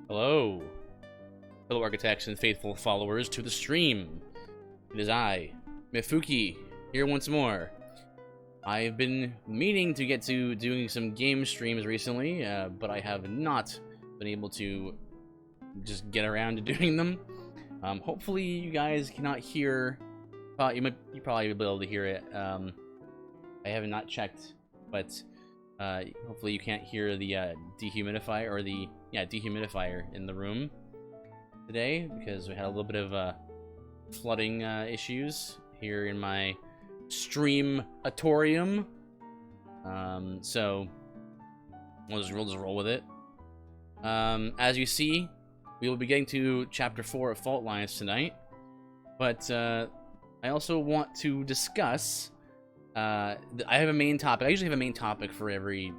Hello, fellow architects and faithful followers to the stream. It is I, Mifuki, here once more. I've been meaning to get to doing some game streams recently, but I have not been able to just get around to doing them. Hopefully you guys cannot hear. You probably will be able to hear it. I have not checked, but hopefully you can't hear the dehumidifier or the dehumidifier in the room today, because we had a little bit of flooding issues here in my stream-atorium. So we'll just roll with it. As you see, we will be getting to Chapter 4 of Fault Lines tonight, but I also want to discuss. I have a main topic. I usually have a main topic for every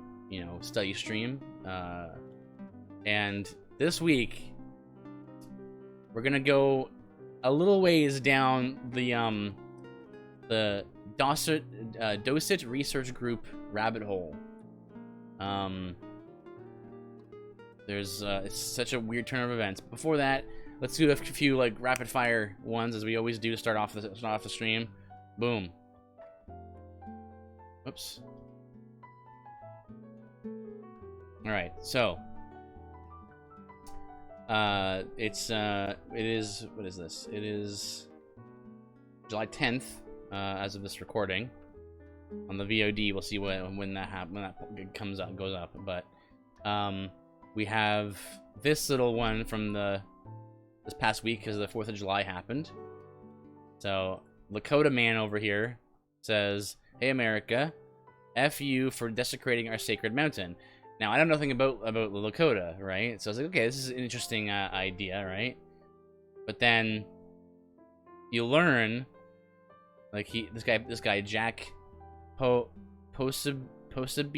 study stream, and this week we're gonna go a little ways down the Docent research group rabbit hole. It's such a weird turn of events. Before that, let's do a few like rapid fire ones, as we always do to start off the stream. Boom. Oops. All right, so it is, what is this? It is July 10th as of this recording. On the VOD, we'll see when that goes up. But we have this little one from this past week, because the 4th of July happened. So Lakota Man over here says, "Hey America, F you for desecrating our sacred mountain." Now, I don't know anything about the Lakota, right? So I was like, okay, this is an interesting idea, right? But then you learn, like this guy Jack posted that,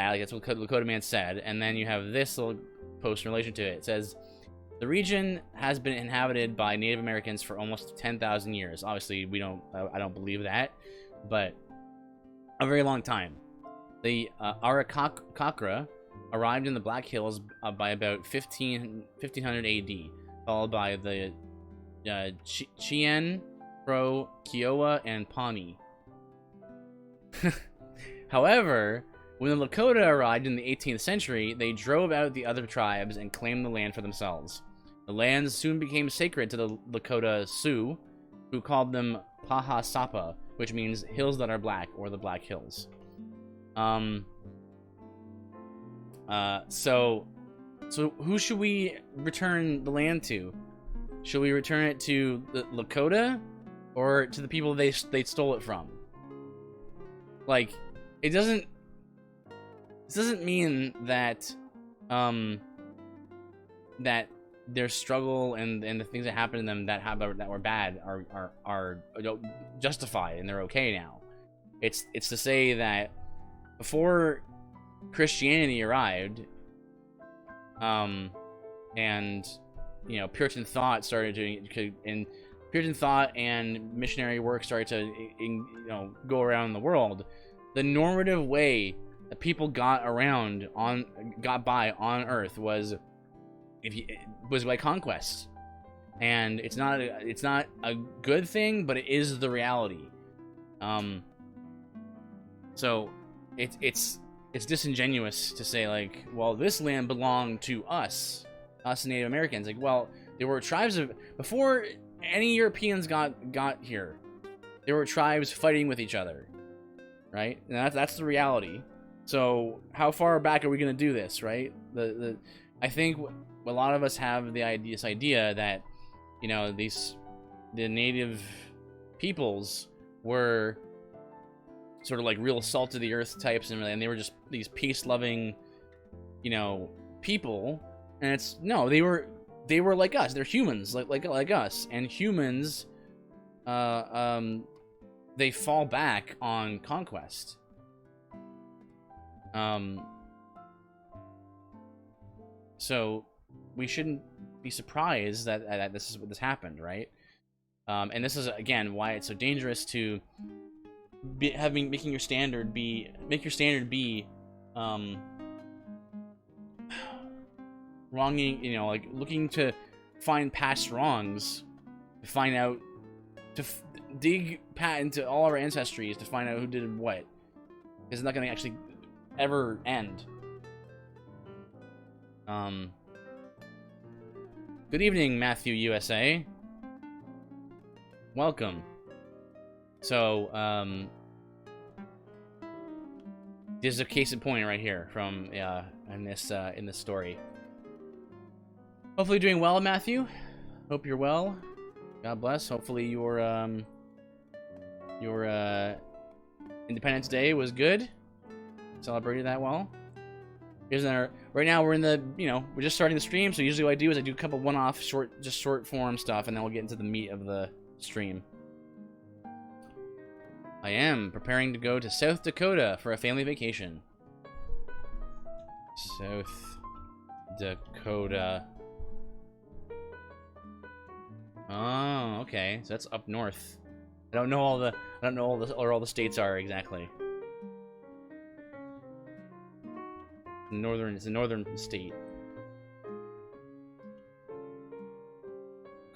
like that's what Lakota Man said, and then you have this little post in relation to it. It says, "The region has been inhabited by Native Americans for almost 10,000 years." Obviously, I don't believe that, but a very long time. The Arakakra arrived in the Black Hills by about 1500 AD, followed by the Cheyenne, Crow, Kiowa, and Pawnee. However, when the Lakota arrived in the 18th century, they drove out the other tribes and claimed the land for themselves. The lands soon became sacred to the Lakota Sioux, who called them Paha Sapa, which means hills that are black, or the Black Hills. So who should we return the land to? Should we return it to the Lakota, or to the people they stole it from? Like, this doesn't mean that that their struggle and the things that happened to them that were bad are justified and they're okay now. It's to say that before Christianity arrived, and Puritan thought Puritan thought and missionary work started to go around the world, the normative way that people got by on Earth was by conquest. And it's not a good thing, but it is the reality. So it's disingenuous to say, like, well, this land belonged to us Native Americans. Like, well, there were tribes before any Europeans got here. There were tribes fighting with each other, right? And that's the reality. So how far back are we going to do this, right? I think a lot of us have this idea that the native peoples were sort of like real salt of the earth types, and they were just these peace-loving, people. And they were like us. They're humans, like us. And humans, they fall back on conquest. So we shouldn't be surprised that this happened, right? And this is again why it's so dangerous to make your standard be wronging, you know, like looking to find past wrongs, to find out, to dig into all our ancestries to find out who did what. It's not going to actually ever end. Good evening, Matthew USA. Welcome. So, this is a case in point right here from in this story. Hopefully doing well, Matthew. Hope you're well. God bless. Hopefully your Independence Day was good. Celebrated that well. Here's our, right now we're in the, you know, we're just starting the stream, so usually what I do is I do a couple one-off short form stuff, and then we'll get into the meat of the stream. I am preparing to go to South Dakota for a family vacation. South Dakota. Oh, okay. So that's up north. I don't know where all the states are exactly. It's a northern state.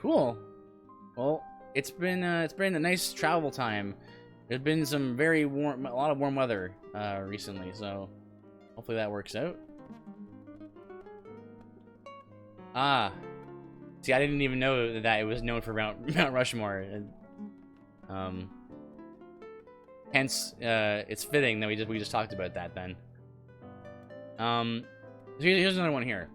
Cool. Well, it's been a nice travel time. There's been some very warm, a lot of warm weather recently, so hopefully that works out. Ah, see, I didn't even know that it was known for Mount Rushmore. Hence, it's fitting that we just talked about that then. Here's another one here.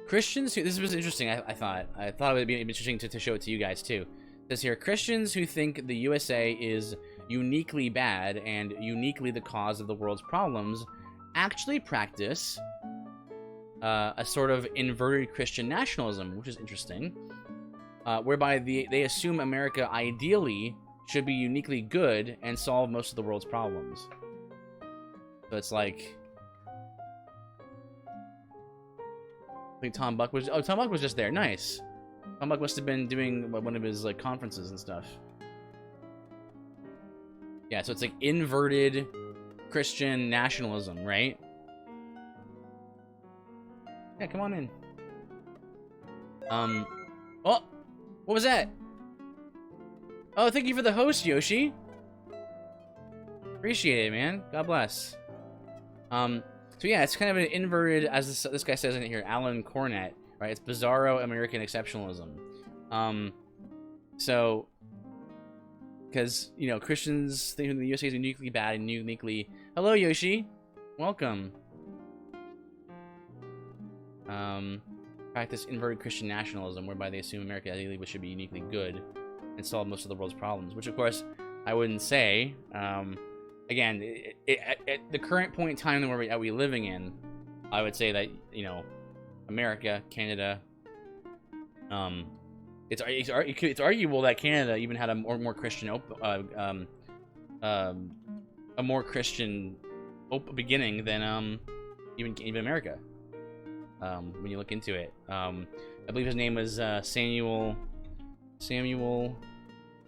Christians who, this was interesting. I thought it would be interesting to show it to you guys too. It says here, Christians who think the USA is uniquely bad and uniquely the cause of the world's problems actually practice a sort of inverted Christian nationalism, which is interesting, whereby they assume America ideally should be uniquely good and solve most of the world's problems. So it's like, I think Tom Buck was just there. Nice. Tom Buck must have been doing one of his like conferences and stuff. Yeah, so it's like inverted Christian nationalism, right? Yeah, come on in. Oh, what was that? Oh, thank you for the host, Yoshi. Appreciate it, man. God bless. So yeah, it's kind of an inverted, as this guy says in here, Alan Cornett, right? It's bizarro American exceptionalism. So, because, you know, Christians think the USA is uniquely bad and uniquely... Hello, Yoshi. Welcome. Practice inverted Christian nationalism, whereby they assume America ideally should be uniquely good and solve most of the world's problems, which, of course, I wouldn't say. Again, at the current point in time that we're living in, I would say that, you know, America, Canada, it's arguable that Canada even had a more Christian a more Christian beginning than even America. When you look into it, I believe his name was Samuel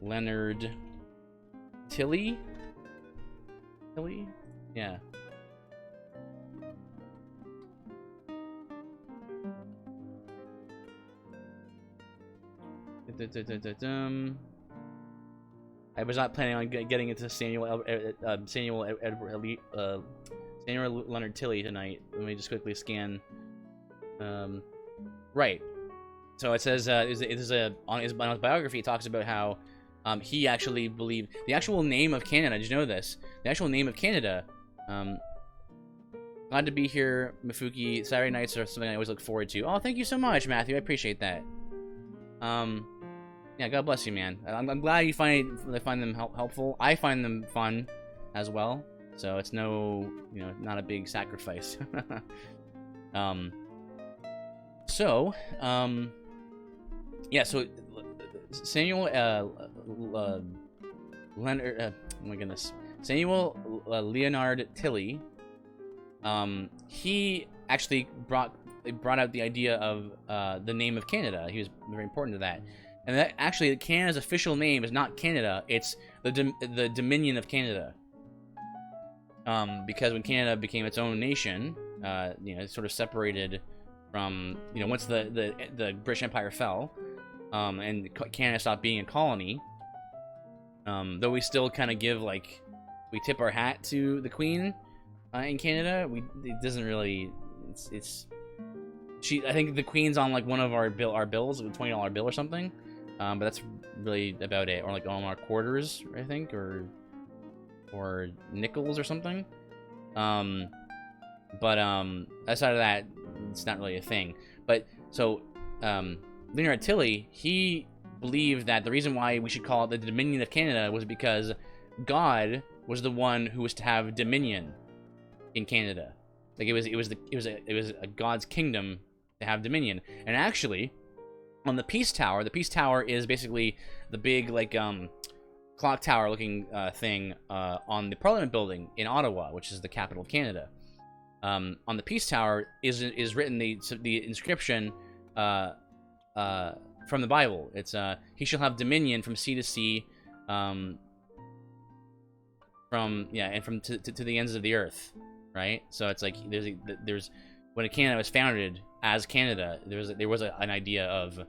Leonard Tilley. Yeah. I was not planning on getting into Samuel Leonard Tilley tonight. Let me just quickly scan. Right. So it says on his biography, it talks about how he actually believed the actual name of Canada. Did you know this? The actual name of Canada. Glad to be here, Mifuki. Saturday nights are something I always look forward to. Oh, thank you so much, Matthew. I appreciate that. Yeah, God bless you, man. I'm glad you find them helpful. I find them fun as well. So it's not a big sacrifice. Yeah. So Samuel Leonard. Oh my goodness. Samuel Leonard Tilley. He actually brought out the idea of the name of Canada. He was very important to that. And that actually, Canada's official name is not Canada; it's the Dominion of Canada. Because when Canada became its own nation, it sort of separated from, you know, once the British Empire fell, and Canada stopped being a colony. Though we still kind of give, like, we tip our hat to the Queen in Canada. It doesn't really. I think the Queen's on like one of our bills, a $20 bill or something. But that's really about it, or like on our quarters, I think, or nickels or something. But outside of that, it's not really a thing. But so Leonard Tilly, he believed that the reason why we should call it the Dominion of Canada was because God was the one who was to have dominion in Canada. Like it was a God's kingdom to have dominion. And actually, on the Peace Tower is basically the big like clock tower looking thing on the Parliament building in Ottawa, which is the capital of Canada. On the Peace Tower is written the inscription from the Bible. It's he shall have dominion from sea to sea, and from to the ends of the earth, right? So it's like there's when Canada was founded as Canada, there was an idea of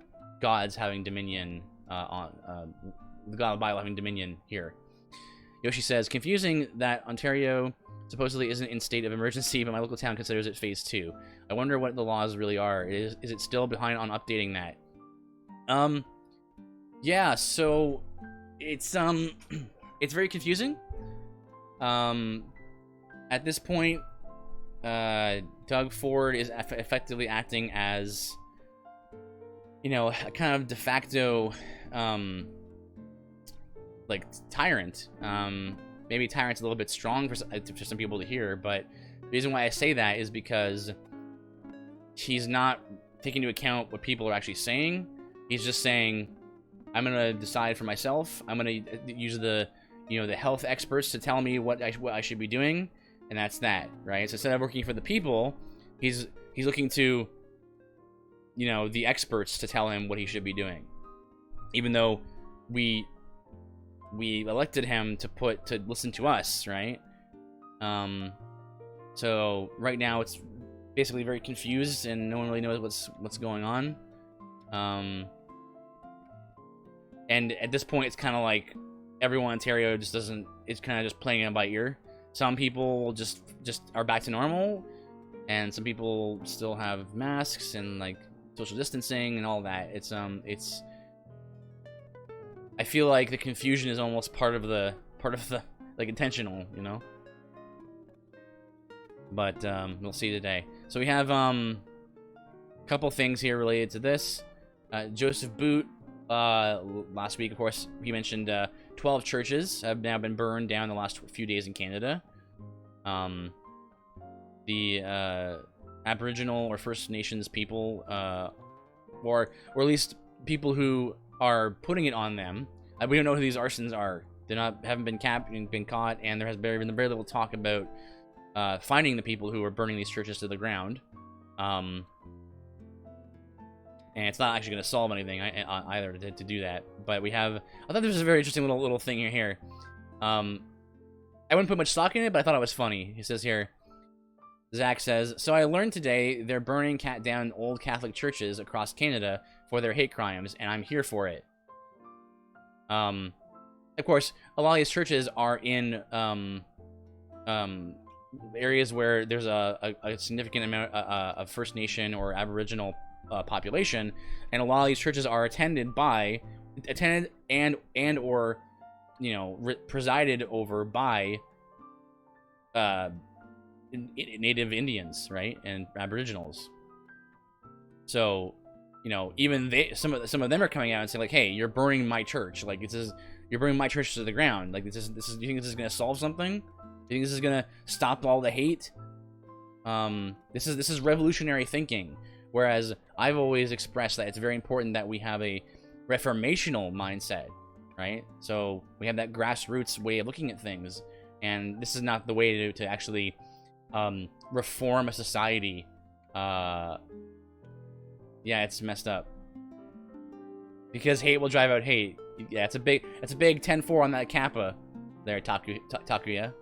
gods having dominion on the God of the Bible having dominion here. Yoshi says, confusing that Ontario supposedly isn't in state of emergency, but my local town considers it phase 2. I wonder what the laws really are. Is it still behind on updating that? Yeah, so it's very confusing. At this point, Doug Ford is effectively acting as, you know, a kind of de facto, like, tyrant. Maybe tyrant's a little bit strong for some people to hear, but the reason why I say that is because he's not taking into account what people are actually saying. He's just saying, I'm gonna decide for myself. I'm gonna use the health experts to tell me what I should be doing, and that's that, right? So instead of working for the people, he's looking to, you know, the experts to tell him what he should be doing, even though we elected him to listen to us, right? So right now it's basically very confused and no one really knows what's going on. And at this point it's kind of like everyone in Ontario just doesn't, it's kind of just playing it by ear. Some people just are back to normal, and some people still have masks and like social distancing and all that. It's I feel like the confusion is almost part of the like intentional, you know. But we'll see today. So we have a couple things here related to this. Joseph Boot, last week, of course, he mentioned 12 churches have now been burned down the last few days in Canada. The Aboriginal or First Nations people, or at least people who are putting it on them. We don't know who these arsons are. Haven't been caught, and there has been very little talk about finding the people who are burning these churches to the ground. And it's not actually going to solve anything either to do that. But we have, I thought this was a very interesting little thing here. I wouldn't put much stock in it, but I thought it was funny. He says here, Zach says, so I learned today they're burning down old Catholic churches across Canada for their hate crimes, and I'm here for it. Of course, a lot of these churches are in areas where there's a significant amount of First Nation or Aboriginal population, and a lot of these churches are attended and or, you know, presided over by Native Indians, right, and Aboriginals. So, you know, even some of them are coming out and saying like, "Hey, you're burning my church. Like, you're burning my church to the ground. Like, this is. Do you think this is gonna solve something? Do you think this is gonna stop all the hate? This is revolutionary thinking. Whereas I've always expressed that it's very important that we have a reformational mindset, right? So we have that grassroots way of looking at things, and this is not the way to actually reform a society. Yeah, it's messed up. Because hate will drive out hate. Yeah, it's a big 10-4 on that Kappa there, Takuya.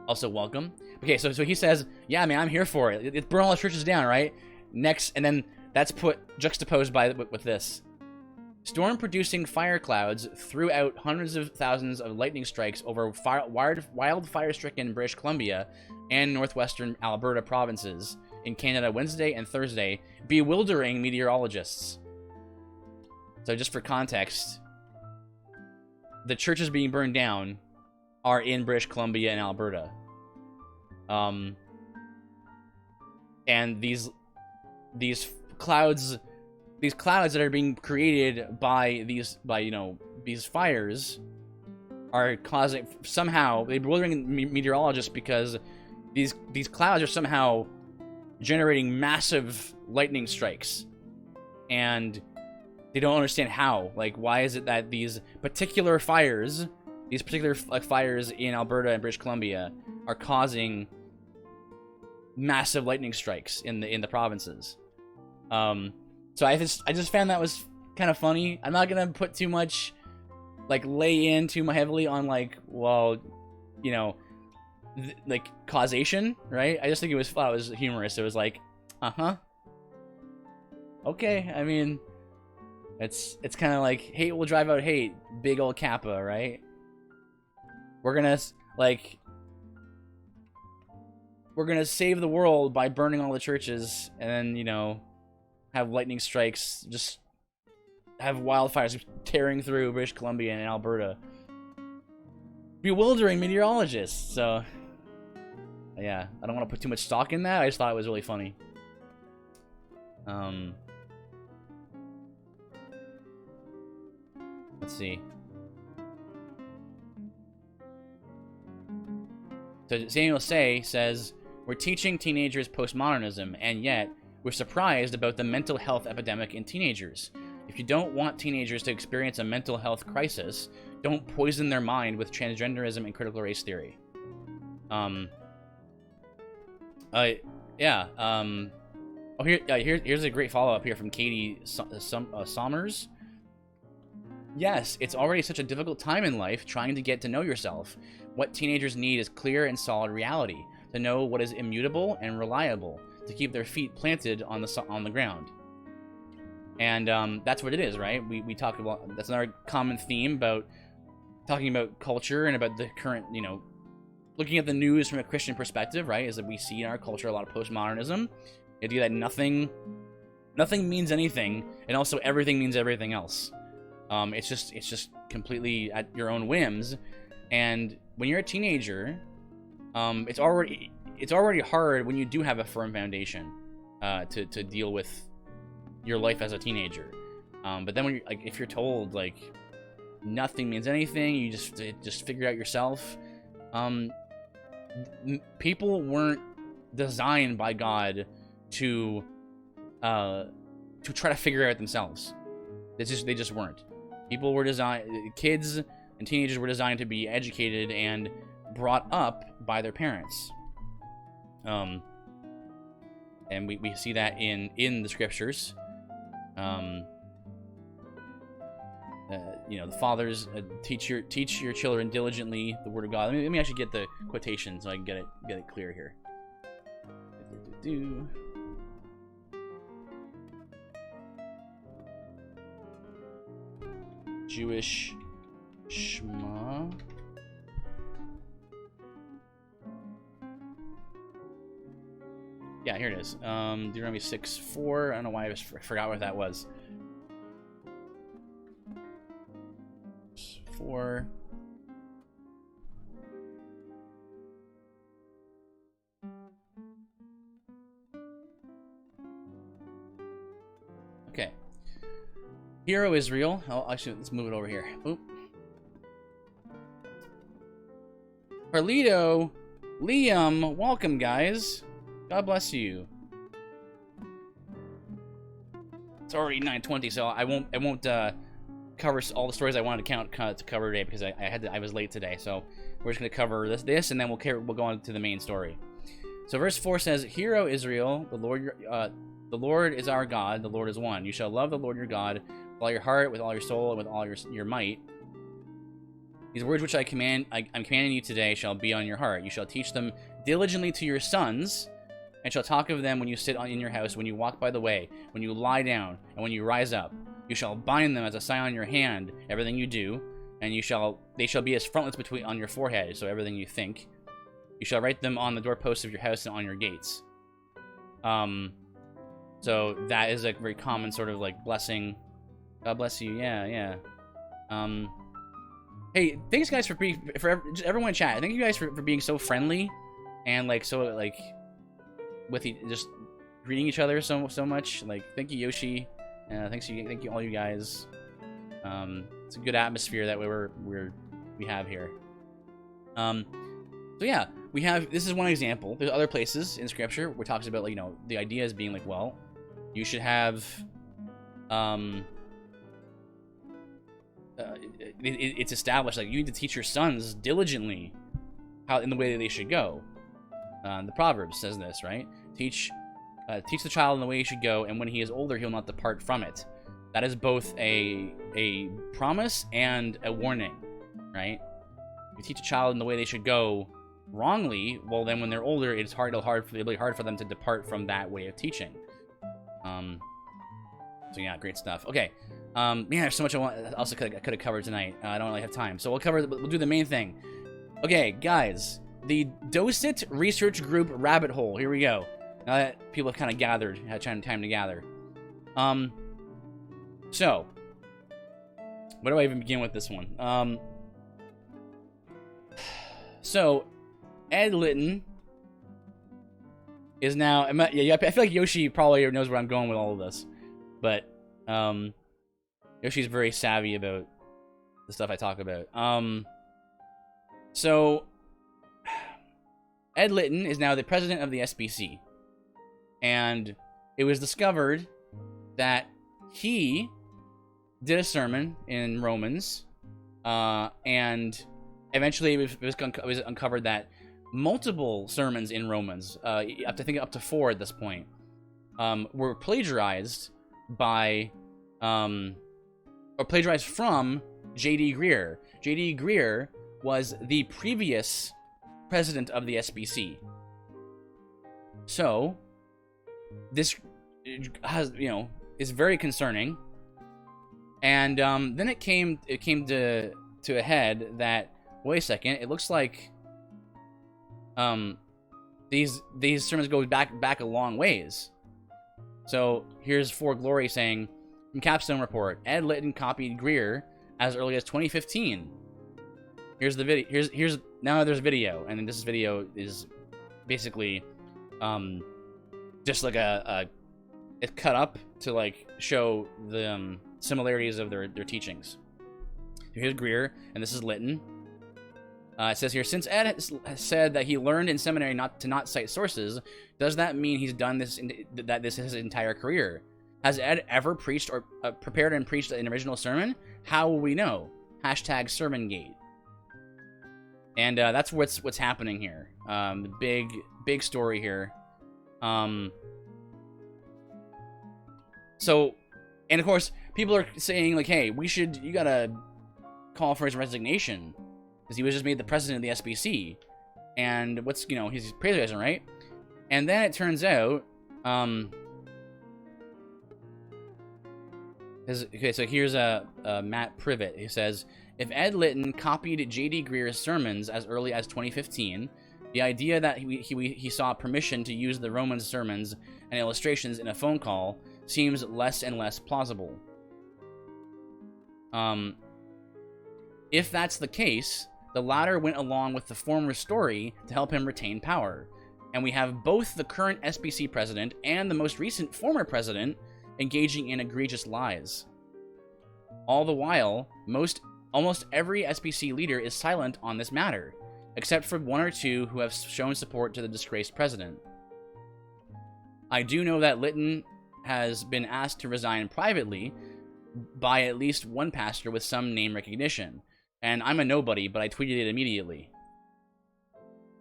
Also welcome. Okay, so he says, yeah, man, I'm here for it. It's burn all the churches down, right? Next, and then that's juxtaposed with this. Storm-producing fire clouds threw out hundreds of thousands of lightning strikes over wildfire-stricken British Columbia and northwestern Alberta provinces in Canada Wednesday and Thursday, bewildering meteorologists. So just for context, the churches being burned down are in British Columbia and Alberta. And these clouds that are being created by these fires are causing somehow bewildering meteorologists because these clouds are somehow generating massive lightning strikes, and they don't understand how. Like, why is it that these particular fires in Alberta and British Columbia are causing massive lightning strikes in the provinces? So I just found that was kind of funny. I'm not gonna put too much, like, lay in too heavily on, like, well, you know, like causation, right? I just think it was humorous. It was like, okay. I mean, it's kind of like hate will drive out hate, big old Kappa, right? We're gonna save the world by burning all the churches, and then, you know, have lightning strikes, just have wildfires tearing through British Columbia and Alberta. Bewildering meteorologists. So, yeah, I don't want to put too much stock in that. I just thought it was really funny. Let's see. So Samuel Say says, we're teaching teenagers postmodernism, and yet we're surprised about the mental health epidemic in teenagers. If you don't want teenagers to experience a mental health crisis, don't poison their mind with transgenderism and critical race theory. Here's a great follow-up here from Katie Sommers. Yes, it's already such a difficult time in life trying to get to know yourself. What teenagers need is clear and solid reality, to know what is immutable and reliable, to keep their feet planted on the ground. And that's what it is, right? We talk about, that's another common theme about talking about culture and about the current, you know, looking at the news from a Christian perspective, right? Is that we see in our culture a lot of postmodernism. The idea that nothing means anything, and also everything means everything else. It's just completely at your own whims. And when you're a teenager, it's already hard when you do have a firm foundation to deal with your life as a teenager. But then when you're like, if you're told like nothing means anything, you just figure it out yourself. People weren't designed by God to try to figure it out themselves. They just weren't. People were designed, kids and teenagers were designed to be educated and brought up by their parents. And we see that in the scriptures. You know, the fathers teach your children diligently the word of God. Let me actually get the quotation so I can get it clear here. Jewish Shema. Yeah, here it is. Deuteronomy 6:4. I don't know why I just forgot what that was. 4. Okay. Hear, O Israel. Oh, actually, let's move it over here. Oop. Carlito, Liam, welcome, guys. God bless you. It's already 9:20, so I won't cover all the stories I wanted to cover today because I was late today. So we're just gonna cover this, and then we'll go on to the main story. So verse 4 says, "Hear, O Israel, the Lord is our God. The Lord is one. You shall love the Lord your God with all your heart, with all your soul, and with all your might. These words which I'm commanding you today shall be on your heart. You shall teach them diligently to your sons, and shall talk of them when you sit in your house, when you walk by the way, when you lie down, and when you rise up. You shall bind them as a sign on your hand, everything you do, and they shall be as frontlets on your forehead, so everything you think. You shall write them on the doorposts of your house and on your gates. So that is a very common sort of like blessing. God bless you. Yeah. Hey, thanks guys for everyone in chat. Thank you guys for being so friendly and like so like with just greeting each other so much. Like, thank you, Yoshi. Thank you all you guys. It's a good atmosphere that we have here. So yeah, this is one example. There's other places in scripture where it talks about, like, the idea is being like, well, you should have it's established, like, you need to teach your sons diligently in the way that they should go. The Proverbs says this, right? Teach the child in the way he should go, and when he is older, he'll not depart from it. That is both a promise and a warning, right? You teach a child in the way they should go wrongly, well, then when they're older, it'll be hard for them to depart from that way of teaching. So yeah, great stuff. Okay, man, there's so much I could have covered tonight. I don't really have time, so we'll do the main thing. Okay, guys, the Docent Research Group rabbit hole. Here we go. Now that people have kind of had time to gather. So, where do I even begin with this one? So, Ed Litton is now... I feel like Yoshi probably knows where I'm going with all of this. But, Yoshi's very savvy about the stuff I talk about. So, Ed Litton is now the president of the SBC. And it was discovered that he did a sermon in Romans, and eventually it was uncovered that multiple sermons in Romans, up to 4 at this point, were plagiarized plagiarized from J.D. Greer. J.D. Greer was the previous president of the SBC. So this is very concerning. And then it came to a head that, wait a second, it looks like these sermons go back a long ways. So here's For Glory saying, from Capstone Report, Ed Litton copied Greer as early as 2015. Here's the video. Here's now there's video, and this video is basically just like it's cut up to like show the similarities of their teachings. Here's Greer, and this is Litton. It says here, since Ed has said that he learned in seminary not to cite sources, does that mean he's done this that this is his entire career? Has Ed ever preached or prepared and preached an original sermon? How will we know? Hashtag Sermongate. And that's what's happening here. The big story here. So, and of course, people are saying like, hey, you gotta call for his resignation, because he was just made the president of the SBC, and he's plagiarizing, right? And then it turns out, okay, so here's Matt Privet. He says, if Ed Litton copied J.D. Greer's sermons as early as 2015, the idea that he saw permission to use the Romans sermons and illustrations in a phone call seems less and less plausible. If that's the case, the latter went along with the former story to help him retain power. And we have both the current SBC president and the most recent former president engaging in egregious lies. All the while, almost every SBC leader is silent on this matter, except for 1 or 2 who have shown support to the disgraced president. I do know that Litton has been asked to resign privately by at least one pastor with some name recognition, and I'm a nobody, but I tweeted it immediately.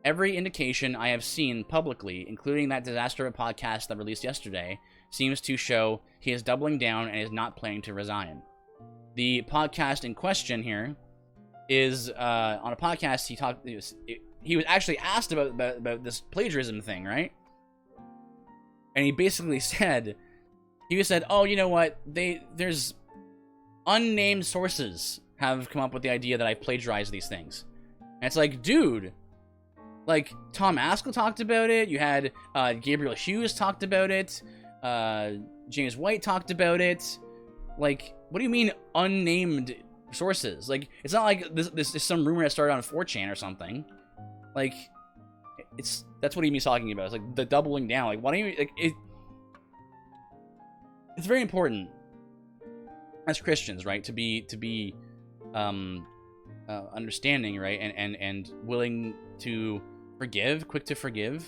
Every indication I have seen publicly, including that disaster of a podcast that released yesterday, seems to show he is doubling down and is not planning to resign. The podcast in question here is on a podcast he was actually asked about this plagiarism thing, right? And he basically said, oh, you know what? There's unnamed sources have come up with the idea that I've plagiarized these things. And it's like, dude, like, Tom Askell talked about it. You had Gabriel Hughes talked about it. James White talked about it. Like, what do you mean unnamed sources? Like, it's not like this is some rumor that started on 4chan or something. Like, that's what he's talking about. It's like the doubling down. Like, why don't you, like, it's very important as Christians, right, to be understanding, right, and willing to forgive, quick to forgive.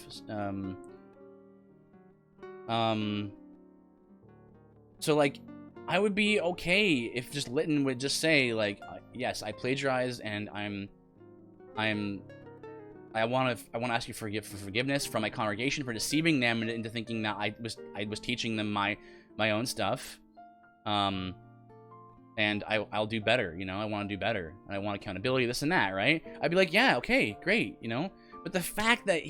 So, like, I would be okay if just Litton would just say, like, yes, I plagiarized, and I want to ask you for forgiveness from my congregation for deceiving them into thinking that I was teaching them my own stuff, and I'll do better, you know. I want to do better, and I want accountability, this and that, right? I'd be like, yeah, okay, great, you know. But the fact that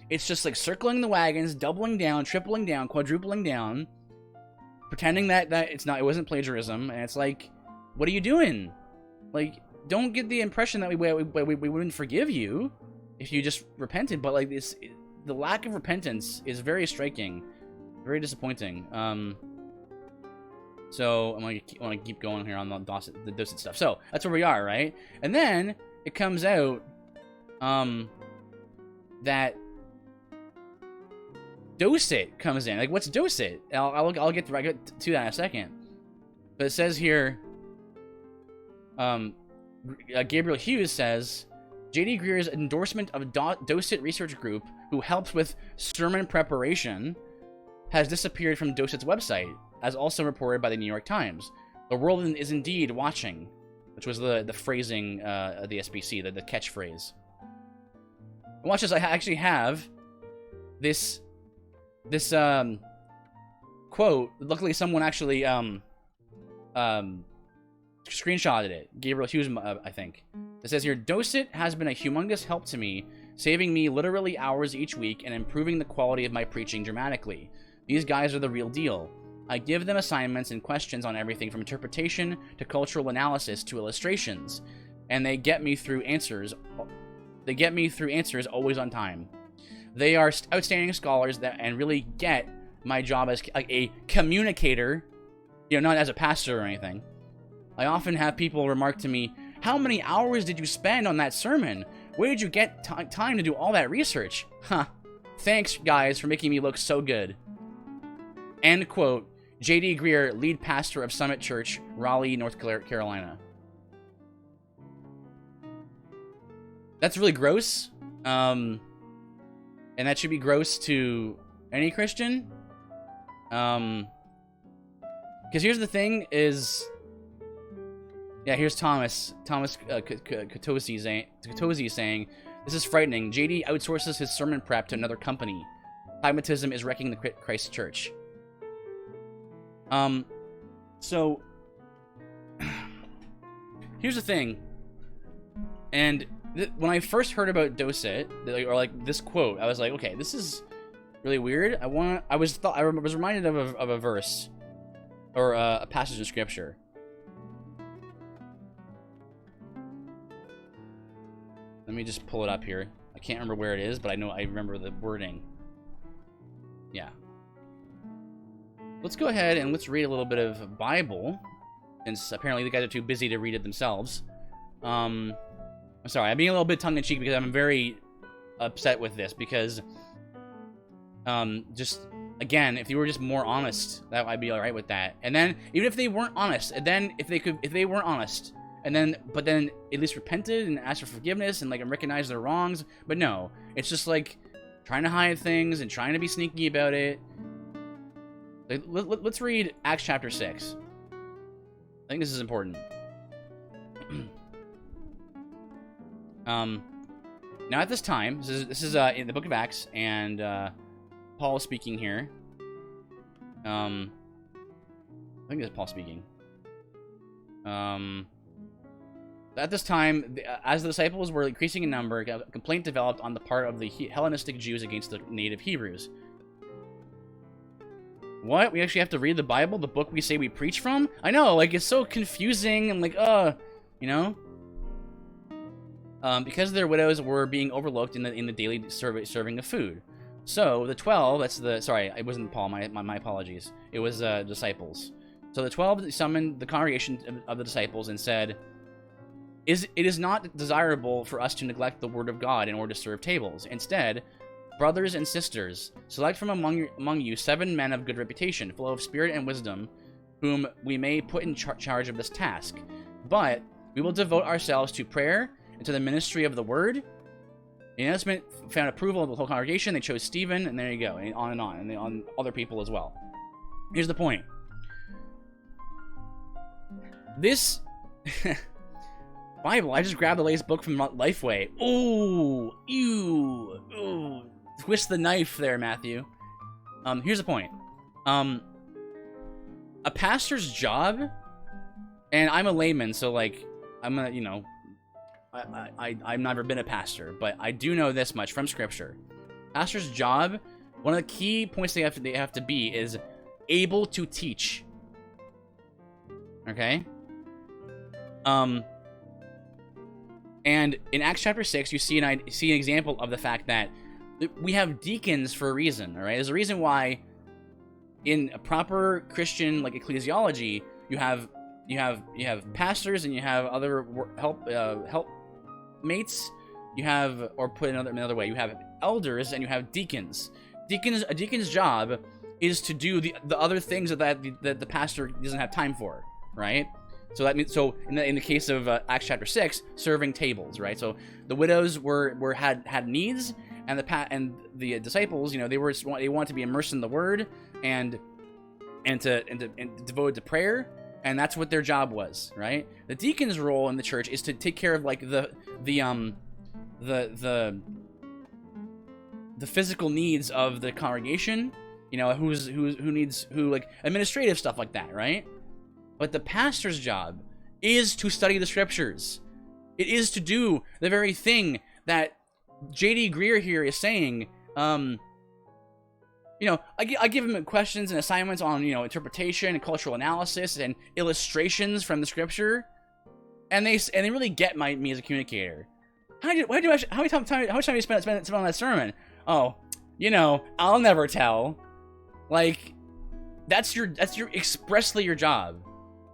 it's just like circling the wagons, doubling down, tripling down, quadrupling down, pretending that it wasn't plagiarism, and it's like, what are you doing? Like, don't get the impression that we wouldn't forgive you if you just repented, but like the lack of repentance is very striking, very disappointing. So I want to keep going here on the Docent stuff. So that's where we are, right? And then it comes out that Docent comes in. Like, what's Docent? I'll get to that in a second. But it says here, Gabriel Hughes says, J.D. Greer's endorsement of Docent Research Group, who helps with sermon preparation, has disappeared from Docent's website, as also reported by the New York Times. The world is indeed watching, which was the phrasing of the SBC, the catchphrase. And watch this. I actually have this quote. Luckily, someone actually screenshotted it. Gabriel Hughes, I think. It says here, Docent has been a humongous help to me, saving me literally hours each week and improving the quality of my preaching dramatically. These guys are the real deal. I give them assignments and questions on everything from interpretation to cultural analysis to illustrations, and they get me through answers. They get me through answers always on time. They are outstanding scholars and really get my job as a communicator, you know, not as a pastor or anything. I often have people remark to me, how many hours did you spend on that sermon? Where did you get time to do all that research? Huh. Thanks, guys, for making me look so good. End quote. J.D. Greer, lead pastor of Summit Church, Raleigh, North Carolina. That's really gross. And that should be gross to any Christian. Because here's the thing is... Yeah, here's Thomas Katosi saying, this is frightening. JD outsources his sermon prep to another company. Pragmatism is wrecking the Christ Church. So, here's the thing. And when I first heard about Docent, or like this quote, I was like, okay, this is really weird. I was reminded of a verse, or a passage in Scripture. Let me just pull it up here. I can't remember where it is, but I remember the wording. Yeah. Let's go ahead and let's read a little bit of Bible, since apparently the guys are too busy to read it themselves. I'm sorry, I'm being a little bit tongue-in-cheek because I'm very upset with this, because just again, if you were just more honest, that I'd be all right with that. And then even if they weren't honest, and then if they weren't honest, but then at least repented and asked for forgiveness and like recognized their wrongs. But no, it's just like trying to hide things and trying to be sneaky about it. Let's read Acts chapter 6. I think this is important. Now at this time, this is in the book of Acts, and Paul is speaking here. I think this is Paul speaking. At this time, as the disciples were increasing in number, a complaint developed on the part of the Hellenistic Jews against the native Hebrews. What? We actually have to read the Bible, the book we say we preach from? I know, like, it's so confusing and like, you know? Because their widows were being overlooked in the daily serving of food. So, the 12, sorry, it wasn't Paul, my apologies. It was, disciples. So the 12 summoned the congregation of the disciples and said, it is not desirable for us to neglect the word of God in order to serve tables. Instead, brothers and sisters, select from among you 7 men of good reputation, full of spirit and wisdom, whom we may put in charge of this task. But we will devote ourselves to prayer and to the ministry of the word. The announcement found approval of the whole congregation. They chose Stephen, and there you go, and on, and on other people as well. Here's the point. This Bible, I just grabbed the latest book from Lifeway. Ooh, ew, ooh. Twist the knife there, Matthew. Here's the point. A pastor's job, and I'm a layman, so like, I'm a, you know, I've never been a pastor, but I do know this much from scripture. Pastor's job, one of the key points they have to be is able to teach. Okay? And in Acts chapter 6, you see an example of the fact that we have deacons for a reason, all right? There's a reason why in a proper Christian like ecclesiology, you have pastors and you have other helpmates. You have, or put another way, you have elders and you have deacons. A deacon's job is to do the other things that the pastor doesn't have time for, right? So that means, so in the case of Acts chapter 6, serving tables, right? So the widows had needs, and the disciples, you know, they wanted to be immersed in the word and devoted to prayer, and that's what their job was, right? The deacon's role in the church is to take care of like the physical needs of the congregation, you know, who needs like administrative stuff like that, right? But the pastor's job is to study the scriptures. It is to do the very thing that J.D. Greer here is saying. You know, I give him questions and assignments on, you know, interpretation and cultural analysis and illustrations from the scripture, and they really get me as a communicator. How much time do you spend on that sermon? Oh, you know, I'll never tell. Like, that's your expressly your job.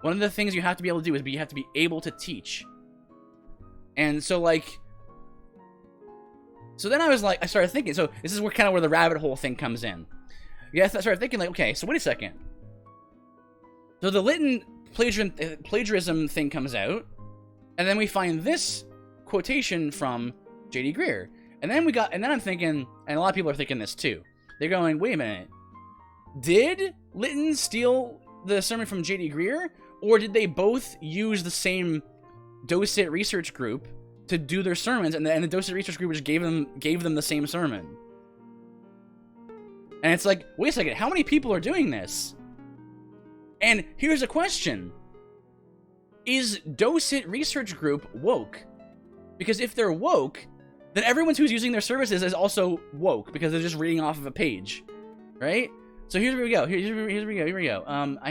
One of the things you have to be able to do is you have to be able to teach. And so, like, so then I started thinking, so this is where the rabbit hole thing comes in. Yeah, I started thinking, like, okay, so wait a second. So the Lytton plagiarism thing comes out, and then we find this quotation from J.D. Greer. And then I'm thinking, and a lot of people are thinking this too. They're going, wait a minute. Did Lytton steal the sermon from J.D. Greer? Or did they both use the same Docent research group to do their sermons, and the Docent research group just gave them the same sermon? And it's like, wait a second, how many people are doing this? And here's a question. Is Docent research group woke? Because if they're woke, then everyone who's using their services is also woke, because they're just reading off of a page, right? So here's where we go. Here we go. I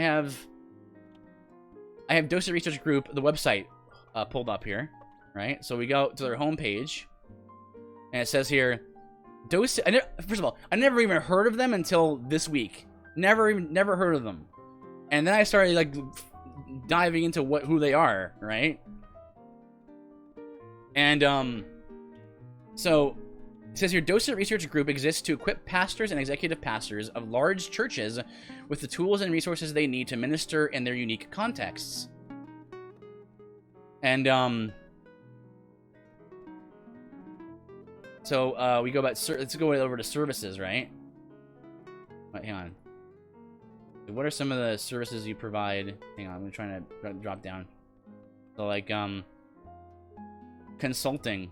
have Docent Research Group, the website, pulled up here, right? So we go to their homepage, and it says here, Docent. First of all, I never even heard of them until this week. Never heard of them, and then I started like diving into who they are, right? And so it says here, Docent Research Group exists to equip pastors and executive pastors of large churches with the tools and resources they need to minister in their unique contexts. And so we go back. Let's go over to services, right? Wait, hang on. What are some of the services you provide? Hang on, I'm trying to drop down. So like consulting.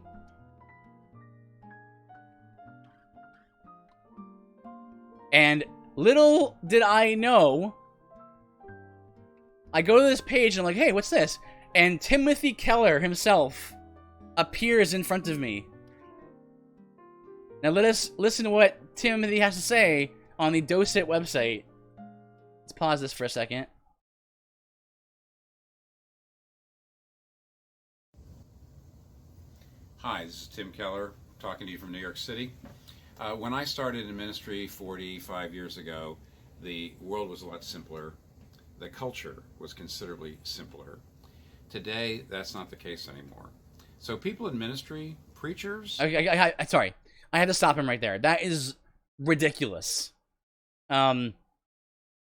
And little did I know, I go to this page and I'm like, hey, what's this? and Timothy Keller himself appears in front of me. Now let us listen to what Timothy has to say on the Docent website. Let's pause this for a second. Hi, this is Tim Keller talking to you from New York City. When I started in ministry 45 years ago, the world was a lot simpler. The culture was considerably simpler. Today, that's not the case anymore. So people in ministry, preachers... Sorry, I had to stop him right there. That is ridiculous. The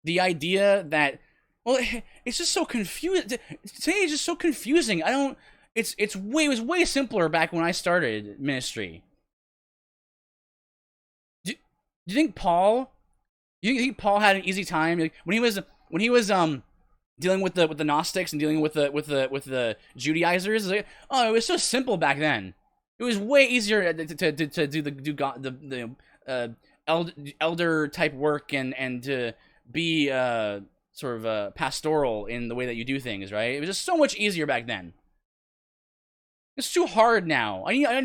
idea that... Well, it's just so confusing. Today is just so confusing. It was way simpler back when I started ministry. Do you think Paul? You think Paul had an easy time? Like, when he was dealing with the Gnostics and dealing with the Judaizers? Like, oh, it was so simple back then. It was way easier to do the elder type work and to be sort of pastoral in the way that you do things. Right? It was just so much easier back then. It's too hard now. I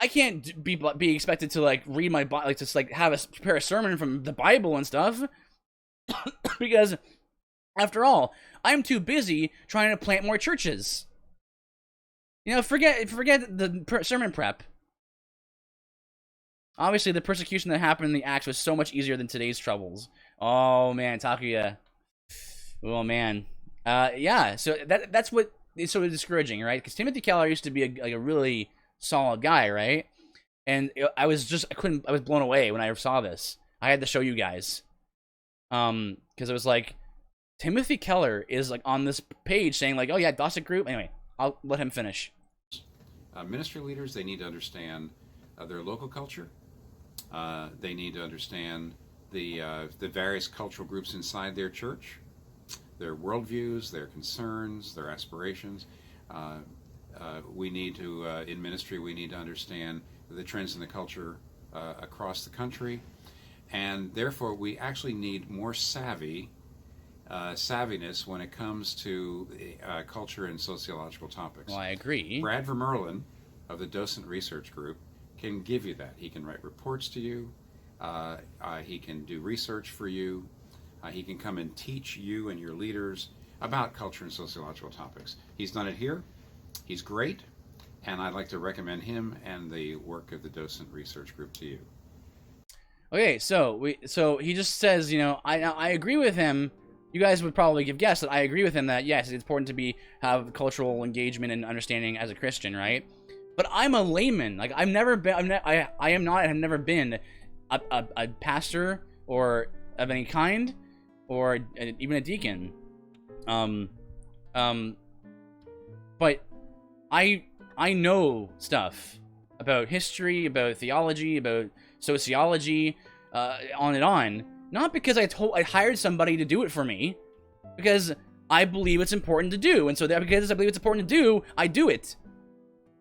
can't be expected to like read my like just like prepare a sermon from the Bible and stuff because after all, I'm too busy trying to plant more churches. Forget the sermon prep. Obviously, the persecution that happened in the Acts was so much easier than today's troubles. Oh man, Takuya. Oh man, yeah. So that's what is so discouraging, right? Because Timothy Keller used to be a really solid guy, right? And I was blown away when I saw this. I had to show you guys, because it was like Timothy Keller is like on this page saying like, oh yeah, Docent group. Anyway, I'll let him finish. Ministry leaders, they need to understand their local culture. They need to understand the various cultural groups inside their church, their worldviews, their concerns, their aspirations. We need to, in ministry, we need to understand the trends in the culture across the country, and therefore we actually need more savviness when it comes to culture and sociological topics. Well, I agree. Brad Vermerlen of the Docent Research Group can give you that. He can write reports to you. He can do research for you. He can come and teach you and your leaders about culture and sociological topics. He's done it here. He's great, and I'd like to recommend him and the work of the Docent Research Group to you. Okay, so he just says, I agree with him. You guys would probably guess that I agree with him that yes, it's important to have cultural engagement and understanding as a Christian, right? But I'm a layman. Like I've never been. I have never been a pastor or of any kind, or even a deacon. But I know stuff about history, about theology, about sociology, on and on. Not because I hired somebody to do it for me, because I believe it's important to do, and so because I believe it's important to do, I do it.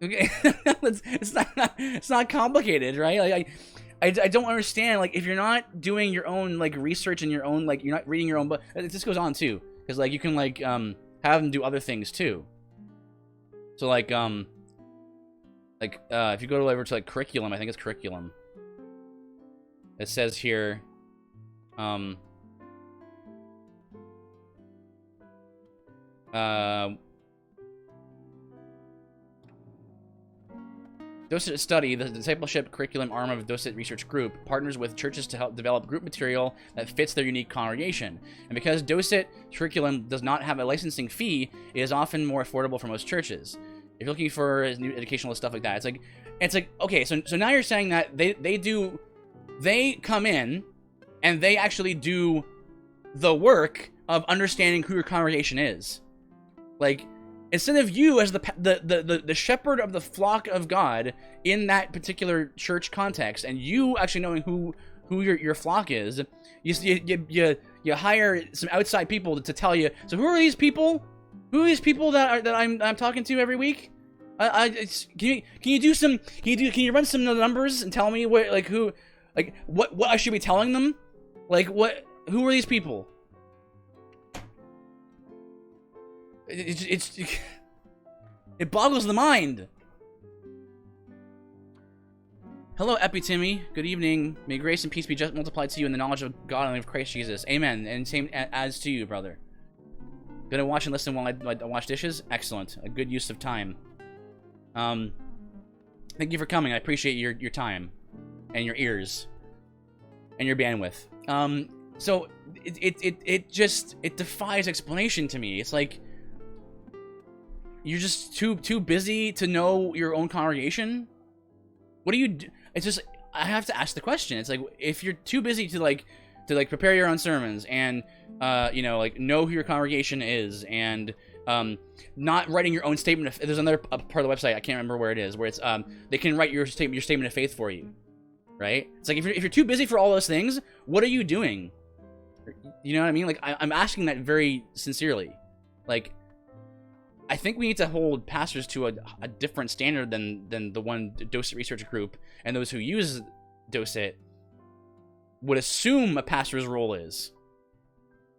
Okay, it's not complicated, right? Like I don't understand. Like if you're not doing your own like research and your own like you're not reading your own book. This goes on too, because like you can like have them do other things too. So like if you go over to like curriculum, I think it's curriculum. It says here, Docent Study, the discipleship curriculum arm of Docent Research Group, partners with churches to help develop group material that fits their unique congregation. And because Docent curriculum does not have a licensing fee, it is often more affordable for most churches. If you're looking for new educational stuff like that, it's like okay, so now you're saying that they come in and they actually do the work of understanding who your congregation is. Like, instead of you as the shepherd of the flock of God in that particular church context, and you actually knowing who your flock is, you hire some outside people to tell you. So who are these people? Who are these people that I'm talking to every week? Can you run some numbers and tell me what I should be telling them? Like who are these people? it boggles the mind. Hello, Epitimmy. Good evening. May grace and peace be just multiplied to you in the knowledge of God and of Christ Jesus. Amen. And same as to you, brother. Gonna watch and listen while I wash dishes? Excellent. A good use of time. Thank you for coming. I appreciate your time. And your ears. And your bandwidth. So, it defies explanation to me. It's like, you're just too busy to know your own congregation? What do you do? It's just, I have to ask the question. It's like, if you're too busy to prepare your own sermons and, you know, like, know who your congregation is and, not writing your own statement of, there's another part of the website, I can't remember where it is, where it's, they can write your statement of faith for you, right? It's like, if you're too busy for all those things, what are you doing? You know what I mean? Like, I'm asking that very sincerely. Like, I think we need to hold pastors to a different standard than the one Docent research group and those who use Docent would assume a pastor's role is.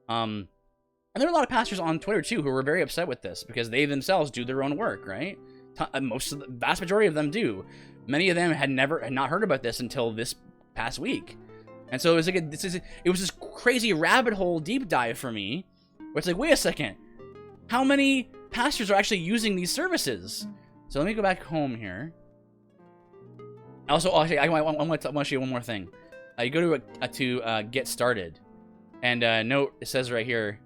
And there are a lot of pastors on Twitter too who were very upset with this because they themselves do their own work, right? The vast majority of them do. Many of them had not heard about this until this past week, and so it was like it was this crazy rabbit hole deep dive for me, where it's like, wait a second, how many pastors are actually using these services? So let me go back home here. Also, actually, I want to show you one more thing. You go to get started, and note it says right here.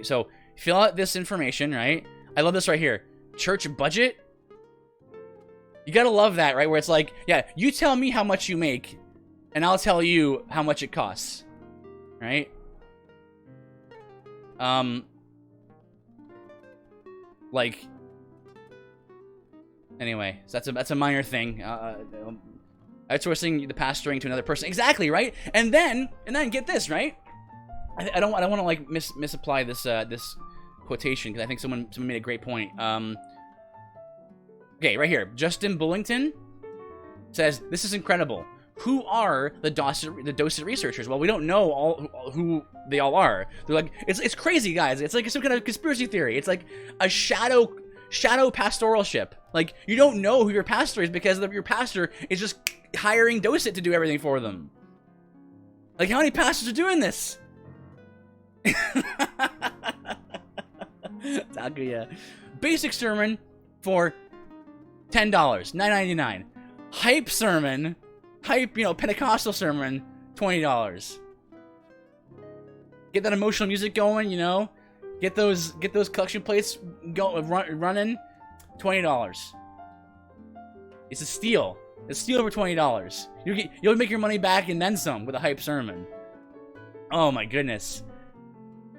So fill out this information, right? I love this right here. Church budget. You gotta love that, right? Where it's like, yeah, you tell me how much you make, and I'll tell you how much it costs, right? Like, anyway, so that's a minor thing. Outsourcing the pastoring to another person, exactly, right? And then get this, right? I don't want to like misapply this this quotation because I think someone made a great point. Okay, right here, Justin Bullington says, "This is incredible. Who are the Docent researchers?" Well, we don't know who they all are. They're like, it's crazy, guys. It's like some kind of conspiracy theory. It's like a shadow pastoralship. Like, you don't know who your pastor is because your pastor is just hiring Docent to do everything for them. Like, how many pastors are doing this? Takuya. Basic sermon for $10, $9.99. Hype sermon, Pentecostal sermon, $20. Get that emotional music going, you know. Get those collection plates running, $20. It's a steal. It's a steal for $20. You'll make your money back and then some with a hype sermon. Oh my goodness.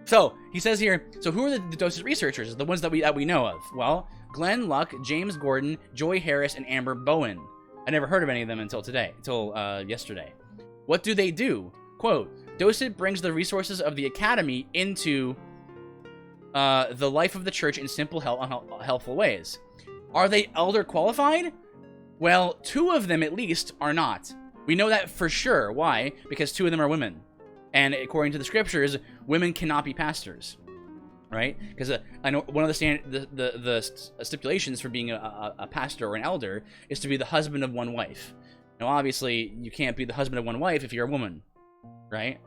So he says here. So who are the Docent researchers? The ones that we know of. Well, Glenn Luck, James Gordon, Joy Harris, and Amber Bowen. I never heard of any of them until yesterday. What do they do? Quote, Docent brings the resources of the academy into the life of the church in simple, helpful ways. Are they elder qualified? Well, 2 of them at least are not. We know that for sure. Why? Because 2 of them are women. And according to the scriptures, women cannot be pastors. Right? Because I know one of the stipulations for being a pastor or an elder is to be the husband of one wife. Now, obviously, you can't be the husband of one wife if you're a woman, right?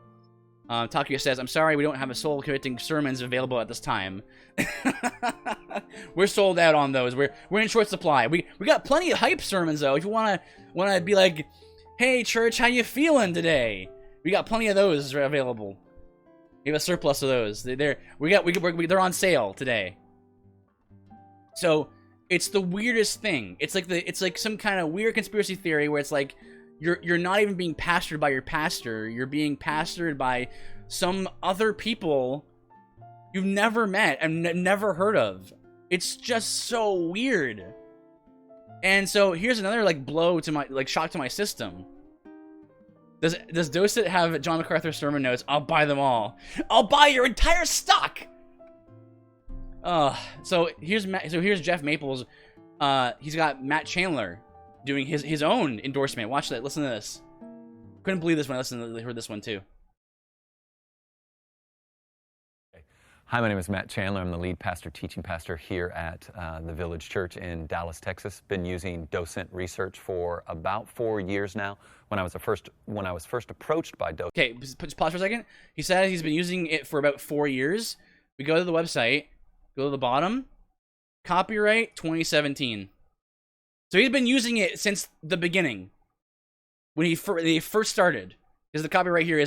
Takuya says, "I'm sorry, we don't have a soul-convicting sermons available at this time." We're sold out on those. We're in short supply. We got plenty of hype sermons though. If you wanna be like, "Hey, church, how you feeling today?" We got plenty of those available. We have a surplus of those. They're on sale today. So it's the weirdest thing. It's like some kind of weird conspiracy theory where it's like you're not even being pastored by your pastor. You're being pastored by some other people you've never met and never heard of. It's just so weird. And so here's another like blow to my shock to my system. Does Docent have John MacArthur sermon notes? I'll buy them all. I'll buy your entire stock. So here's Jeff Maples. He's got Matt Chandler doing his own endorsement. Watch that. Listen to this. Couldn't believe this when I heard this one too. Hi, my name is Matt Chandler. I'm the lead pastor, teaching pastor here at the Village Church in Dallas, Texas. Been using Docent research for about 4 years now. When I was first approached by Docent. Okay, just pause for a second. He said he's been using it for about 4 years. We go to the website, go to the bottom, copyright 2017. So he's been using it since the beginning, when they first started. Because the copyright here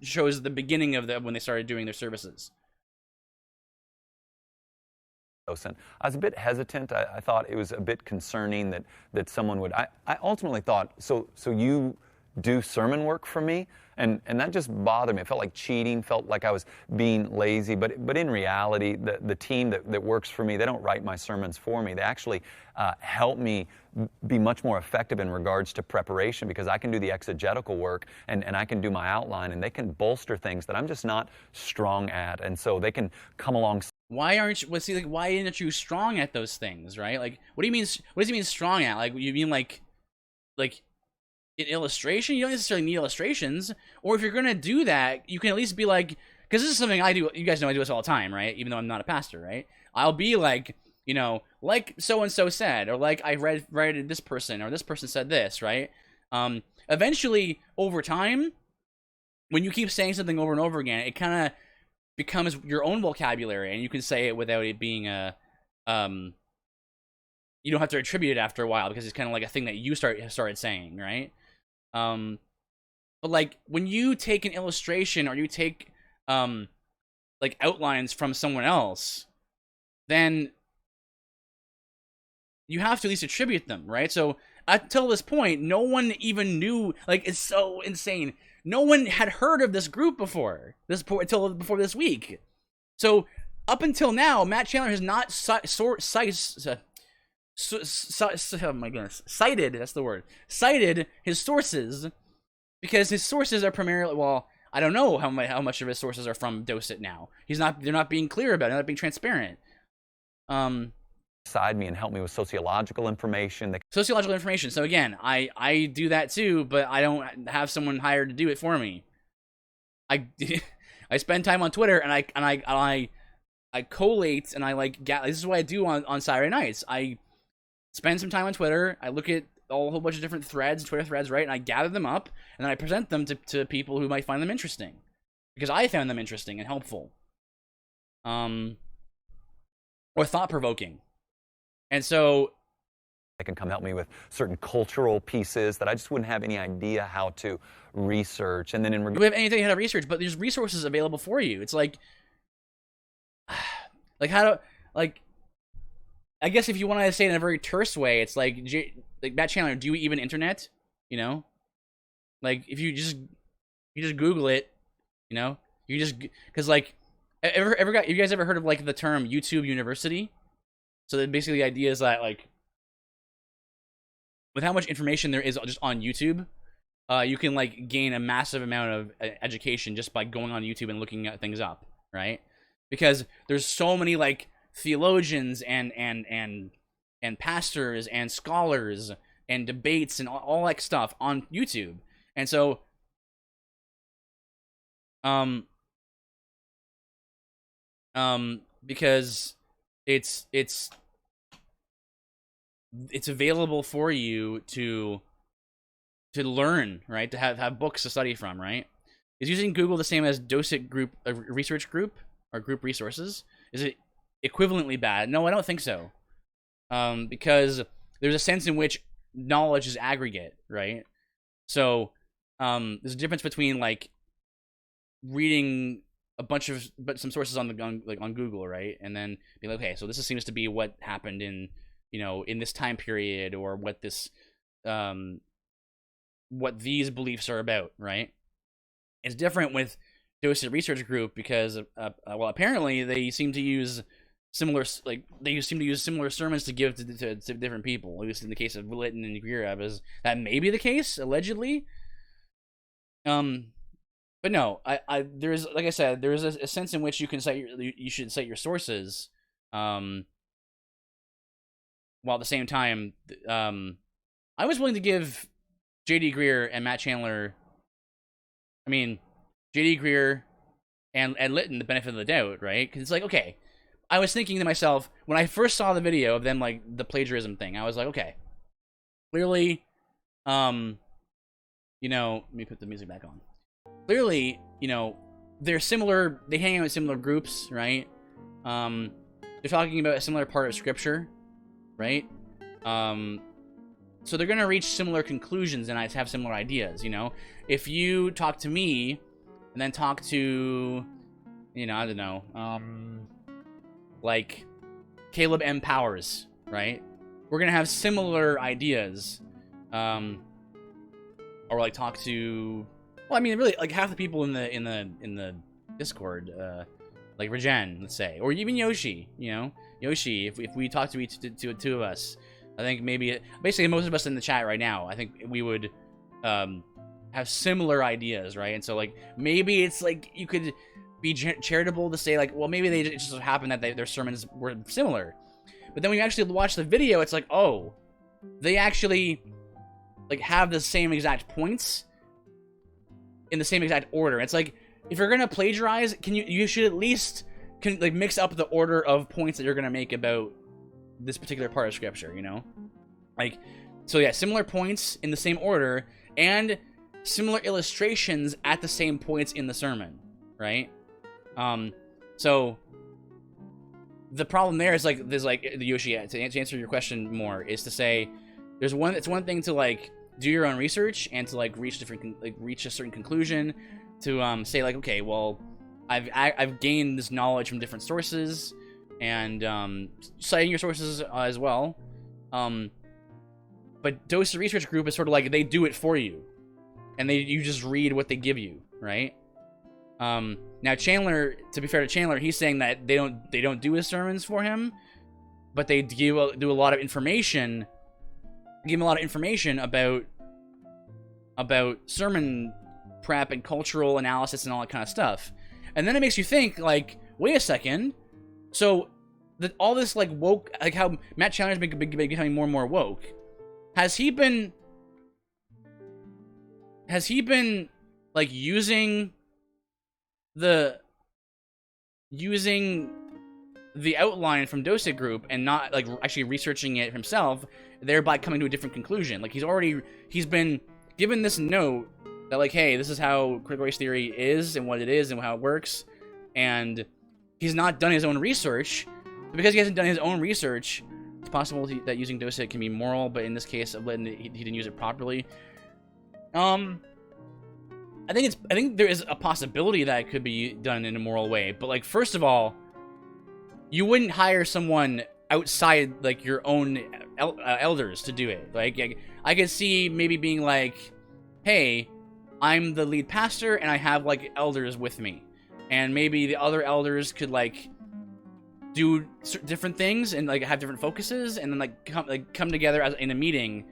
shows the beginning of when they started doing their services. Docent. I was a bit hesitant. I thought it was a bit concerning that someone would. I ultimately thought, so you do sermon work for me, and that just bothered me. It felt like cheating. Felt like I was being lazy. But in reality, the team that works for me, they don't write my sermons for me. They actually help me be much more effective in regards to preparation, because I can do the exegetical work and I can do my outline, and they can bolster things that I'm just not strong at, and so they can come along. Why aren't you? Why isn't you strong at those things, right? Like, what do you mean? What does he mean strong at? Like, you mean like in illustration? You don't necessarily need illustrations. Or if you're gonna do that, you can at least be like, because this is something I do. You guys know I do this all the time, right? Even though I'm not a pastor, right? I'll be like, like so and so said, or like I read this person, or this person said this, right? Eventually, over time, when you keep saying something over and over again, it kind of becomes your own vocabulary, and you can say it without it being a you don't have to attribute it after a while, because it's kind of like a thing that you started saying, right? But like when you take an illustration, or you take like outlines from someone else, then you have to at least attribute them, right? So until this point, no one even knew. Like, it's so insane. No one had heard of this group before this week. So up until now, Matt Chandler has not cited his sources, because his sources are primarily, well, I don't know how much of his sources are from Docent now. They're not being clear about it. They're not being transparent. Side me and help me with sociological information. Sociological information. So again, I do that too, but I don't have someone hired to do it for me. I spend time on Twitter, and I collate, and I like this is what I do on Saturday nights. I spend some time on Twitter. I look at a whole bunch of different Twitter threads, right? And I gather them up, and then I present them to people who might find them interesting, because I found them interesting and helpful, or thought-provoking. And so they can come help me with certain cultural pieces that I just wouldn't have any idea how to research. And then we have anything how to research, but there's resources available for you. It's like how to, like, I guess if you want to say it in a very terse way, it's like Matt Chandler, do you even internet? Like, if you just Google it, you just, because like, you guys ever heard of like the term YouTube University? So then basically the idea is that, like, with how much information there is just on YouTube, you can like gain a massive amount of education just by going on YouTube and looking at things up, right? Because there's so many like theologians and pastors and scholars and debates and all that stuff on YouTube. And so because it's available for you to learn, right? To have books to study from, right? Is using Google the same as Docent group, research group, or group resources? Is it equivalently bad? No, I don't think so. Because there's a sense in which knowledge is aggregate, right? So there's a difference between like reading a bunch of some sources on Google, right? And then be like, okay, so this seems to be what happened in in this time period, or what this what these beliefs are about, right? It's different with Docent Research Group, because well, apparently they seem to use similar sermons to give to different people. At least in the case of Litton and Greer, that may be the case, allegedly. But no, there's, like I said, there is a sense in which you should cite your sources, while at the same time, I was willing to give J.D. Greer and Matt Chandler. I mean, J.D. Greer and Litton the benefit of the doubt, right? Because it's like, okay, I was thinking to myself when I first saw the video of them like the plagiarism thing, I was like, okay, clearly, you know, let me put the music back on. Clearly, you know, they're similar. They hang out in similar groups, right? They're talking about a similar part of scripture, right? So they're gonna reach similar conclusions and have similar ideas. You know, if you talk to me and then talk to, you know, I don't know, like Caleb M. Powers, right? We're gonna have similar ideas, or like talk to, well, I mean, really, like half the people in the Discord, like Regen, let's say, or even Yoshi, you know, Yoshi. If we talk to two of us, I think maybe basically most of us in the chat right now, I think we would have similar ideas, right? And so like maybe it's like you could be charitable to say like, well, maybe they just so happened that their sermons were similar, but then when you actually watch the video, it's like, oh, they actually like have the same exact points in the same exact order. It's like, if you're gonna plagiarize, you should at least like mix up the order of points that you're gonna make about this particular part of scripture, you know? Like, so yeah, similar points in the same order and similar illustrations at the same points in the sermon, right? So the problem there is like, there's like the Yoshi, to answer your question more, is to say it's one thing to like do your own research and to like reach a certain conclusion, to say like, okay, well, I've gained this knowledge from different sources, and citing your sources as well. But Docent Research Group is sort of like they do it for you, and you just read what they give you, right? Now Chandler, to be fair to Chandler, he's saying that they don't do his sermons for him, but they do a lot of information. Give him a lot of information about sermon prep and cultural analysis and all that kind of stuff. And then it makes you think, like, wait a second. So all this like woke, like how Matt Chandler's been becoming more and more woke. Has he been like using the outline from Docent Group and not like actually researching it himself, thereby coming to a different conclusion? Like he's been given this note that like, hey, this is how critical race theory is and what it is and how it works, and he's not done his own research. Because he hasn't done his own research, it's possible that using Docent can be moral, but in this case of letting he didn't use it properly. I think there is a possibility that it could be done in a moral way, but like, first of all, you wouldn't hire someone outside like your own elders to do it. Like, I could see maybe being like, hey, I'm the lead pastor and I have like elders with me, and maybe the other elders could like do different things and like have different focuses, and then like come together in a meeting,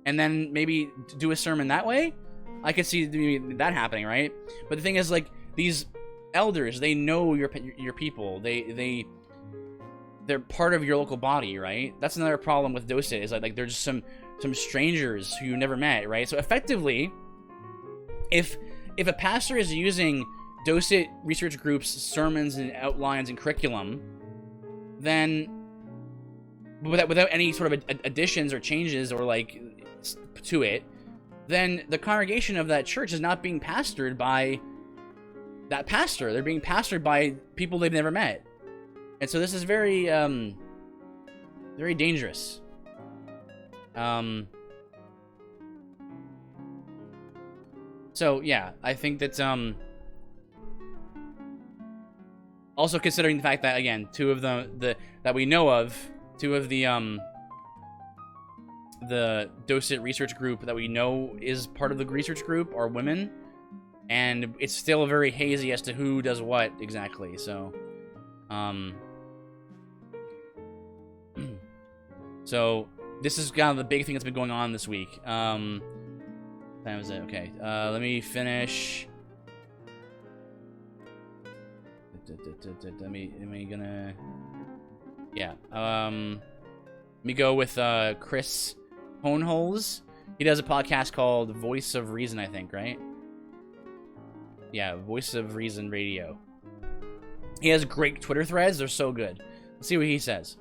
and then maybe do a sermon that way. I could see that happening, right? But the thing is, like, these elders, they know your people. They're part of your local body, right? That's another problem with Docent, is like they're just some strangers who you never met, right? So effectively, if a pastor is using Docent Research Group's sermons and outlines and curriculum, then without any sort of additions or changes or like to it, then the congregation of that church is not being pastored by that pastor. They're being pastored by people they've never met. And so this is very very dangerous. So yeah, I think that also considering the fact that, again, two of the Docent Research Group that we know is part of the research group are women, and it's still very hazy as to who does what exactly. So, so this is kind of the big thing that's been going on this week. Time is it? Okay. Let me finish. Am I gonna? Yeah. Let me go with Chris Hohenholz. He does a podcast called Voice of Reason, I think, right? Yeah, Voice of Reason Radio. He has great Twitter threads. They're so good. Let's see what he says.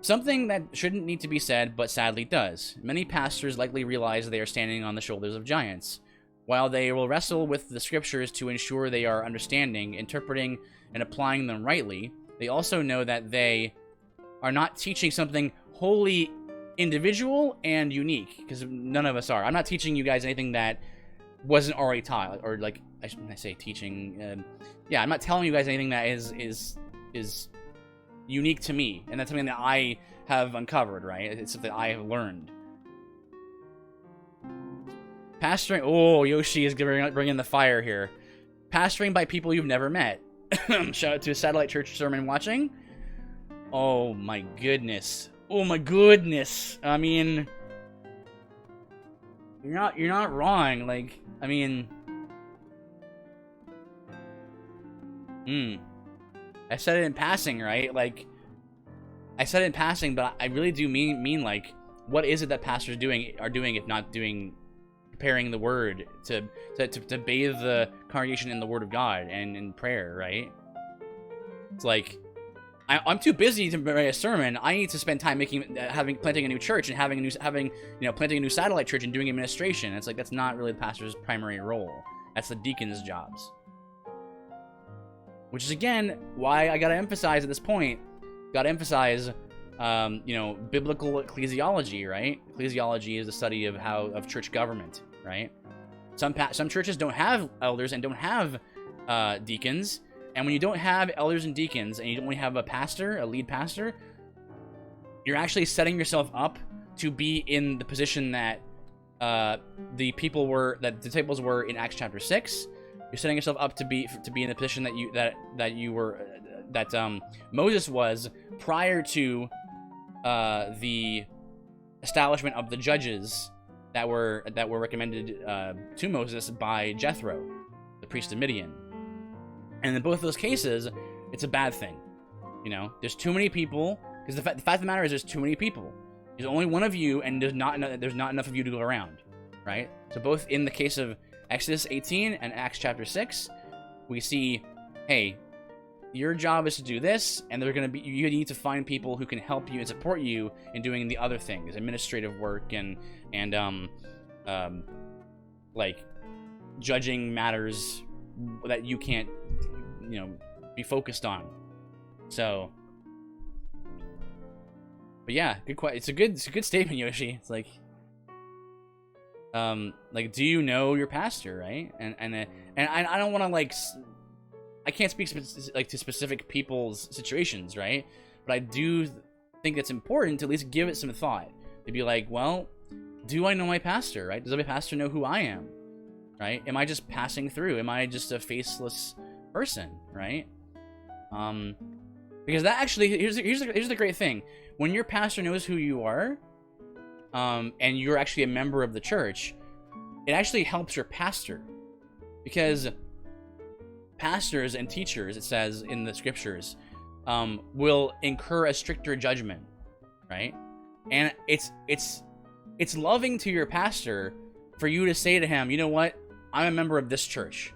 Something that shouldn't need to be said, but sadly does. Many pastors likely realize they are standing on the shoulders of giants. While they will wrestle with the scriptures to ensure they are understanding, interpreting, and applying them rightly, they also know that they are not teaching something wholly individual and unique, because none of us are. I'm not teaching you guys anything that wasn't already taught, or like, when I say teaching, yeah, I'm not telling you guys anything that is unique to me, and that's something that I have uncovered, right? It's something I have learned. Pastoring, oh, Yoshi is bringing the fire here. Pastoring by people you've never met. Shout out to a satellite church sermon watching. Oh my goodness. Oh my goodness. I mean, you're not wrong. Like, I mean, I said it in passing, right? Like, I said it in passing, but I really do mean like, what is it that pastors are doing if not preparing the word to bathe the congregation in the word of God and in prayer, right? It's like, I'm too busy to write a sermon. I need to spend time planting a new church and planting a new satellite church and doing administration. It's like, that's not really the pastor's primary role. That's the deacon's jobs. Which is, again, why I gotta emphasize at this point, biblical ecclesiology, right? Ecclesiology is the study of church government, right? Some churches don't have elders and don't have deacons, and when you don't have elders and deacons, and you only have a lead pastor, you're actually setting yourself up to be in the position that the disciples were in Acts chapter 6. You're setting yourself up to be in the position that Moses was prior to the establishment of the judges that were recommended to Moses by Jethro, the priest of Midian. And in both of those cases, it's a bad thing. You know, there's too many people, because the fact of the matter is there's too many people. There's only one of you, and there's not enough of you to go around, right? So both in the case of Exodus 18 and Acts chapter 6, we see, hey, your job is to do this, and you need to find people who can help you and support you in doing the other things, administrative work and like judging matters that you can't, be focused on. So, but yeah, it's a good statement, Yoshi. It's like, do you know your pastor, right? And I don't want to I can't speak to specific people's situations, right? But I do think it's important to at least give it some thought. To be like, well, do I know my pastor, right? Does my pastor know who I am, right? Am I just passing through? Am I just a faceless person, right? Because that actually, here's the great thing. When your pastor knows who you are, and you're actually a member of the church, it actually helps your pastor. Because pastors and teachers, it says in the scriptures, will incur a stricter judgment, right? And it's loving to your pastor for you to say to him, you know what? I'm a member of this church.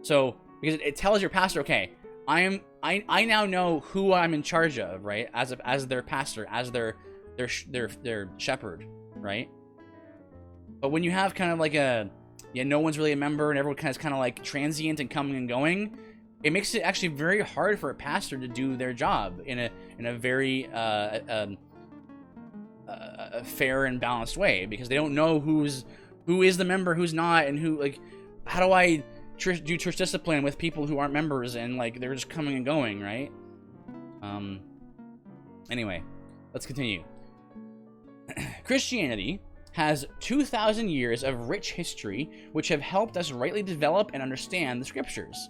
So, because it tells your pastor, okay, I now know who I'm in charge of, right? As their pastor, as their shepherd, right? But when you have kind of like no one's really a member and everyone kind of like transient and coming and going, it makes it actually very hard for a pastor to do their job in a very fair and balanced way, because they don't know who is the member, who's not, and who, like, how do I do church discipline with people who aren't members and like they're just coming and going, right? Anyway, let's continue. Christianity has 2,000 years of rich history which have helped us rightly develop and understand the scriptures.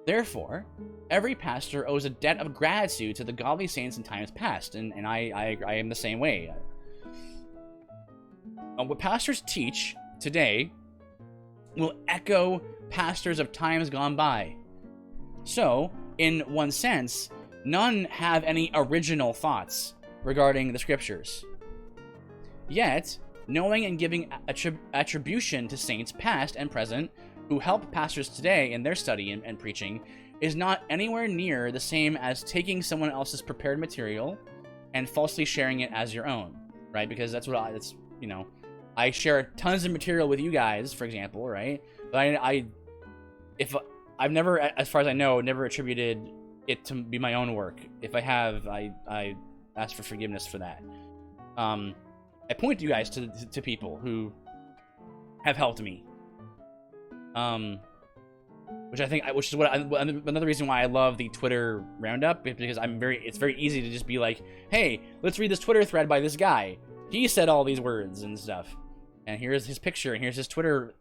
Therefore, every pastor owes a debt of gratitude to the godly saints in times past, and I am the same way. What pastors teach today will echo pastors of times gone by. So, in one sense, none have any original thoughts regarding the scriptures. Yet, knowing and giving attribution to saints past and present who help pastors today in their study and preaching, is not anywhere near the same as taking someone else's prepared material and falsely sharing it as your own, right? Because that's what I share tons of material with you guys, for example, right? But I've never, as far as I know, never attributed it to be my own work. If I have, I ask for forgiveness for that. I point you guys to people who have helped me. Which is another reason why I love the Twitter roundup, because it's very easy to just be like, hey, let's read this Twitter thread by this guy. He said all these words and stuff. And here's his picture, and here's his Twitter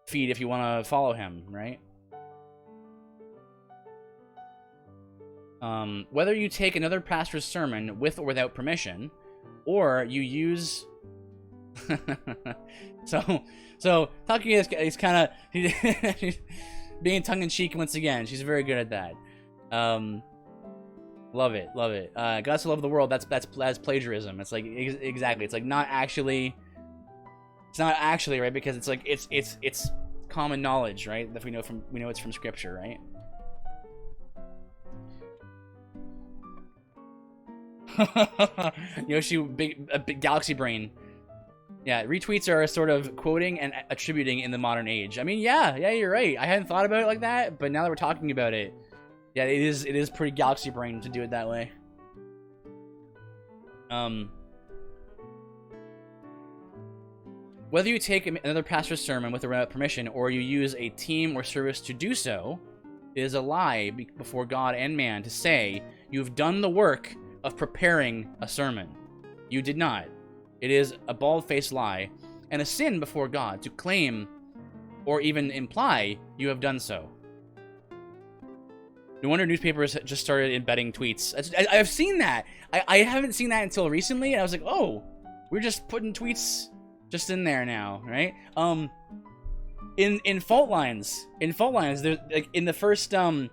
feed if you want to follow him, right? Whether you take another pastor's sermon with or without permission, or you use... So Taki is kind of being tongue-in-cheek once again. She's very good at that. Love it. Gods to love the world. That's plagiarism. It's like exactly. It's like not actually. It's not actually right, because it's like it's common knowledge, right? That we know it's from scripture, right? Yoshi, big galaxy brain. Yeah, retweets are a sort of quoting and attributing in the modern age. I mean, yeah, you're right. I hadn't thought about it like that, but now that we're talking about it, yeah, it is pretty galaxy brain to do it that way. Whether you take another pastor's sermon with or without permission, or you use a team or service to do so, it is a lie before God and man to say you've done the work of preparing a sermon. You did not. It is a bald-faced lie and a sin before God to claim or even imply you have done so. No wonder newspapers just started embedding tweets. I've seen that. I haven't seen that until recently, and I was like, oh, we're just putting tweets just in there now, right? In fault lines, there's like in the first in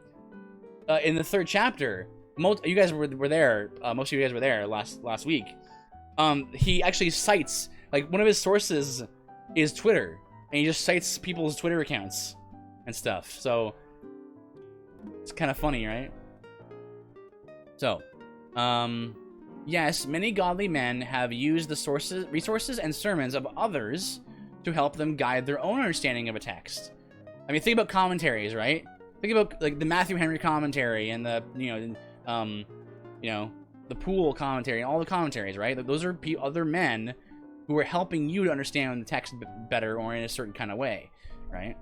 the third chapter, you guys were there. Most of you guys were there last week. He actually cites, like, one of his sources is Twitter, and he just cites people's Twitter accounts and stuff. So it's kind of funny, right? So, yes, many godly men have used the resources and sermons of others to help them guide their own understanding of a text. I mean, think about commentaries, right? Think about like the Matthew Henry commentary and the the Poole commentary and all the commentaries, right? Those are other men who are helping you to understand the text better or in a certain kind of way, right?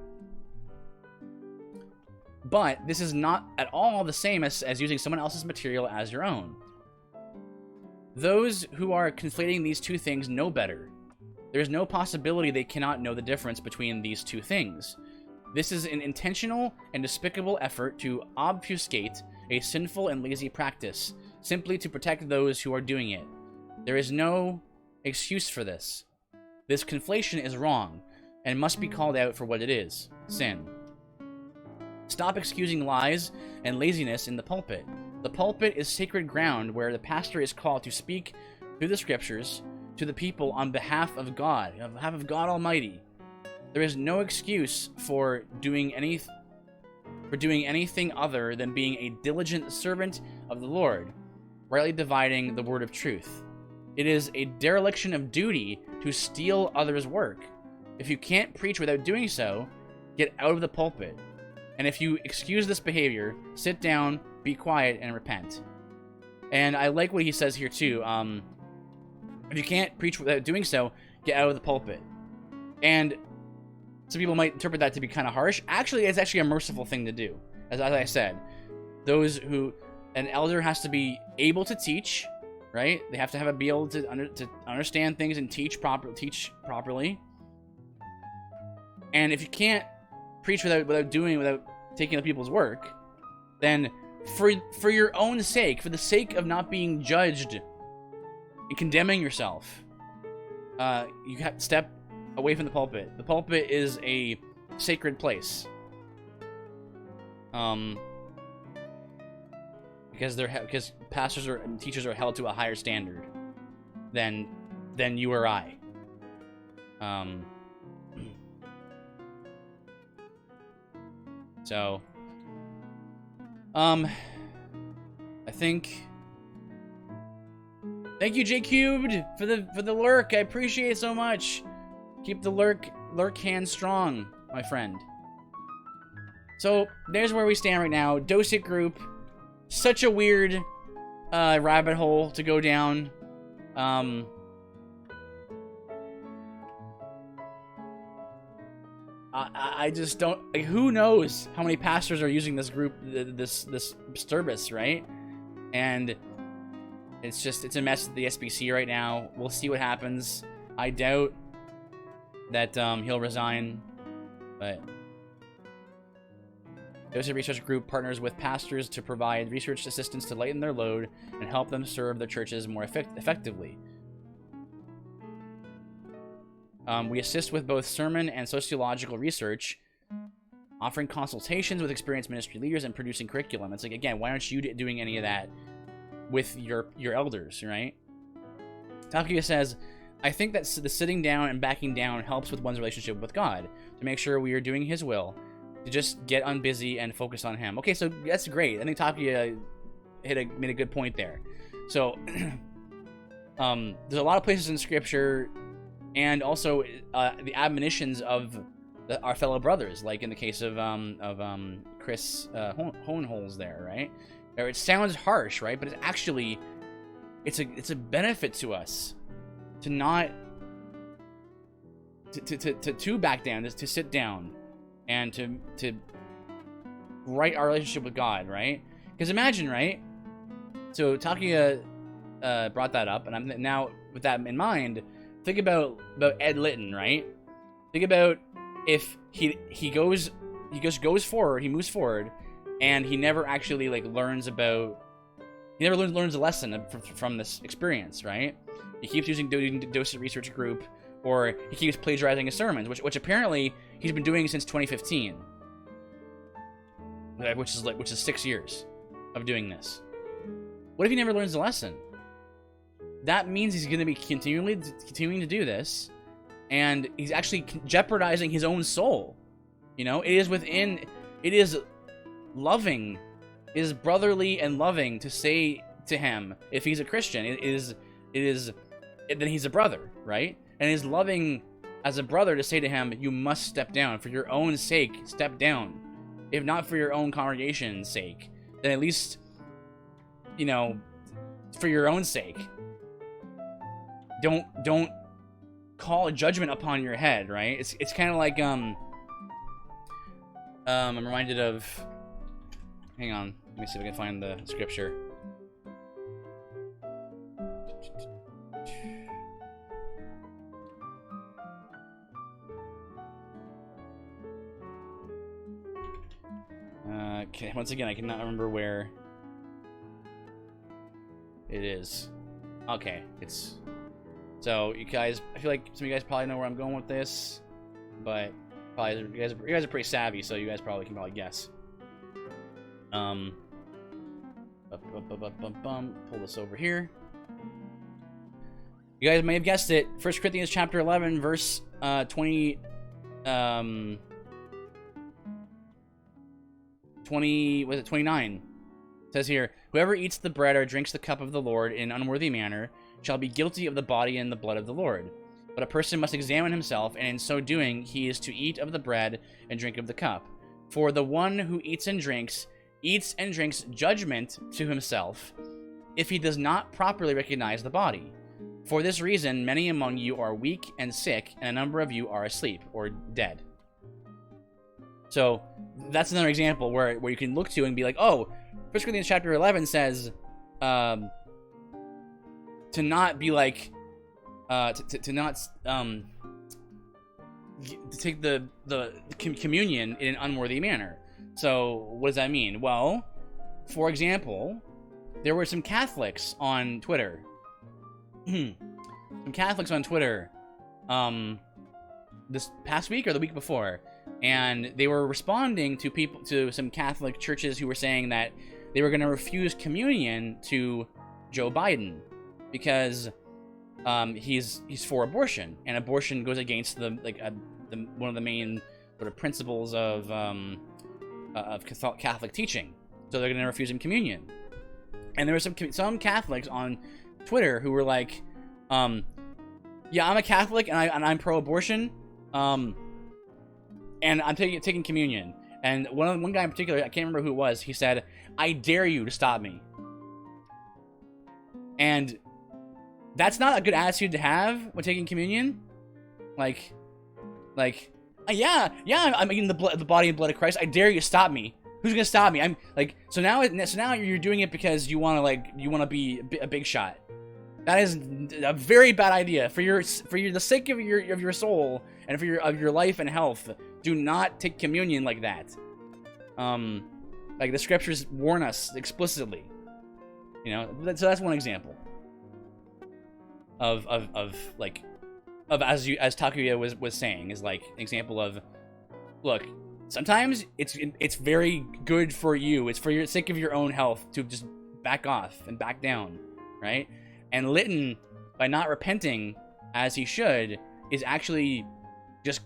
But this is not at all the same as using someone else's material as your own. Those who are conflating these two things know better. There is no possibility they cannot know the difference between these two things. This is an intentional and despicable effort to obfuscate a sinful and lazy practice, simply to protect those who are doing it. There is no excuse for this. This conflation is wrong, and must be called out for what it is: sin. Stop excusing lies and laziness in the pulpit. The pulpit is sacred ground where the pastor is called to speak through the scriptures to the people on behalf of God Almighty. There is no excuse for doing anything other than being a diligent servant of the Lord, rightly dividing the word of truth. It is a dereliction of duty to steal others' work. If you can't preach without doing so, get out of the pulpit. And if you excuse this behavior, sit down, be quiet, and repent. And I like what he says here too. If you can't preach without doing so, get out of the pulpit. And some people might interpret that to be kind of harsh. Actually, it's actually a merciful thing to do. As I said, an elder has to be able to teach, right? They have to be able to understand things and teach properly. And if you can't preach without taking other people's work, then for your own sake, for the sake of not being judged and condemning yourself, you have to step away from the pulpit. The pulpit is a sacred place. Because pastors and teachers are held to a higher standard than you or I. So I think. Thank you, J Cubed, for the lurk. I appreciate it so much. Keep the lurk hand strong, my friend. So there's where we stand right now. Docent group, such a weird rabbit hole to go down. I just don't, like, who knows how many pastors are using this group, this service, right? And it's a mess at the SBC right now. We'll see what happens. I doubt that he'll resign, but Docent Research Group partners with pastors to provide research assistance to lighten their load and help them serve their churches more effectively. We assist with both sermon and sociological research, offering consultations with experienced ministry leaders and producing curriculum. It's like, again, why aren't you doing any of that with your elders, right? Takuya says, I think that the sitting down and backing down helps with one's relationship with God, to make sure we are doing His will, to just get unbusy and focus on Him. Okay, so that's great. I think Takuya made a good point there. So, there's a lot of places in Scripture, and also the admonitions of our fellow brothers, like in the case of Chris Hohenholz there, right? It sounds harsh, right? But it's actually, it's a benefit to us to not to back down, to sit down, and to right our relationship with God, right? Because imagine, right? So Takuya brought that up, and I'm now with that in mind. Think about Ed Litton, right? Think about if he goes forward, he moves forward, and he never actually learns a lesson from this experience, right? He keeps using Docent Research Group, or he keeps plagiarizing his sermons, which apparently he's been doing since 2015, which is 6 years of doing this. What if he never learns the lesson? That means he's going to be continuing to do this, and he's actually jeopardizing his own soul. You know, it is loving, it is brotherly and loving to say to him, if he's a Christian, then he's a brother, right? And it is loving as a brother to say to him, you must step down for your own sake. Step down, if not for your own congregation's sake, then at least, you know, for your own sake. Don't call a judgment upon your head, right? It's kind of like I'm reminded of. Hang on, let me see if I can find the scripture. Okay, once again, I cannot remember where it is. Okay, it's. So you guys, I feel like some of you guys probably know where I'm going with this, but probably you guys are pretty savvy, so you guys can probably guess. Pull this over here. You guys may have guessed it. 1 Corinthians chapter 11, verse 20. 29. It says here, whoever eats the bread or drinks the cup of the Lord in an unworthy manner shall be guilty of the body and the blood of the Lord. But a person must examine himself, and in so doing he is to eat of the bread and drink of the cup. For the one who eats and drinks judgment to himself, if he does not properly recognize the body. For this reason, many among you are weak and sick, and a number of you are asleep or dead. So that's another example where you can look to and be like, oh, 1 Corinthians chapter 11 says to not be like, to not to take the communion in an unworthy manner. So what does that mean? Well, for example, there were some Catholics on Twitter. This past week or the week before, and they were responding to some Catholic churches who were saying that they were going to refuse communion to Joe Biden because he's for abortion, and abortion goes against one of the main sort of principles of Catholic teaching. so they're gonna refuse him communion. And there were some Catholics on Twitter who were like, yeah, I'm a Catholic and I'm pro-abortion, and I'm taking communion. And one guy in particular, I can't remember who it was, he said, "I dare you to stop me." And that's not a good attitude to have when taking communion. Like, yeah, I'm eating the body and blood of Christ. I dare you to stop me. Who's gonna stop me? I'm like, so now you're doing it because you want to be a big shot. That is a very bad idea for the sake of your soul and for your life and health. Do not take communion like that. Like the scriptures warn us explicitly. You know, so that's one example of as Takuya was saying, is like an example of, look, sometimes it's very good for you. It's for your sake of your own health to just back off and back down, right? And Litton, by not repenting as he should, is actually just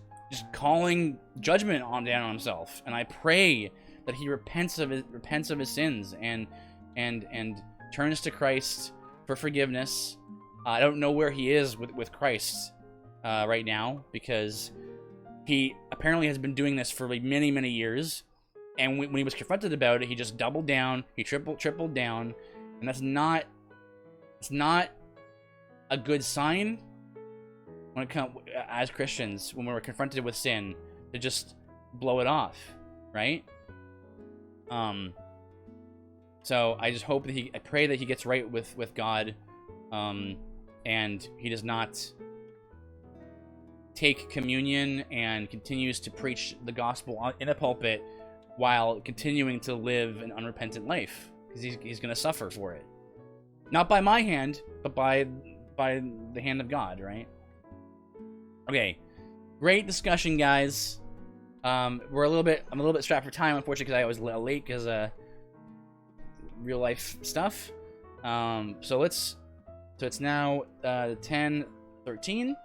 calling judgment down on himself. And I pray that he repents of his sins and turns to Christ for forgiveness. I don't know where he is with Christ right now, because he apparently has been doing this for like many years. And when he was confronted about it, he just doubled down. He tripled down, and it's not a good sign when it comes as Christians, when we're confronted with sin, to just blow it off, right? So I just hope that I pray that he gets right with God, and he does not take communion and continues to preach the gospel in a pulpit while continuing to live an unrepentant life, because he's going to suffer for it. Not by my hand, but by the hand of God, right? Okay, great discussion, guys. I'm a little bit strapped for time, unfortunately, because I was late because real life stuff. So it's now 10:13.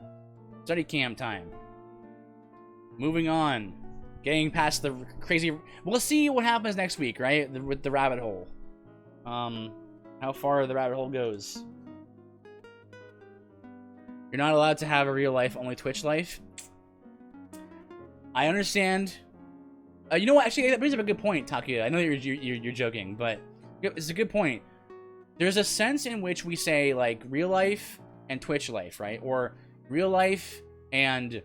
Study cam time. Moving on, getting past the crazy. We'll see what happens next week, right? With the rabbit hole. How far the rabbit hole goes. You're not allowed to have a real life, only Twitch life. I understand. You know what? Actually, that brings up a good point, Takuya. I know you're joking, but it's a good point. There's a sense in which we say like real life and Twitch life, right? Or real life and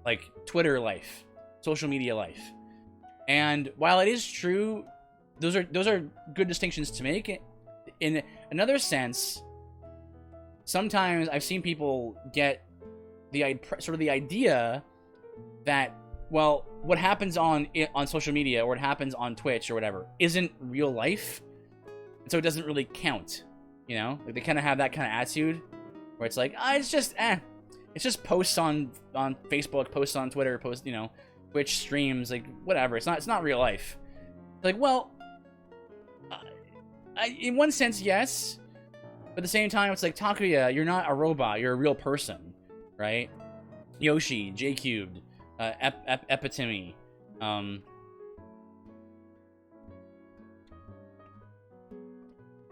like Twitter life, social media life. And while it is true, those are good distinctions to make. In another sense, sometimes I've seen people get the idea that, well, what happens on social media or what happens on Twitch or whatever isn't real life, and so it doesn't really count. You know, like they kind of have that kind of attitude where it's like, it's just posts on Facebook, posts on Twitter, Twitch streams, like whatever. It's not real life. Like, well, in one sense, yes, but at the same time, it's like, Takuya, you're not a robot. You're a real person, right? Yoshi, J Cubed, Epitome,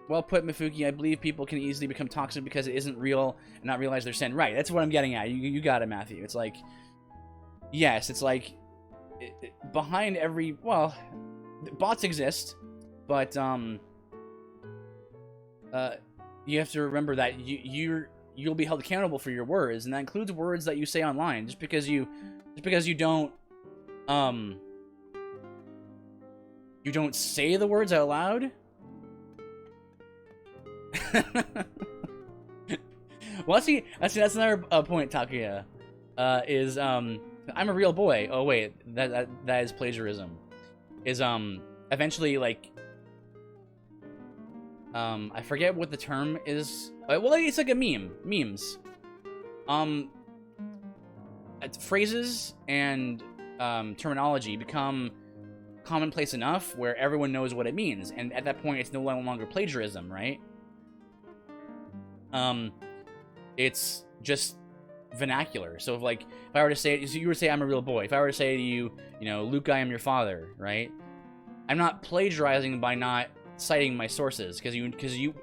well put, Mifuki. I believe people can easily become toxic because it isn't real and not realize their sin. Right, that's what I'm getting at. You got it, Matthew. It's like, yes, it's like, behind every, well, bots exist, but you have to remember that you'll be held accountable for your words, and that includes words that you say online. Just because you don't say the words out loud. Well, that's another point, Takuya. Is I'm a real boy. Oh wait, that is plagiarism. Is eventually like I forget what the term is. Well, it's like a meme. Memes. Phrases and terminology become commonplace enough where everyone knows what it means, and at that point, it's no longer plagiarism, right? It's just vernacular. So if I were to say, so you were to say I'm a real boy. If I were to say to you, Luke, I am your father, right? I'm not plagiarizing by not citing my sources, because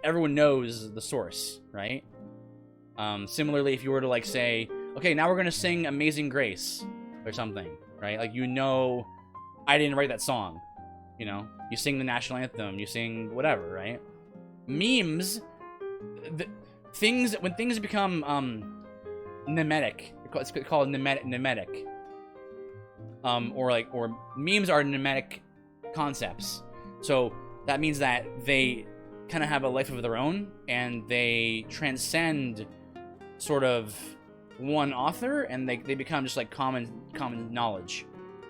everyone knows the source, right? Similarly, if you were to like say, okay, now we're gonna sing Amazing Grace or something, right? Like, you know, I didn't write that song. You know, you sing the national anthem, you sing whatever, right? Memes, when things become mimetic, it's called mimetic. Or memes are mimetic concepts. So that means that they kind of have a life of their own, and they transcend sort of one author, and they become just like common knowledge.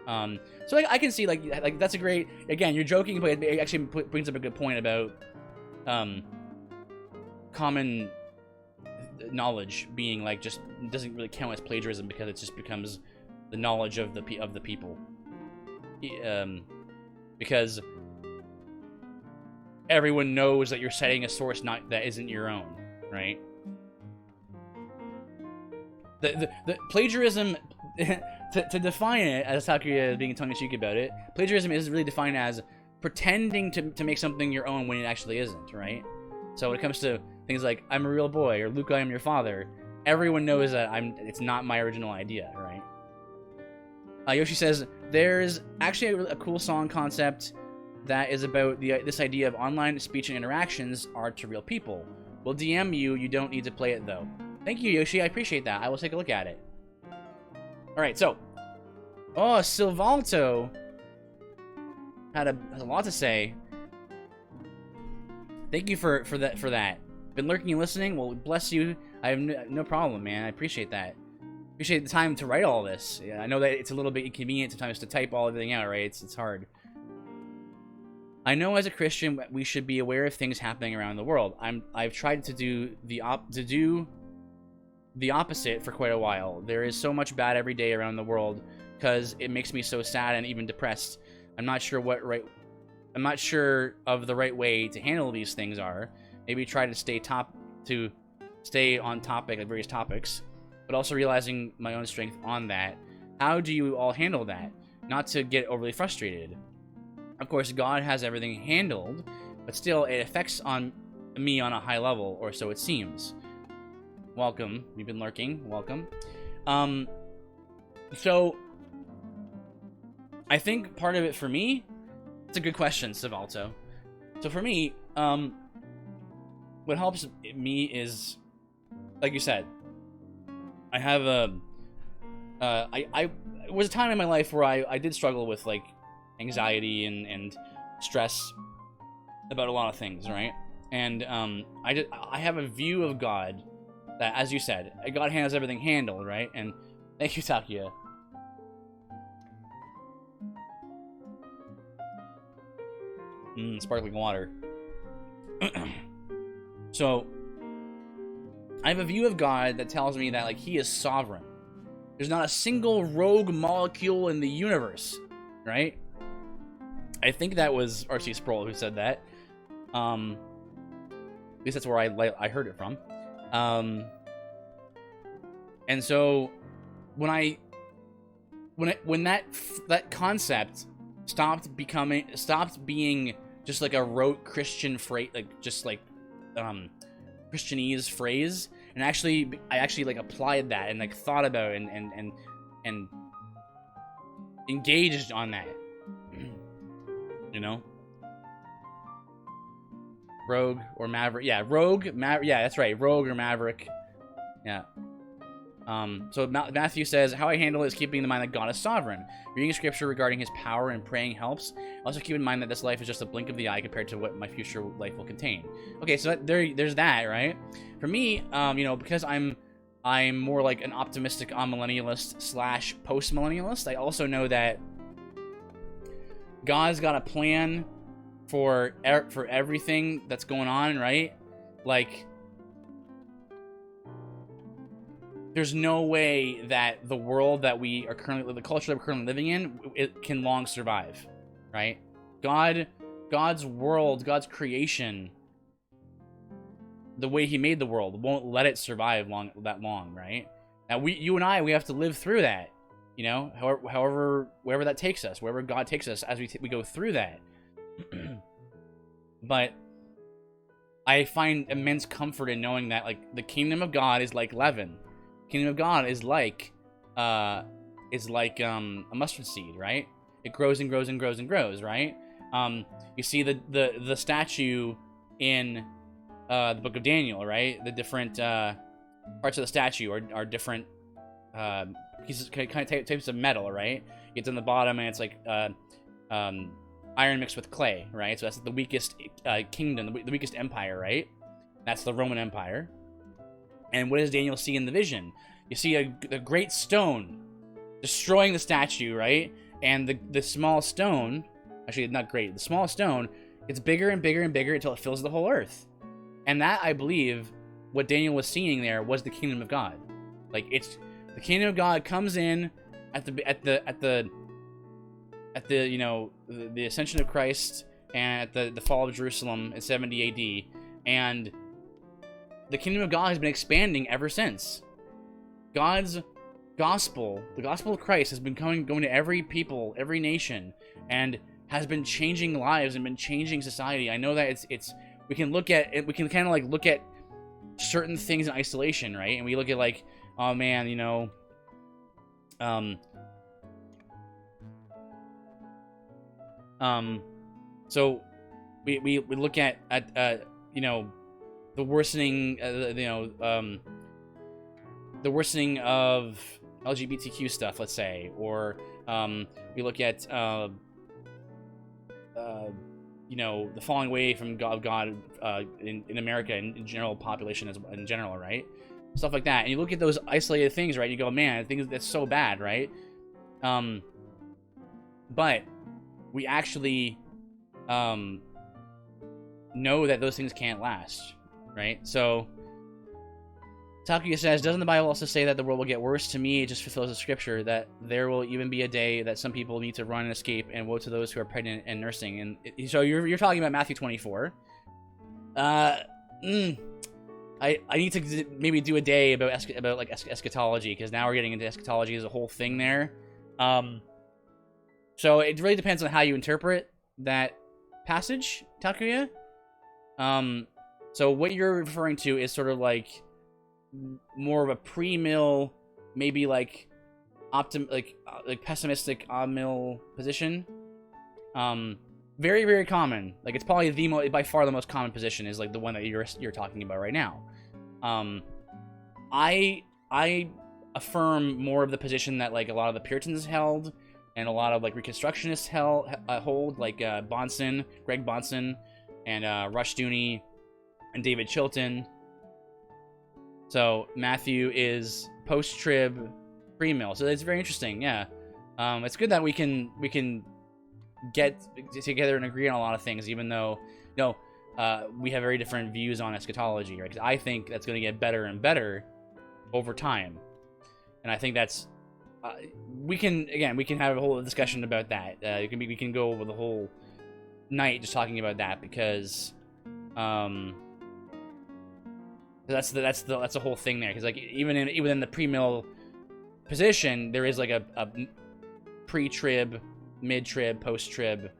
So I can see like that's a great, again, you're joking, but it actually brings up a good point about common knowledge being like, just doesn't really count as plagiarism, because it just becomes the knowledge of the people. Because everyone knows that you're citing a source that isn't your own, right? The plagiarism, to define it, as Takuya is being tongue-in-cheek about it, plagiarism is really defined as pretending to make something your own when it actually isn't, right? So when it comes to things like I'm a real boy or Luke, I am your father, everyone knows that it's not my original idea, right? Yoshi says there's actually a cool song concept that is about this idea of online speech and interactions are to real people. We'll DM you. You don't need to play it though. Thank you, Yoshi. I appreciate that. I will take a look at it. All right, so Silvalto has a lot to say. Thank you for that. Been lurking and listening. Well, bless you. I have no problem, man. I appreciate that. Appreciate the time to write all this. Yeah, I know that it's a little bit inconvenient sometimes to type all everything out, right? It's hard. I know as a Christian we should be aware of things happening around the world. I've tried to do the opposite for quite a while. There is so much bad every day around the world because it makes me so sad and even depressed. I'm not sure of the right way to handle these things are. Maybe try to stay on topic at various topics, but also realizing my own strength on that. How do you all handle that? Not to get overly frustrated. Of course, God has everything handled, but still it affects on me on a high level, or so it seems. Welcome. You've been lurking. Welcome. So I think part of it for me, it's a good question, Savalto. So for me, what helps me is, like you said, I have it was a time in my life where I did struggle with like anxiety and stress about a lot of things, right? And I have a view of God that, as you said, God has everything handled, right? And thank you, Takuya. Sparkling water. So I have a view of God that tells me that like he is sovereign. There's not a single rogue molecule in the universe, right? I think that was R.C. Sproul who said that. At least that's where I heard it from. And so when that concept stopped being just like a rote Christian phrase, like just like Christianese phrase, and I actually like applied that and like thought about it and engaged on that. You know? Rogue or Maverick. Yeah, yeah, that's right. Rogue or Maverick. Yeah. So Matthew says, how I handle it is keeping in mind that God is sovereign. Reading scripture regarding his power and praying helps. Also keep in mind that this life is just a blink of the eye compared to what my future life will contain. Okay, so there's that, right? For me, because I'm more like an optimistic amillennialist / post-millennialist, I also know that God's got a plan for everything that's going on, right? Like, there's no way that the world that we are the culture that we're currently living in, it can long survive, right? God's world, God's creation, the way he made the world won't let it survive that long, right? Now you and I have to live through that, you know, however, wherever that takes us, wherever God takes us as we go through that. But I find immense comfort in knowing that, like, the kingdom of God is like leaven. The kingdom of God is like a mustard seed, right? It grows and grows and grows and grows, right? You see the statue in the book of Daniel, right? The different parts of the statue are different pieces, kind of types of metal, right? It's on the bottom, and it's like iron mixed with clay, right? So that's the weakest kingdom, the weakest empire, right? That's the Roman Empire. And what does Daniel see in the vision? You see a great stone destroying the statue, right? And the small stone, actually not great, the small stone gets bigger and bigger and bigger until it fills the whole earth. And that, I believe, what Daniel was seeing there was the kingdom of God. Like, it's the kingdom of God comes in at the you know, the ascension of Christ and at the fall of Jerusalem in 70 AD, and the kingdom of God has been expanding ever since. God's gospel, the gospel of Christ, has been going to every people, every nation, and has been changing lives and been changing society. I know that it's we can look at it, we can kind of like look at certain things in isolation, right? And we look at like, oh man, you know, so we look at you know, the worsening, the worsening of LGBTQ stuff, let's say, or we look at you know, the falling away from God in America and in general population in general, right? Stuff like that. And you look at those isolated things, right? You go, man, I think that's so bad, right? But we actually know that those things can't last, right? So Takuya says, doesn't the Bible also say that the world will get worse? To me, it just fulfills the scripture that there will even be a day that some people need to run and escape, and woe to those who are pregnant and nursing. And so you're talking about Matthew 24. I need to maybe do a day about like eschatology, because now we're getting into eschatology as a whole thing there. So it really depends on how you interpret that passage, Takuya. So what you're referring to is sort of like more of a pre-mill, maybe like pessimistic mill position. Very, very common. Like, it's probably by far the most common position is like the one that you're talking about right now. I affirm more of the position that like a lot of the Puritans held, and a lot of like Reconstructionists hold, like Greg Bonson, and Rushdoony, and David Chilton. So Matthew is post-trib, pre-mill. So it's very interesting. Yeah, it's good that we can get together and agree on a lot of things, even though we have very different views on eschatology, right? Because I think that's going to get better and better over time, and I think that's we can have a whole discussion about that. We can go over the whole night just talking about that, because that's the whole thing there. Because like even in the pre-mill position, there is like a pre-trib, mid-trib, post-trib.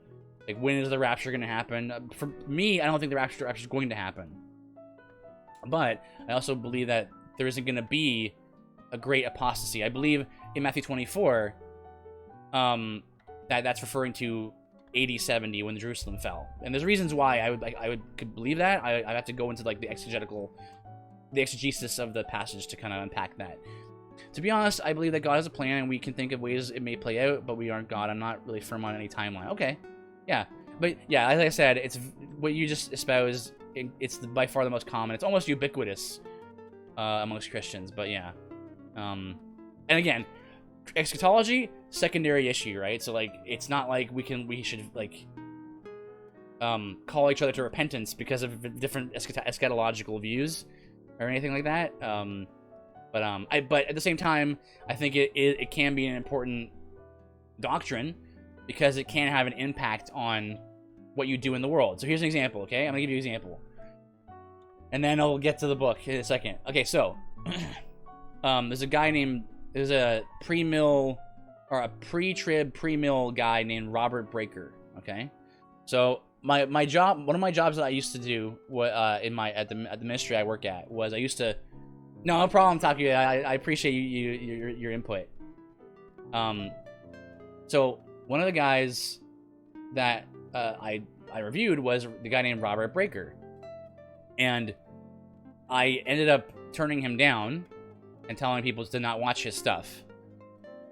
Like, when is the rapture going to happen? For me, I don't think the rapture is going to happen. But I also believe that there isn't going to be a great apostasy. I believe in Matthew 24 that's referring to AD 70 when Jerusalem fell. And there's reasons why I could believe that. I have to go into like the exegesis of the passage to kind of unpack that. To be honest, I believe that God has a plan, and we can think of ways it may play out, but we aren't God. I'm not really firm on any timeline. Okay. Yeah. But yeah, as I said, it's what you just espoused. It's by far the most common. It's almost ubiquitous amongst Christians. But yeah. And again, eschatology, secondary issue, right? So like, it's not like we should like call each other to repentance because of different eschatological views or anything like that. But at the same time, I think it can be an important doctrine, because it can have an impact on what you do in the world. So here's an example, okay? I'm gonna give you an example, and then I'll get to the book in a second. Okay, so there's a pre-mill or a pre-trib pre-mill guy named Robert Breaker. Okay, so my job, one of my jobs that I used to do at the ministry I work at was I used to. No problem, Taku. I appreciate your input. So one of the guys that I reviewed was the guy named Robert Breaker, and I ended up turning him down and telling people to not watch his stuff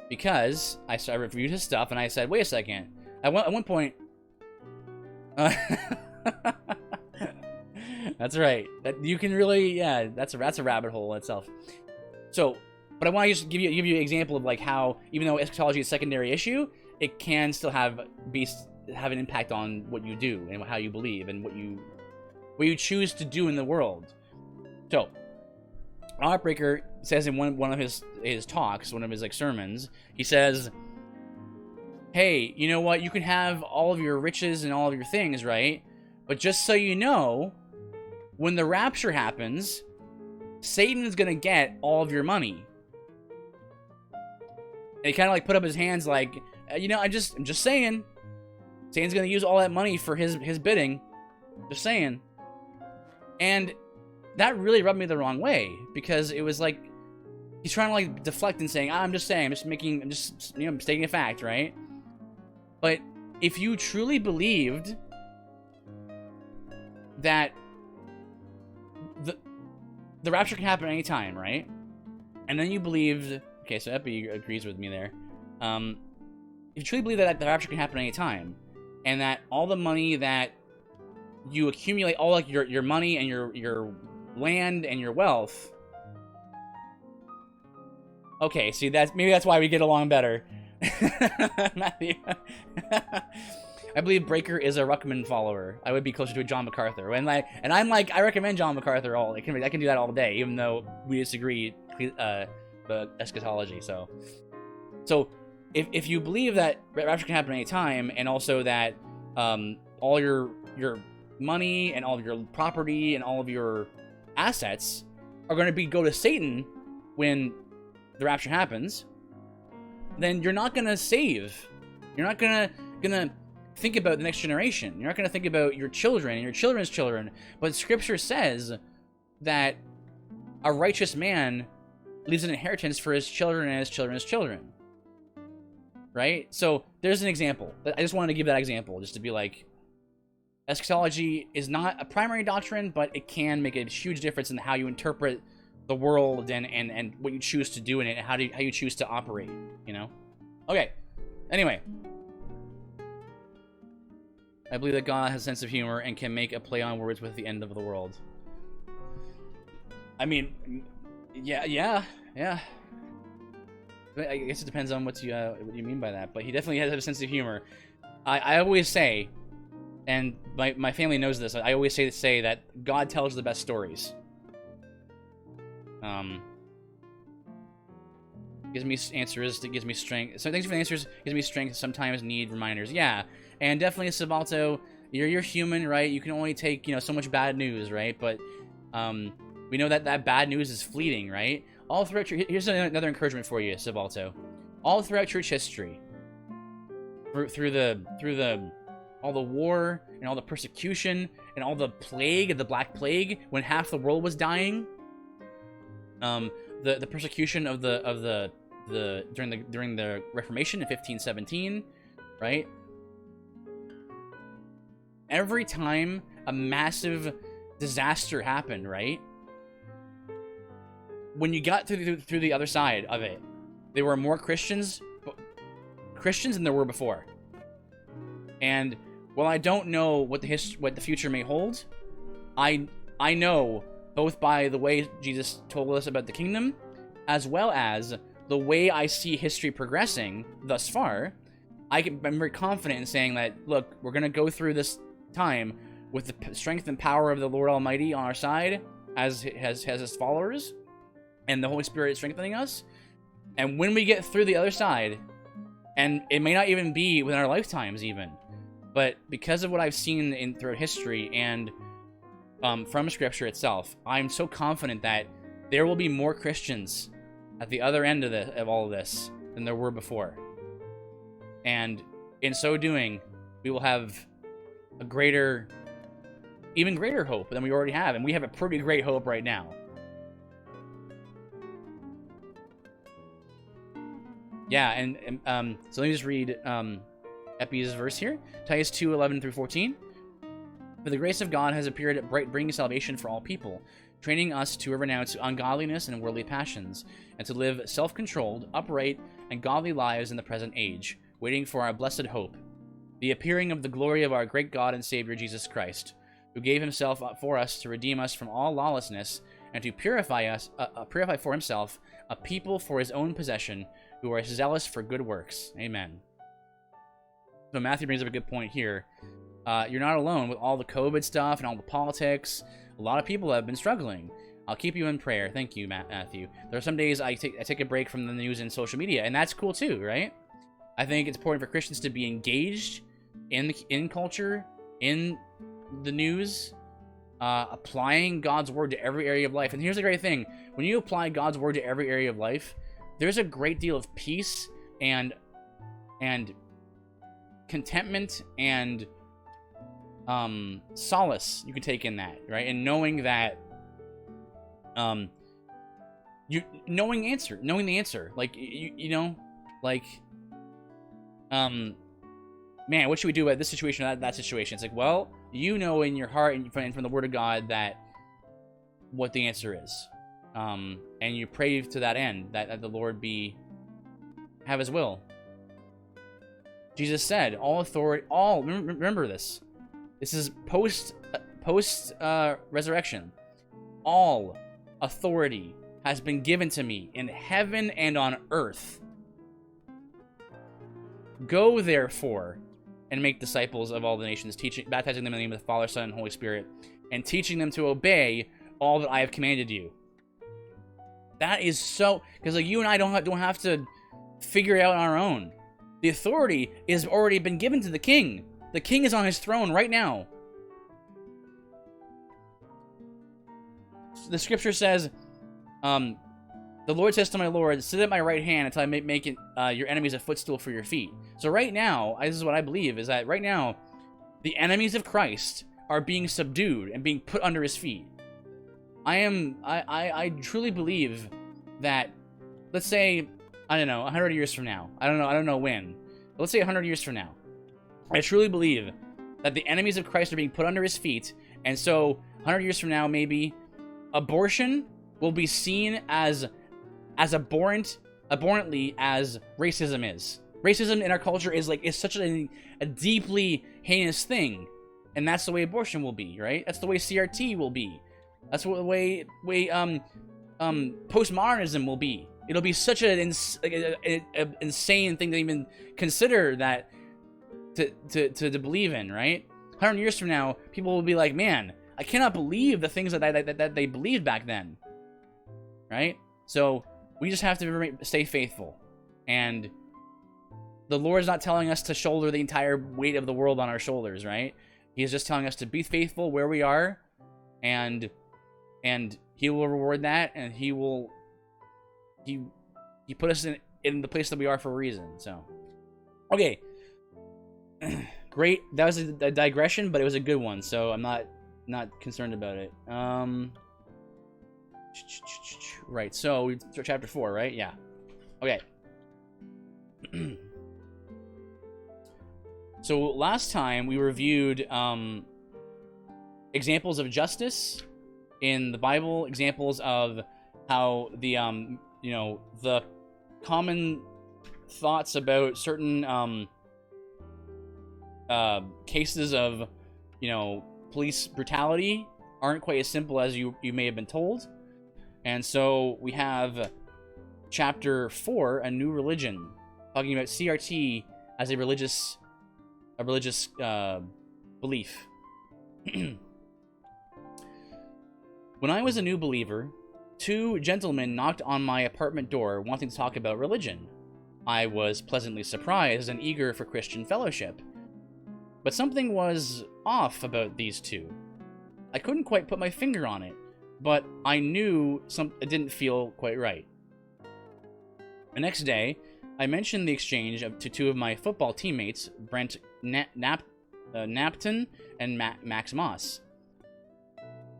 because I reviewed his stuff and I said, wait a second. At one point, that's right. That you can really, yeah. That's a rabbit hole itself. So, but I want to just give you an example of like how even though eschatology is a secondary issue, it can still have an impact on what you do and how you believe and what you choose to do in the world. So, Robert Breaker says in one of his talks, one of his like sermons, he says, hey, you know what? You can have all of your riches and all of your things, right? But just so you know, when the rapture happens, Satan is gonna get all of your money. And he kind of like put up his hands like, I'm just saying, Satan's gonna use all that money for his bidding. Just saying. And that really rubbed me the wrong way because it was like he's trying to like deflect and saying, I'm just saying, I'm just stating a fact, right? But if you truly believed that the rapture can happen at any time, right? And then you believed, okay, so Epi agrees with me there. If you truly believe that the rapture can happen at any time, and that all the money that you accumulate, all like your money and your land and your wealth. Okay, see maybe that's why we get along better. Matthew. I believe Breaker is a Ruckman follower. I would be closer to a John MacArthur. And I'm like, I recommend John MacArthur I can do that all day, even though we disagree the eschatology. So if you believe that rapture can happen any time, and also that all your money and all of your property and all of your assets are going to go to Satan when the rapture happens, then you're not going to save. You're not going to think about the next generation. You're not going to think about your children and your children's children. But Scripture says that a righteous man leaves an inheritance for his children and his children's children. Right? So there's an example. I just wanted to give that example just to be like, eschatology is not a primary doctrine, but it can make a huge difference in how you interpret the world and what you choose to do in it and how you choose to operate, Okay. Anyway. I believe that God has a sense of humor and can make a play on words with the end of the world. I mean, yeah. But I guess it depends on what you mean by that. But he definitely has a sense of humor. I always say, and my family knows this, I always say that God tells the best stories. Gives me answers, it gives me strength. So thanks for the answers, gives me strength, sometimes need reminders. Yeah, and definitely, Sabalto, you're human, right? You can only take, so much bad news, right? But we know that bad news is fleeting, right? All throughout here's another encouragement for you, Sabalto. All throughout church history, through all the war and all the persecution and all the plague, the Black Plague, when half the world was dying, the persecution of the during the Reformation in 1517, right? Every time a massive disaster happened, right? When you got through the other side of it, there were more Christians than there were before. And while I don't know what the future may hold, I know both by the way Jesus told us about the kingdom, as well as the way I see history progressing thus far, I'm very confident in saying that, look, we're going to go through this time with the strength and power of the Lord Almighty on our side as his followers, and the Holy Spirit strengthening us. And when we get through the other side, and it may not even be within our lifetimes even, but because of what I've seen throughout history and from Scripture itself, I'm so confident that there will be more Christians at the other end of all of this than there were before. And in so doing, we will have a greater, even greater hope than we already have, and we have a pretty great hope right now. Yeah, and so let me just read Epi's verse here. Titus 2:11-14. For the grace of God has appeared, bringing salvation for all people, training us to renounce ungodliness and worldly passions, and to live self-controlled, upright, and godly lives in the present age, waiting for our blessed hope, the appearing of the glory of our great God and Savior Jesus Christ, who gave himself up for us to redeem us from all lawlessness, and to purify for himself a people for his own possession, who are zealous for good works. Amen. So Matthew brings up a good point here. You're not alone with all the COVID stuff and all the politics. A lot of people have been struggling. I'll keep you in prayer. Thank you, Matthew. There are some days I take a break from the news and social media, and that's cool too, right? I think it's important for Christians to be engaged in culture, in the news, applying God's word to every area of life. And here's the great thing. When you apply God's word to every area of life, there's a great deal of peace and contentment and solace you can take in that, right? And knowing that knowing the answer, like you know, like man, what should we do about this situation or that situation? It's like, well, you know in your heart and from the word of God that what the answer is, and you pray to that end, that the Lord have his will. Jesus said, all authority, remember this is post resurrection. All authority has been given to me in heaven and on earth. Go therefore and make disciples of all the nations, baptizing them in the name of the Father, Son, and Holy Spirit, and teaching them to obey all that I have commanded you. That is so, because like you and I don't have to figure it out on our own. The authority has already been given to the King. The King is on his throne right now. The scripture says, the Lord says to my Lord, sit at my right hand until I make it, your enemies a footstool for your feet. So right now, this is what I believe, is that right now, the enemies of Christ are being subdued and being put under his feet. I truly believe that, let's say, I don't know, 100 years from now. I don't know when. But let's say 100 years from now. I truly believe that the enemies of Christ are being put under his feet, and so 100 years from now, maybe, abortion will be seen as abhorrently as racism is. Racism in our culture is such a deeply heinous thing, and that's the way abortion will be, right? That's the way CRT will be. That's the way postmodernism will be. It'll be such an insane thing to even consider that to believe in, right? 100 years from now, people will be like, man, I cannot believe the things that they believed back then, right? So we just have to stay faithful, and the Lord is not telling us to shoulder the entire weight of the world on our shoulders, right? He is just telling us to be faithful where we are, and He will reward that, and He put us in the place that we are for a reason. So, okay, great. That was a digression, but it was a good one, so I'm not concerned about it. Right. So chapter 4, right? Yeah. Okay. So last time we reviewed examples of justice in the Bible, examples of how the the common thoughts about certain cases of police brutality aren't quite as simple as you may have been told. And so we have chapter 4, a new religion, talking about CRT as a religious belief. When I was a new believer, 2 gentlemen knocked on my apartment door wanting to talk about religion. I was pleasantly surprised and eager for Christian fellowship. But something was off about these 2. I couldn't quite put my finger on it, but I knew it didn't feel quite right. The next day, I mentioned the exchange to 2 of my football teammates, Brent Napton and Max Moss.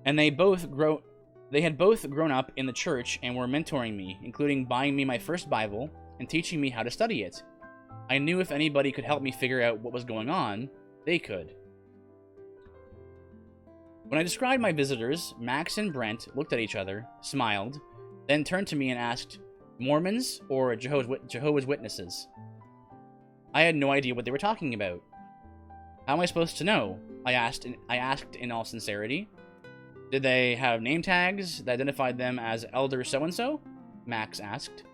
And they had both grown up in the church and were mentoring me, including buying me my first Bible and teaching me how to study it. I knew if anybody could help me figure out what was going on, they could. When I described my visitors, Max and Brent looked at each other, smiled, then turned to me and asked, Mormons or Jehovah's Witnesses? I had no idea what they were talking about. How am I supposed to know? I asked in all sincerity. Did they have name tags that identified them as Elder so-and-so? Max asked.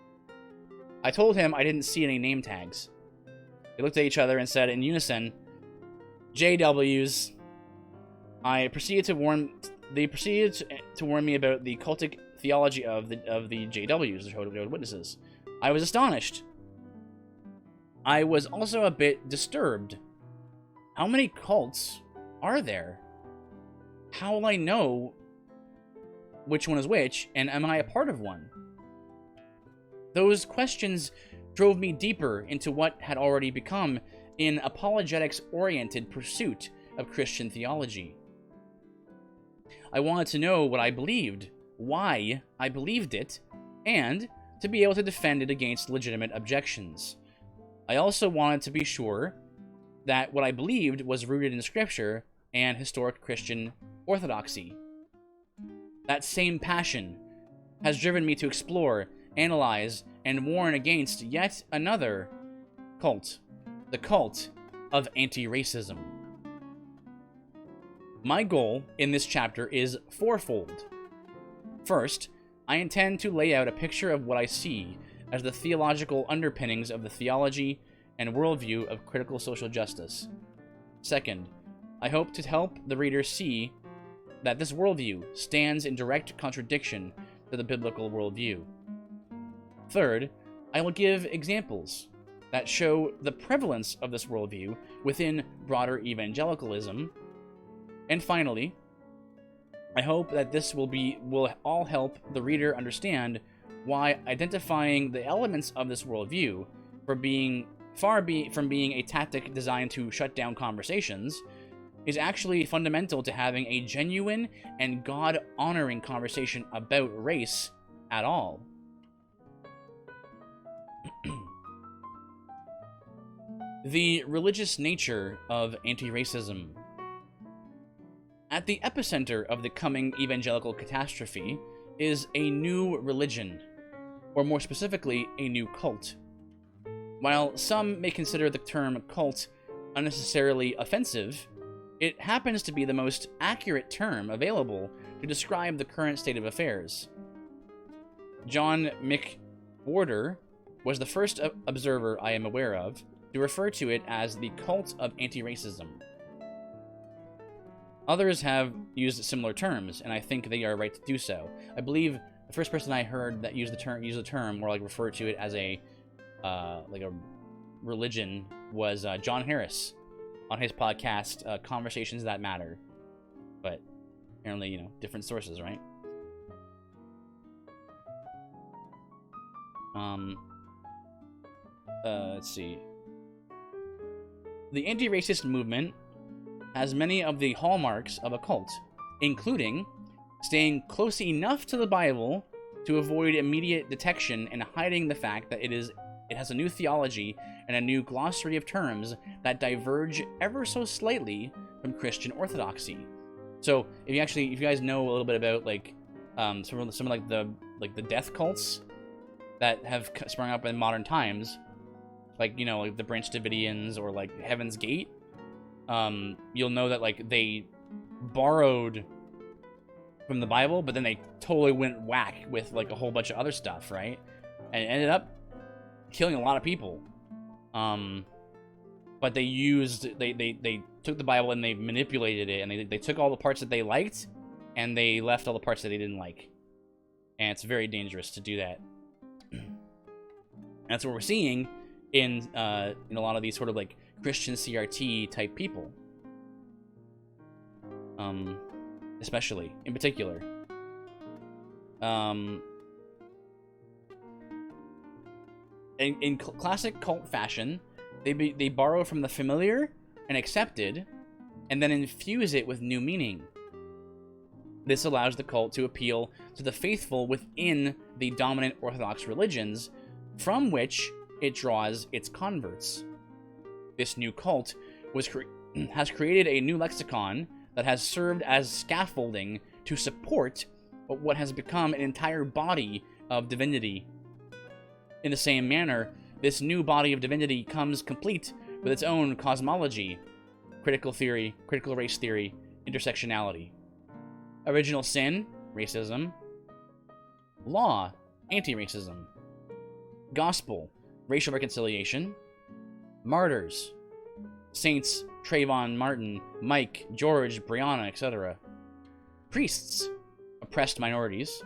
I told him I didn't see any name tags. They looked at each other and said in unison, JWs. They proceeded to warn me about the cultic theology of the JWs, the Jehovah's Witnesses. I was astonished. I was also a bit disturbed. How many cults are there? How will I know which one is which, and am I a part of one? Those questions drove me deeper into what had already become an apologetics-oriented pursuit of Christian theology. I wanted to know what I believed, why I believed it, and to be able to defend it against legitimate objections. I also wanted to be sure that what I believed was rooted in Scripture and historic Christian orthodoxy. That same passion has driven me to explore, analyze, and warn against yet another cult, the cult of anti-racism. My goal in this chapter is fourfold. First, I intend to lay out a picture of what I see as the theological underpinnings of the theology and worldview of critical social justice. Second, I hope to help the reader see that this worldview stands in direct contradiction to the biblical worldview. Third, I will give examples that show the prevalence of this worldview within broader evangelicalism. And finally, I hope that this will all help the reader understand why identifying the elements of this worldview from being a tactic designed to shut down conversations is actually fundamental to having a genuine and God-honoring conversation about race at all. The religious nature of anti-racism. At the epicenter of the coming evangelical catastrophe is a new religion, or more specifically, a new cult. While some may consider the term cult unnecessarily offensive, it happens to be the most accurate term available to describe the current state of affairs. John McWhorter was the first observer I am aware of to refer to it as the cult of anti-racism. Others have used similar terms, and I think they are right to do so. I believe the first person I heard that used the term or refer to it as a religion was John Harris on his podcast, Conversations That Matter. But apparently, different sources, right? Let's see. The anti-racist movement has many of the hallmarks of a cult, including staying close enough to the Bible to avoid immediate detection and hiding the fact that it has a new theology and a new glossary of terms that diverge ever so slightly from Christian orthodoxy. So, if you guys know a little bit about some of the death cults that have sprung up in modern times, like the Branch Davidians or like Heaven's Gate, you'll know that they borrowed from the Bible, but then they totally went whack with a whole bunch of other stuff, right? And it ended up killing a lot of people. But they took the Bible and they manipulated it, and they took all the parts that they liked and they left all the parts that they didn't like. And it's very dangerous to do that. That's what we're seeing in a lot of these sort of Christian CRT type people, especially in particular. In classic cult fashion, they borrow from the familiar and accepted, and then infuse it with new meaning. This allows the cult to appeal to the faithful within the dominant Orthodox religions, from which it draws its converts. This new cult has created a new lexicon that has served as scaffolding to support what has become an entire body of divinity. In the same manner, this new body of divinity comes complete with its own cosmology, critical theory, critical race theory, intersectionality. Original sin, racism. Law, anti-racism. Gospel, racial reconciliation. Martyrs, Saints Trayvon Martin, Mike, George, Breonna, etc. Priests, oppressed minorities.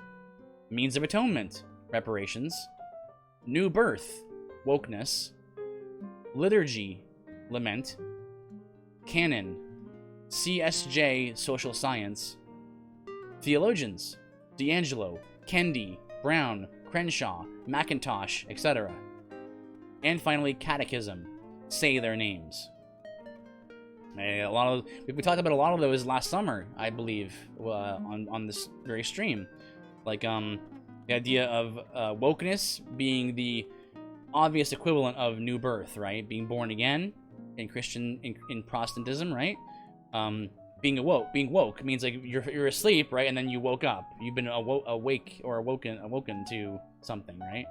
Means of atonement, reparations. New birth, wokeness. Liturgy, lament. Canon, CSJ, social science. Theologians, D'Angelo, Kendi, Brown, Crenshaw, McIntosh, etc. And finally, catechism, say their names. We talked about a lot of those last summer, I believe, on this very stream. Like the idea of wokeness being the obvious equivalent of new birth, right? Being born again in in Protestantism, right? Being woke means like you're asleep, right? And then you woke up. You've been awake or awoken to something, right?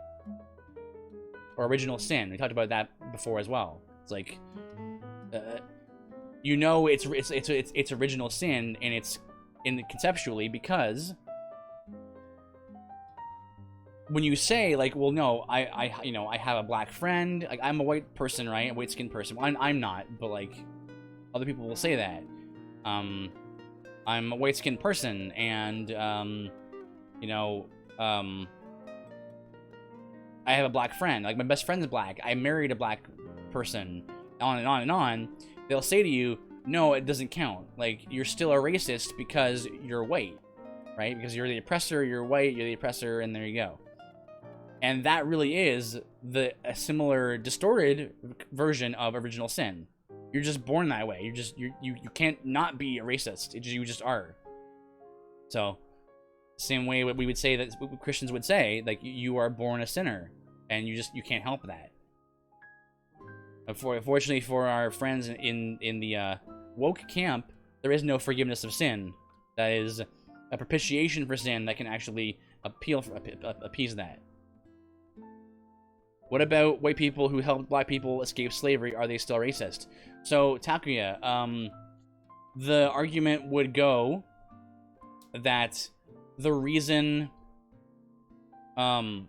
Or original sin. We talked about that before as well. It's like, it's original sin, and it's conceptually because when you say like, well, no, I have a black friend. Like I'm a white person, right? A white skinned person. Well, I'm not, but like other people will say that. I'm a white-skinned person, and, I have a black friend. Like, my best friend's black. I married a black person, on and on and on. They'll say to you, no, it doesn't count. Like, you're still a racist because you're white, right? Because you're the oppressor, you're white, you're the oppressor, and there you go. And that really is a similar distorted version of original sin. You're just born that way. You can't not be a racist. You just are. So, same way we would say that Christians would say, like, you are born a sinner, and you can't help that. Unfortunately for our friends in the woke camp, there is no forgiveness of sin. That is a propitiation for sin that can actually appease that. What about white people who helped black people escape slavery? Are they still racist? So, Takuya, the argument would go that the reason why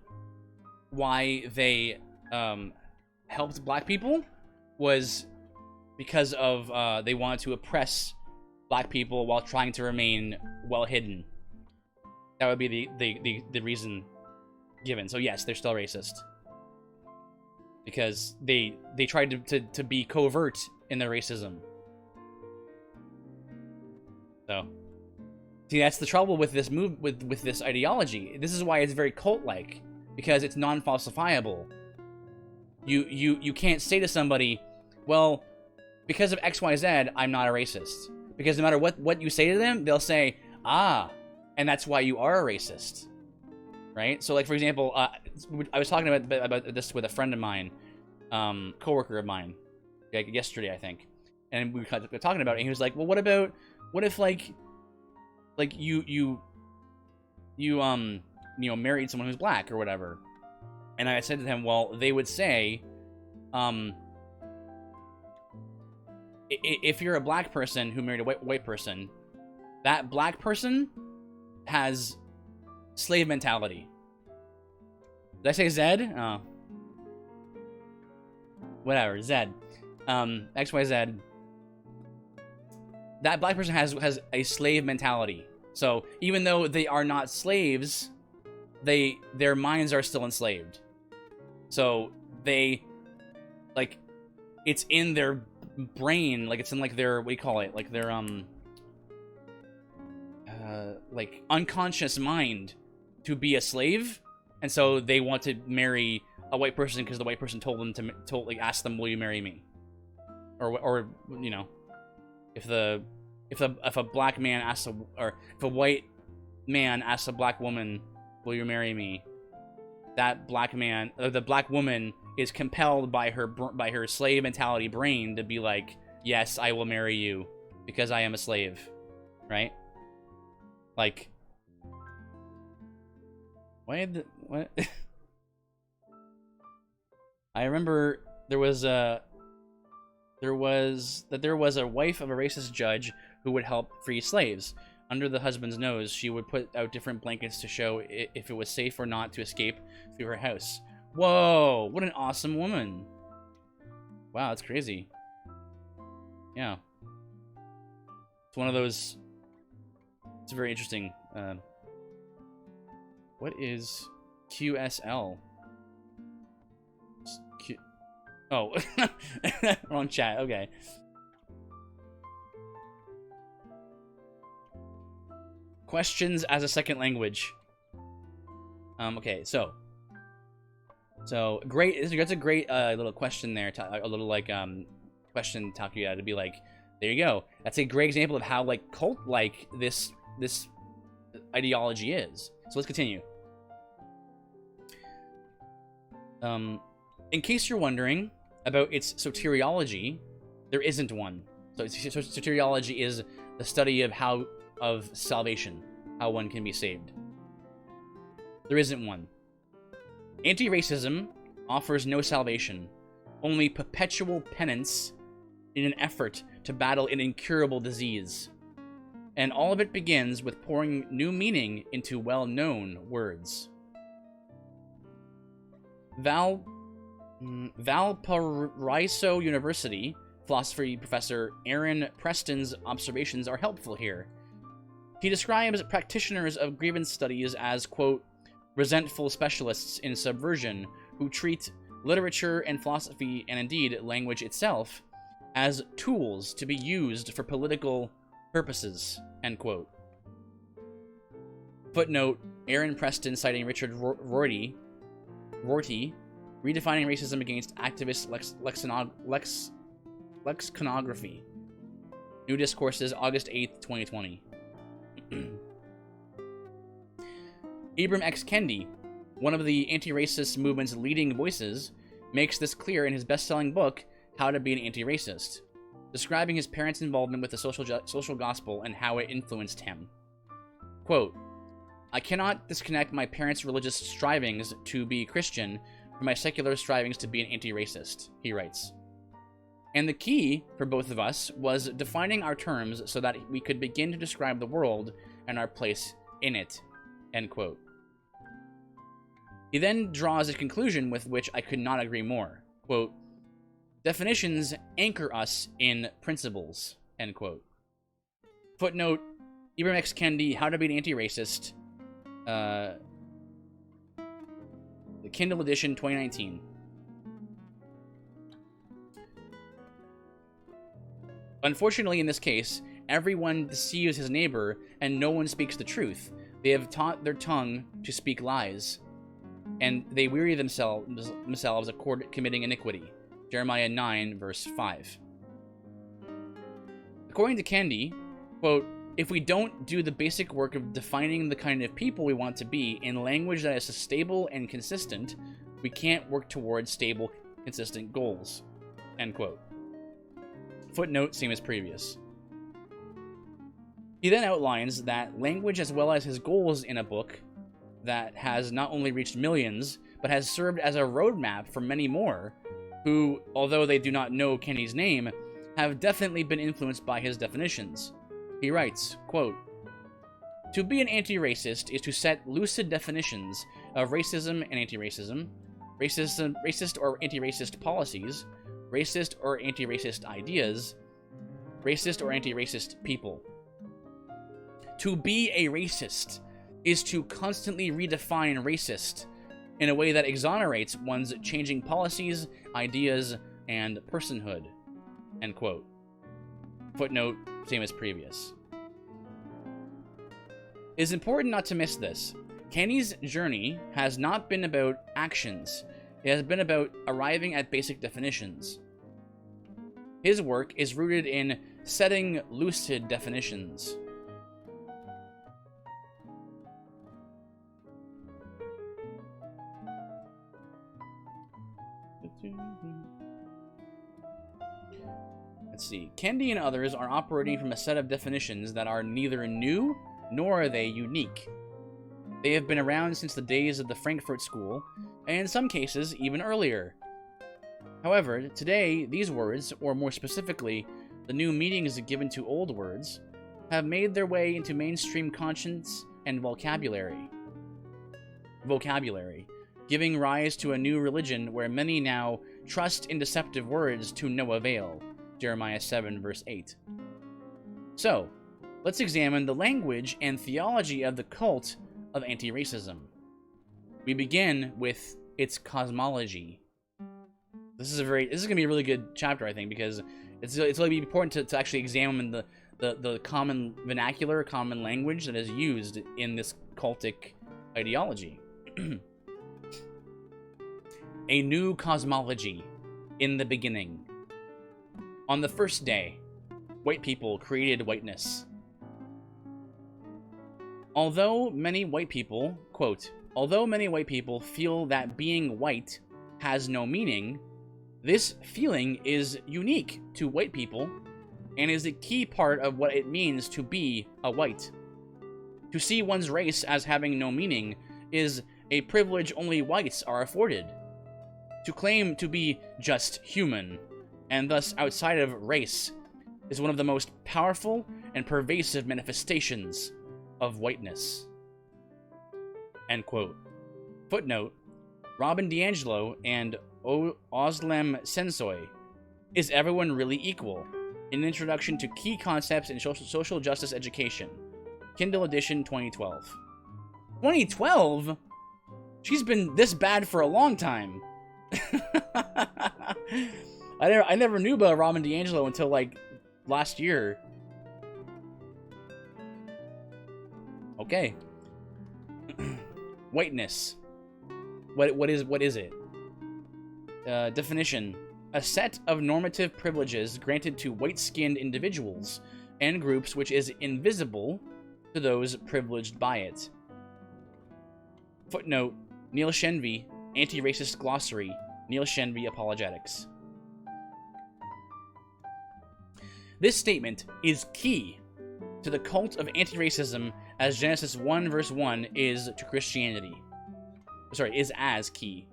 they helped black people was because of they wanted to oppress black people while trying to remain well hidden. That would be the reason given. So yes, they're still racist. Because they tried to be covert in their racism. So, see, that's the trouble with this with this ideology. This is why it's very cult-like, because it's non-falsifiable. You can't say to somebody, well, because of XYZ, I'm not a racist. Because no matter what you say to them, they'll say, and that's why you are a racist. Right? So, like, for example, I was talking about this with a friend of mine, coworker of mine, like yesterday, I think, and we were talking about it, and he was like, well, what if like you married someone who's black or whatever? And I said to him, well, they would say, if you're a black person who married a white person, that black person has slave mentality. Did I say Zed? Oh. Whatever, Zed. XYZ. That black person has a slave mentality. So even though they are not slaves, their minds are still enslaved. So they, like, it's in their brain, like it's in like their, what do you call it? Like their like unconscious mind to be a slave, and so they want to marry a white person because the white person told them to ask them, will you marry me, or If a black man asks or if a white man asks a black woman, "Will you marry me?" That black man, or the black woman, is compelled by her slave mentality brain to be like, "Yes, I will marry you because I am a slave," right? Like, what? I remember there was a wife of a racist judge who would help free slaves. Under the husband's nose, she would put out different blankets to show if it was safe or not to escape through her house. Whoa, what an awesome woman. Wow, that's crazy. Yeah. It's one of those... It's very interesting. What is QSL? Oh, wrong chat. Okay. Questions as a second language. Okay, so great. That's a great little question there. A little like question Takuya to be like, there you go. That's a great example of how like cult like this ideology is. So let's continue. In case you're wondering about its soteriology, there isn't one. So soteriology is the study of salvation, how one can be saved. There isn't one. Anti-racism offers no salvation, only perpetual penance in an effort to battle an incurable disease. And all of it begins with pouring new meaning into well-known words. Valparaiso University philosophy professor Aaron Preston's observations are helpful here. He describes practitioners of grievance studies as, quote, resentful specialists in subversion who treat literature and philosophy, and indeed language itself, as tools to be used for political purposes, end quote. Footnote, Aaron Preston citing Richard Rorty, redefining racism against activist lexicography. New Discourses, August 8th, 2020. Ibram X. Kendi, one of the anti-racist movement's leading voices, makes this clear in his best-selling book, How to Be an Anti-Racist, describing his parents' involvement with the social gospel and how it influenced him. Quote, I cannot disconnect my parents' religious strivings to be Christian from my secular strivings to be an anti-racist, he writes. And the key for both of us was defining our terms so that we could begin to describe the world and our place in it, end quote. He then draws a conclusion with which I could not agree more. Quote, definitions anchor us in principles, end quote. Footnote, Ibram X. Kendi, How to Be an Anti-Racist, the Kindle edition, 2019. Unfortunately, in this case, everyone deceives his neighbor and no one speaks the truth. They have taught their tongue to speak lies, and they weary themselves committing iniquity. Jeremiah 9, verse 5. According to Kendi, quote, if we don't do the basic work of defining the kind of people we want to be in language that is stable and consistent, we can't work towards stable, consistent goals, end quote. Footnote, same as previous. He then outlines that language as well as his goals in a book that has not only reached millions, but has served as a roadmap for many more who, although they do not know Kenny's name, have definitely been influenced by his definitions. He writes, quote, to be an anti-racist is to set lucid definitions of racism and anti-racism, racist or anti-racist policies, racist or anti-racist ideas, racist or anti-racist people. To be a racist is to constantly redefine racist in a way that exonerates one's changing policies, ideas, and personhood, end quote. Footnote, same as previous. It is important not to miss this. Kenny's journey has not been about actions. It has been about arriving at basic definitions. His work is rooted in setting lucid definitions. Let's see. Kendi and others are operating from a set of definitions that are neither new nor are they unique. They have been around since the days of the Frankfurt School, and in some cases even earlier. However, today these words, or more specifically, the new meanings given to old words, have made their way into mainstream conscience and vocabulary, giving rise to a new religion where many now trust in deceptive words to no avail. Jeremiah 7, verse 8. So, let's examine the language and theology of the cult of anti-racism. We begin with its cosmology. This is going to be a really good chapter, I think, because it's going to be important to actually examine the common vernacular, common language that is used in this cultic ideology. A new cosmology in the beginning. On the first day, white people created whiteness. Although many white people, quote, although many white people feel that being white has no meaning, this feeling is unique to white people and is a key part of what it means to be a white. To see one's race as having no meaning is a privilege only whites are afforded. To claim to be just human, and thus outside of race, is one of the most powerful and pervasive manifestations of whiteness. End quote. Footnote, Robin DiAngelo and Özlem Sensoy, Is Everyone Really Equal? An Introduction to Key Concepts in Social Justice Education. Kindle edition 2012. 2012? She's been this bad for a long time. I never knew about Robin DiAngelo until, like, last year. Okay. Whiteness. What is it? Definition. A set of normative privileges granted to white-skinned individuals and groups which is invisible to those privileged by it. Footnote. Neil Shenvi, Anti-Racist Glossary. Neil Shenvi Apologetics. This statement is key to the cult of anti-racism as Genesis 1 verse 1 is to Christianity. Sorry, is as key.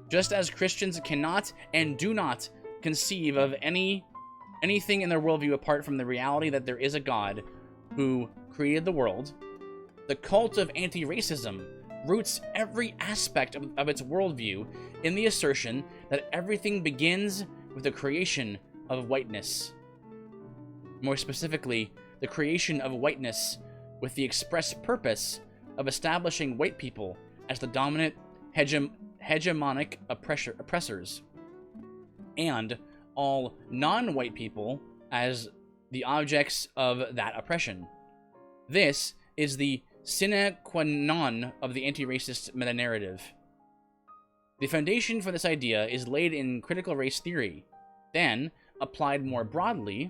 Just as Christians cannot and do not conceive of anything in their worldview apart from the reality that there is a God who created the world, the cult of anti-racism roots every aspect of its worldview in the assertion that everything begins with the creation of whiteness. More specifically, the creation of whiteness with the express purpose of establishing white people as the dominant hegemonic oppressors, and all non-white people as the objects of that oppression. This is the sine qua non of the anti-racist meta-narrative. The foundation for this idea is laid in critical race theory, then applied more broadly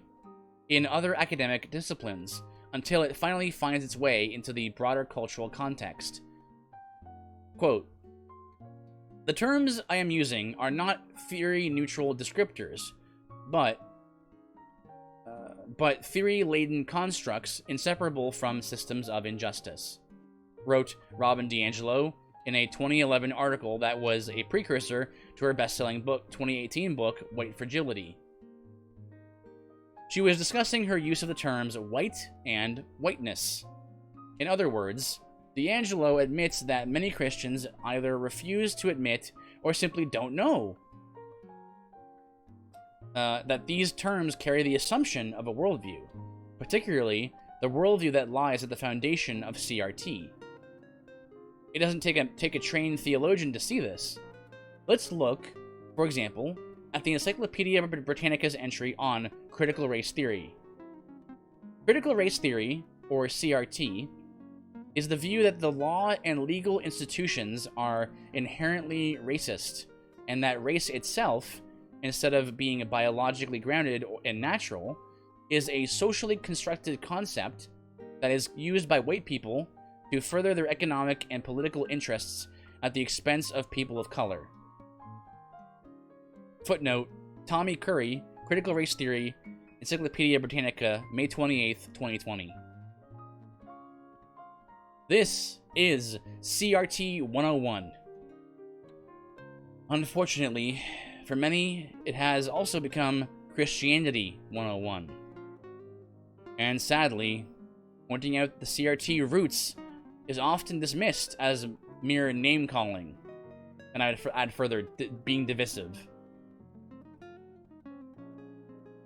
in other academic disciplines, until it finally finds its way into the broader cultural context. Quote, the terms I am using are not theory-neutral descriptors, but theory-laden constructs inseparable from systems of injustice, wrote Robin DiAngelo in a 2011 article that was a precursor to her best-selling 2018 book, White Fragility. She was discussing her use of the terms white and whiteness. In other words, DiAngelo admits that many Christians either refuse to admit or simply don't know that these terms carry the assumption of a worldview, particularly the worldview that lies at the foundation of CRT. It doesn't take a trained theologian to see this. Let's look, for example, at the Encyclopedia Britannica's entry on critical race theory. Critical race theory, or CRT, is the view that the law and legal institutions are inherently racist, and that race itself instead of being biologically grounded and natural, is a socially constructed concept that is used by white people to further their economic and political interests at the expense of people of color. Footnote, Tommy Curry, Critical Race Theory, Encyclopedia Britannica, May 28th, 2020. This is CRT 101. Unfortunately, for many, it has also become Christianity 101. And sadly, pointing out the CRT roots is often dismissed as mere name-calling, and I'd add further, being divisive.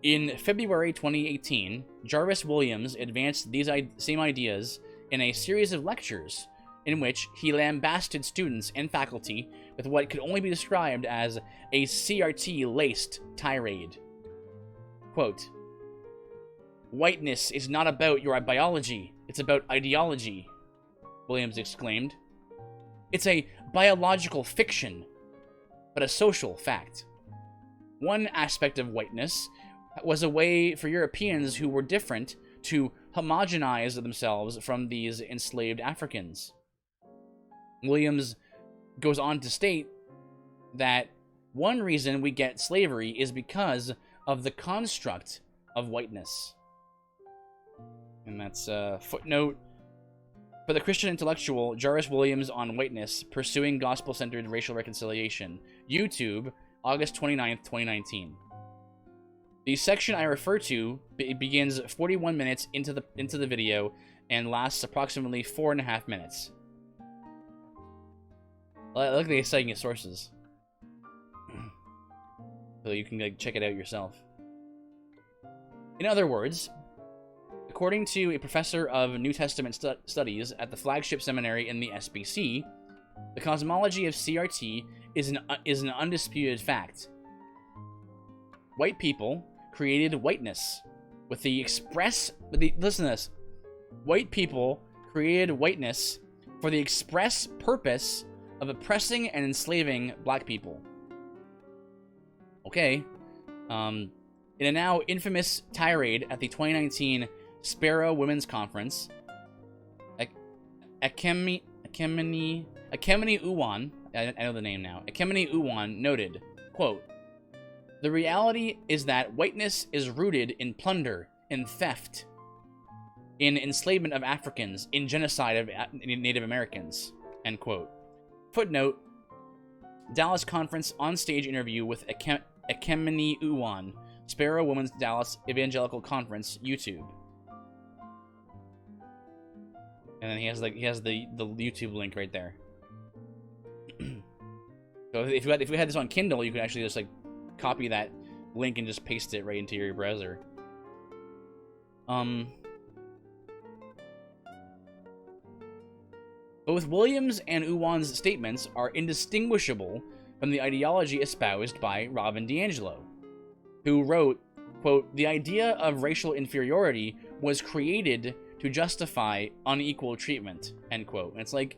In February 2018, Jarvis Williams advanced these same ideas in a series of lectures in which he lambasted students and faculty with what could only be described as a CRT-laced tirade. Quote, "Whiteness is not about your biology, it's about ideology," Williams exclaimed. "It's a biological fiction, but a social fact. One aspect of whiteness was a way for Europeans who were different to homogenize themselves from these enslaved Africans." Williams goes on to state that one reason we get slavery is because of the construct of whiteness. And that's a footnote for the Christian intellectual Jarvis Williams on Whiteness, Pursuing Gospel-Centered Racial Reconciliation. YouTube, August 29th, 2019. The section I refer to begins 41 minutes into the video and lasts approximately 4.5 minutes. I like the citing his sources, so you can check it out yourself. In other words, according to a professor of New Testament studies at the flagship seminary in the SBC, the cosmology of CRT is an undisputed fact. White people created whiteness with the express... listen to this. White people created whiteness for the express purpose of oppressing and enslaving black people. Okay. In a now infamous tirade at the 2019 Sparrow Women's Conference, Ekemini Uwan, I know the name now, Ekemini Uwan noted, quote, "The reality is that whiteness is rooted in plunder, in theft, in enslavement of Africans, in genocide of Native Americans," end quote. Footnote, Dallas Conference on-stage interview with Ekemini Uwan, Sparrow Women's Dallas Evangelical Conference, YouTube. And then he has the YouTube link right there. So if you had this on Kindle, you could actually just copy that link and just paste it right into your browser. Both Williams and Uwan's statements are indistinguishable from the ideology espoused by Robin DiAngelo, who wrote, quote, "The idea of racial inferiority was created to justify unequal treatment," end quote. And it's like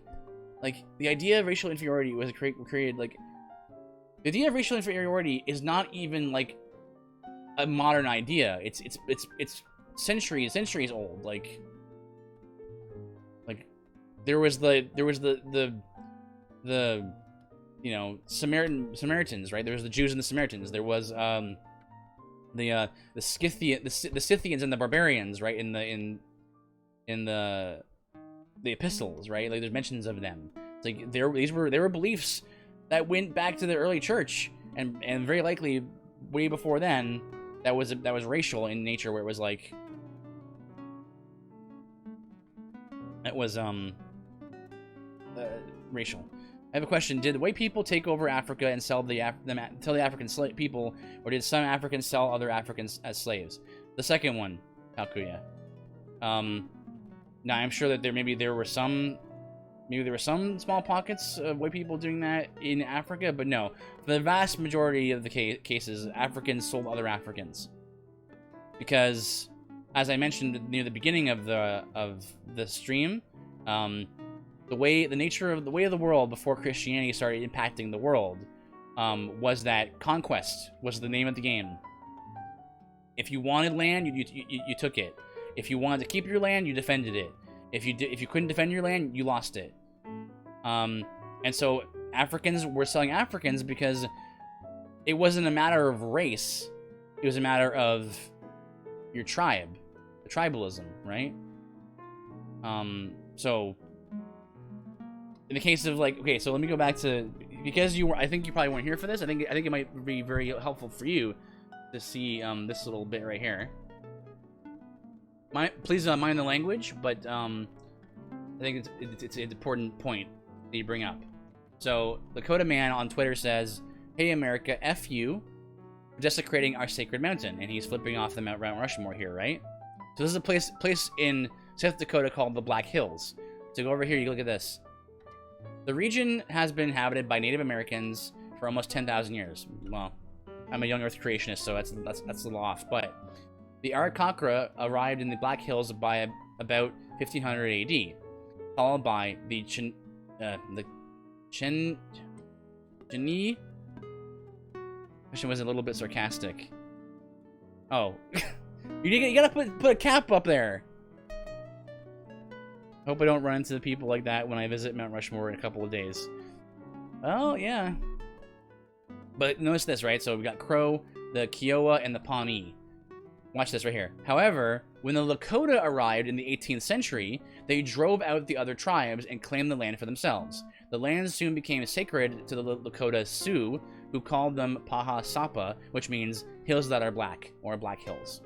the idea of racial inferiority was created, the idea of racial inferiority is not even a modern idea. It's centuries old. There was the Samaritans, right? There was the Jews and the Samaritans. There was the Scythians and the barbarians, right? In the epistles, right? There's mentions of them. It's these were beliefs that went back to the early church, and very likely way before then that was racial in nature, where it was racial. I have a question. Did white people take over Africa and sell the African people, or did some Africans sell other Africans as slaves? The second one, Takuya. Now I'm sure that there were some small pockets of white people doing that in Africa, but no. For the vast majority of the cases, Africans sold other Africans. Because, as I mentioned near the beginning of the stream, the way of the world before Christianity started impacting the world was that conquest was the name of the game. If you wanted land, you took it. If you wanted to keep your land, you defended it. If you couldn't defend your land, you lost it. And so Africans were selling Africans because it wasn't a matter of race. It was a matter of your tribe, the tribalism, right? So in the case of like, okay, so let me go back to, because I think you probably weren't here for this. I think it might be very helpful for you to see this little bit right here. Please mind the language, but I think it's an important point that you bring up. So Lakota Man on Twitter says, "Hey America, F you, for desecrating our sacred mountain," and he's flipping off the Mount Rushmore here, right? So this is a place in South Dakota called the Black Hills. So go over here, you look at this. The region has been inhabited by Native Americans for almost 10,000 years. Well, I'm a young Earth creationist, so that's a little off. But the Arakakra arrived in the Black Hills by about 1500 AD, followed by the Chini. Question was a little bit sarcastic. Oh, you gotta put a cap up there. Hope I don't run into people like that when I visit Mount Rushmore in a couple of days. Oh, yeah. But notice this, right? So we got Crow, the Kiowa, and the Pawnee. Watch this right here. However, when the Lakota arrived in the 18th century, they drove out the other tribes and claimed the land for themselves. The land soon became sacred to the Lakota Sioux, who called them Paha Sapa, which means hills that are black, or Black Hills.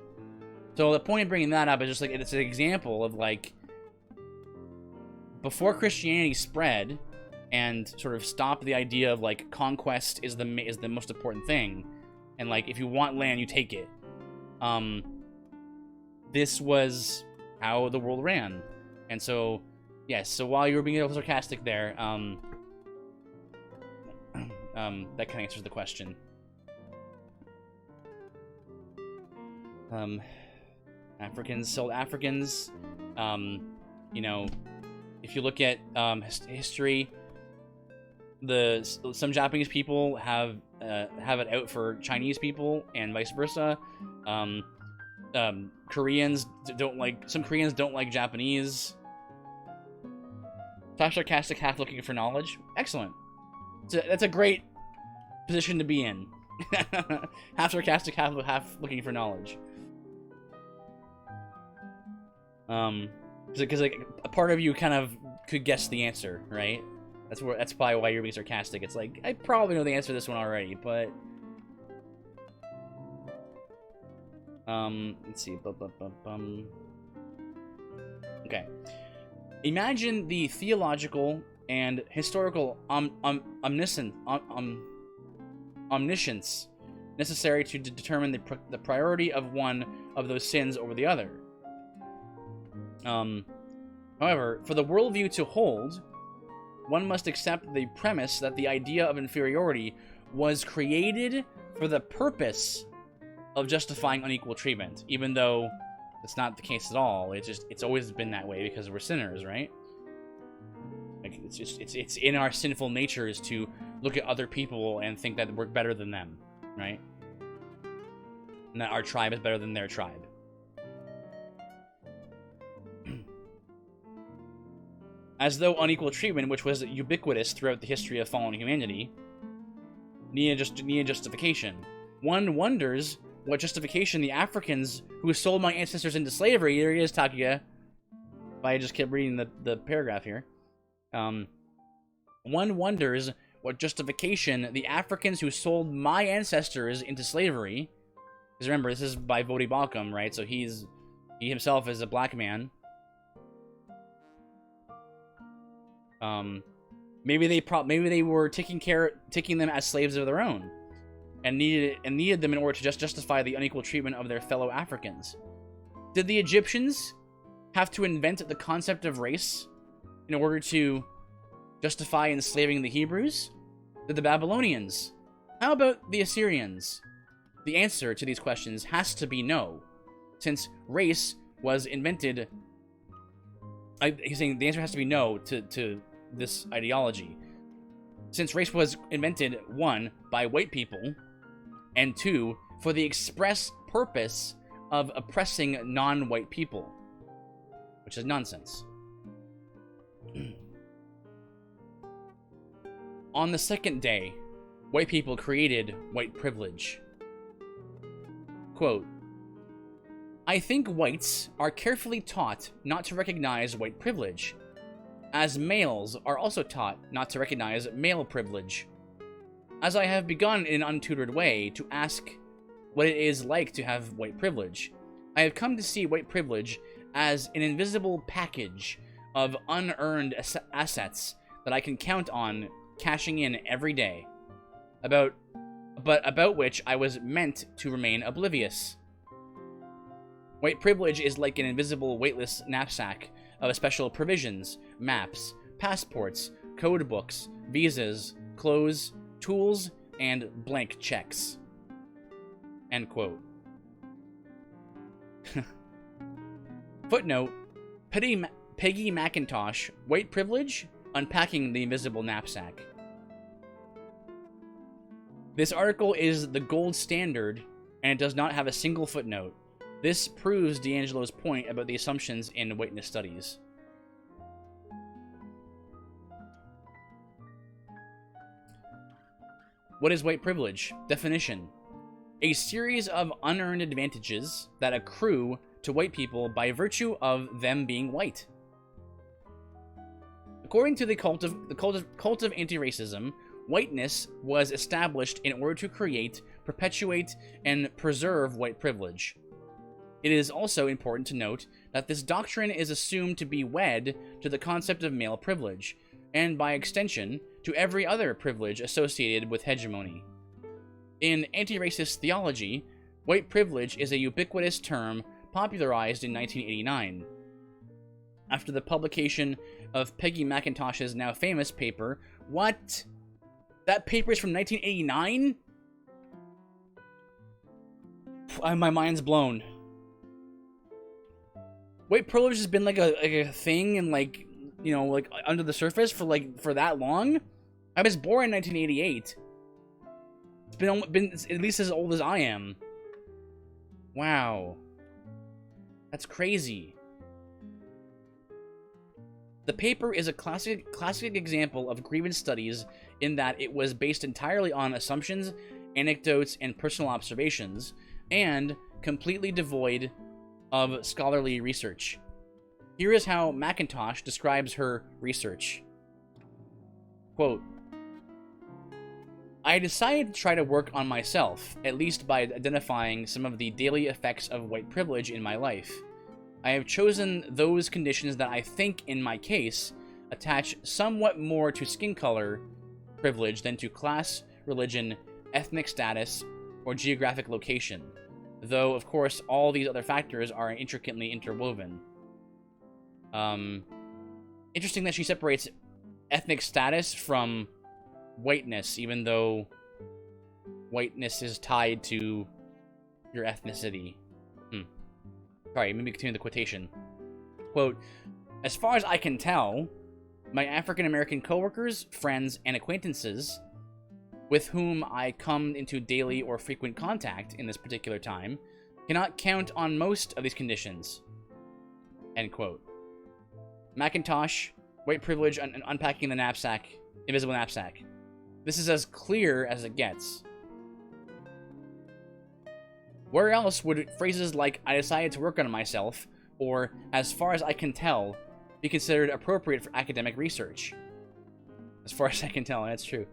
So the point of bringing that up is just like, it's an example of like, before Christianity spread and sort of stopped the idea of like conquest is the most important thing, and like if you want land, you take it. This was how the world ran, and so yes. So while you were being a little sarcastic there, that kind of answers the question. Africans sold Africans. You know. If you look at history, some Japanese people have it out for Chinese people, and vice versa. Koreans don't like Japanese. Half sarcastic, half looking for knowledge. Excellent. That's a great position to be in. Half sarcastic, half looking for knowledge. Because like a part of you kind of could guess the answer, right? That's probably why you're being sarcastic. It's like, I probably know the answer to this one already, but let's see. Okay. Imagine the theological and historical omniscience necessary to determine the priority of one of those sins over the other. However, for the worldview to hold, one must accept the premise that the idea of inferiority was created for the purpose of justifying unequal treatment, even though it's not the case at all. It's always been that way because we're sinners, right? Like it's in our sinful natures to look at other people and think that we're better than them, right? And that our tribe is better than their tribe. As though unequal treatment, which was ubiquitous throughout the history of fallen humanity, needed justification. One wonders what justification the Africans who sold my ancestors into slavery, there he is, Takuya, if I just kept reading the paragraph here. One wonders what justification the Africans who sold my ancestors into slavery, because remember, this is by Vodi Balcom, right? So he himself is a black man. Maybe they were taking them as slaves of their own, and needed them in order to justify the unequal treatment of their fellow Africans. Did the Egyptians have to invent the concept of race in order to justify enslaving the Hebrews? Did the Babylonians? How about the Assyrians? The answer to these questions has to be no, since race was invented. He's saying the answer has to be no to this ideology. since race was invented, 1, by white people, and 2, for the express purpose of oppressing non-white people, which is nonsense. On the second day, white people created white privilege. Quote, I think whites are carefully taught not to recognize white privilege, as males are also taught not to recognize male privilege. As I have begun in an untutored way to ask what it is like to have white privilege, I have come to see white privilege as an invisible package of unearned assets that I can count on cashing in every day, but about which I was meant to remain oblivious. White privilege is like an invisible weightless knapsack of special provisions, maps, passports, code books, visas, clothes, tools, and blank checks. End quote. Footnote, Peggy McIntosh, White Privilege, Unpacking the Invisible Knapsack. This article is the gold standard, and it does not have a single footnote. This proves D'Angelo's point about the assumptions in whiteness studies. What is white privilege? Definition: a series of unearned advantages that accrue to white people by virtue of them being white. According to the cult of anti-racism, whiteness was established in order to create, perpetuate, and preserve white privilege. It is also important to note that this doctrine is assumed to be wed to the concept of male privilege, and by extension, to every other privilege associated with hegemony. In anti-racist theology, white privilege is a ubiquitous term popularized in 1989. After the publication of Peggy McIntosh's now famous paper, What? That paper is from 1989? My mind's blown. White privilege has been like a thing and like, you know, like under the surface for that long? I was born in 1988. It's been at least as old as I am. Wow. That's crazy. The paper is a classic example of grievance studies in that it was based entirely on assumptions, anecdotes, and personal observations, and completely devoid of scholarly research. Here is how McIntosh describes her research. Quote, I decided to try to work on myself, at least by identifying some of the daily effects of white privilege in my life. I have chosen those conditions that I think, in my case, attach somewhat more to skin color privilege than to class, religion, ethnic status, or geographic location, though, of course, all these other factors are intricately interwoven. Interesting that she separates ethnic status from whiteness, even though whiteness is tied to your ethnicity. Sorry, let me continue the quotation. Quote, as far as I can tell, my African-American coworkers, friends, and acquaintances with whom I come into daily or frequent contact in this particular time cannot count on most of these conditions. End quote. McIntosh, White Privilege, Unpacking the Knapsack, Invisible Knapsack. This is as clear as it gets. Where else would phrases like, I decided to work on myself, or, as far as I can tell, be considered appropriate for academic research? As far as I can tell, that's true.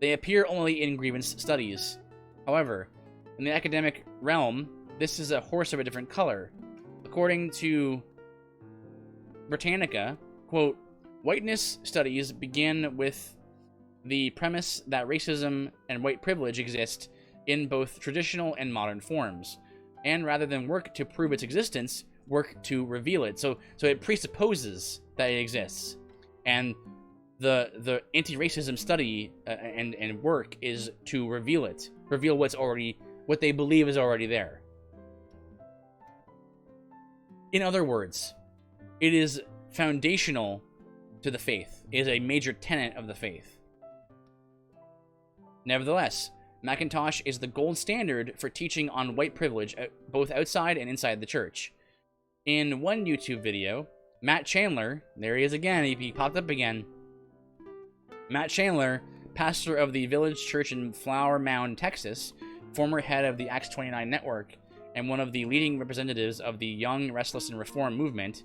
They appear only in grievance studies. However, in the academic realm, this is a horse of a different color. According to Britannica, quote, whiteness studies begin with the premise that racism and white privilege exist in both traditional and modern forms, and rather than work to prove its existence, work to reveal it. So it presupposes that it exists, and the anti-racism study and work is to reveal it, reveal what they believe is already there. In other words, it is foundational to the faith. It is a major tenet of the faith. Nevertheless, Macintosh is the gold standard for teaching on white privilege, both outside and inside the church. In one YouTube video, Matt Chandler, there he is again, he popped up again. Matt Chandler, pastor of the Village Church in Flower Mound, Texas, former head of the Acts 29 network, and one of the leading representatives of the Young, Restless, and Reform movement.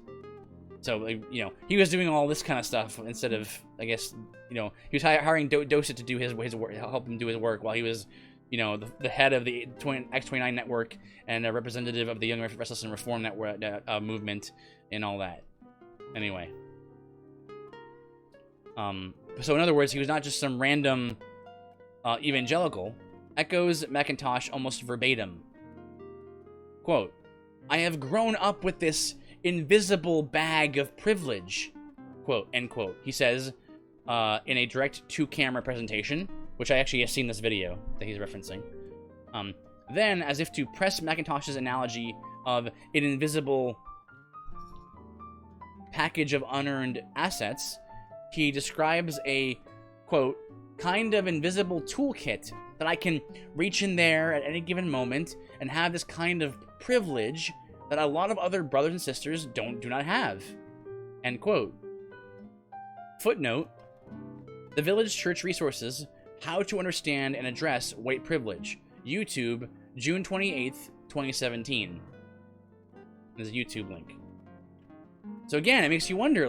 So, you know, he was doing all this kind of stuff instead of, I guess, you know, he was hiring Docent to do his work, help him do his work, while he was, you know, the head of the Acts 29 network and a representative of the Young, Restless, and Reform network movement and all that. Anyway. So in other words, he was not just some random evangelical. Echoes Macintosh almost verbatim. Quote, "I have grown up with this invisible bag of privilege," quote, end quote. He says in a direct two-camera presentation, which I actually have seen this video that he's referencing. Then, as if to press Macintosh's analogy of an invisible package of unearned assets, he describes a, quote, "kind of invisible toolkit that I can reach in there at any given moment and have this kind of privilege that a lot of other brothers and sisters do not have," end quote. Footnote, The Village Church Resources, How to Understand and Address White Privilege, YouTube, June 28th, 2017. There's a YouTube link. So again, it makes you wonder,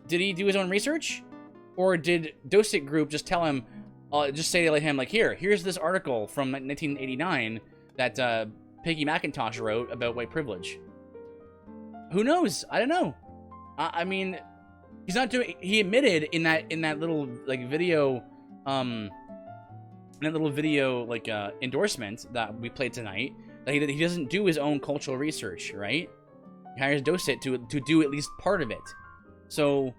did he do his own research? Or did Docent Group just tell him, just say to him, like, here's this article from 1989 that Peggy Macintosh wrote about white privilege? Who knows? I don't know. I mean, he's not doing. He admitted in that little video, endorsement that we played tonight that he doesn't do his own cultural research, right? He hires Docent to do at least part of it. So,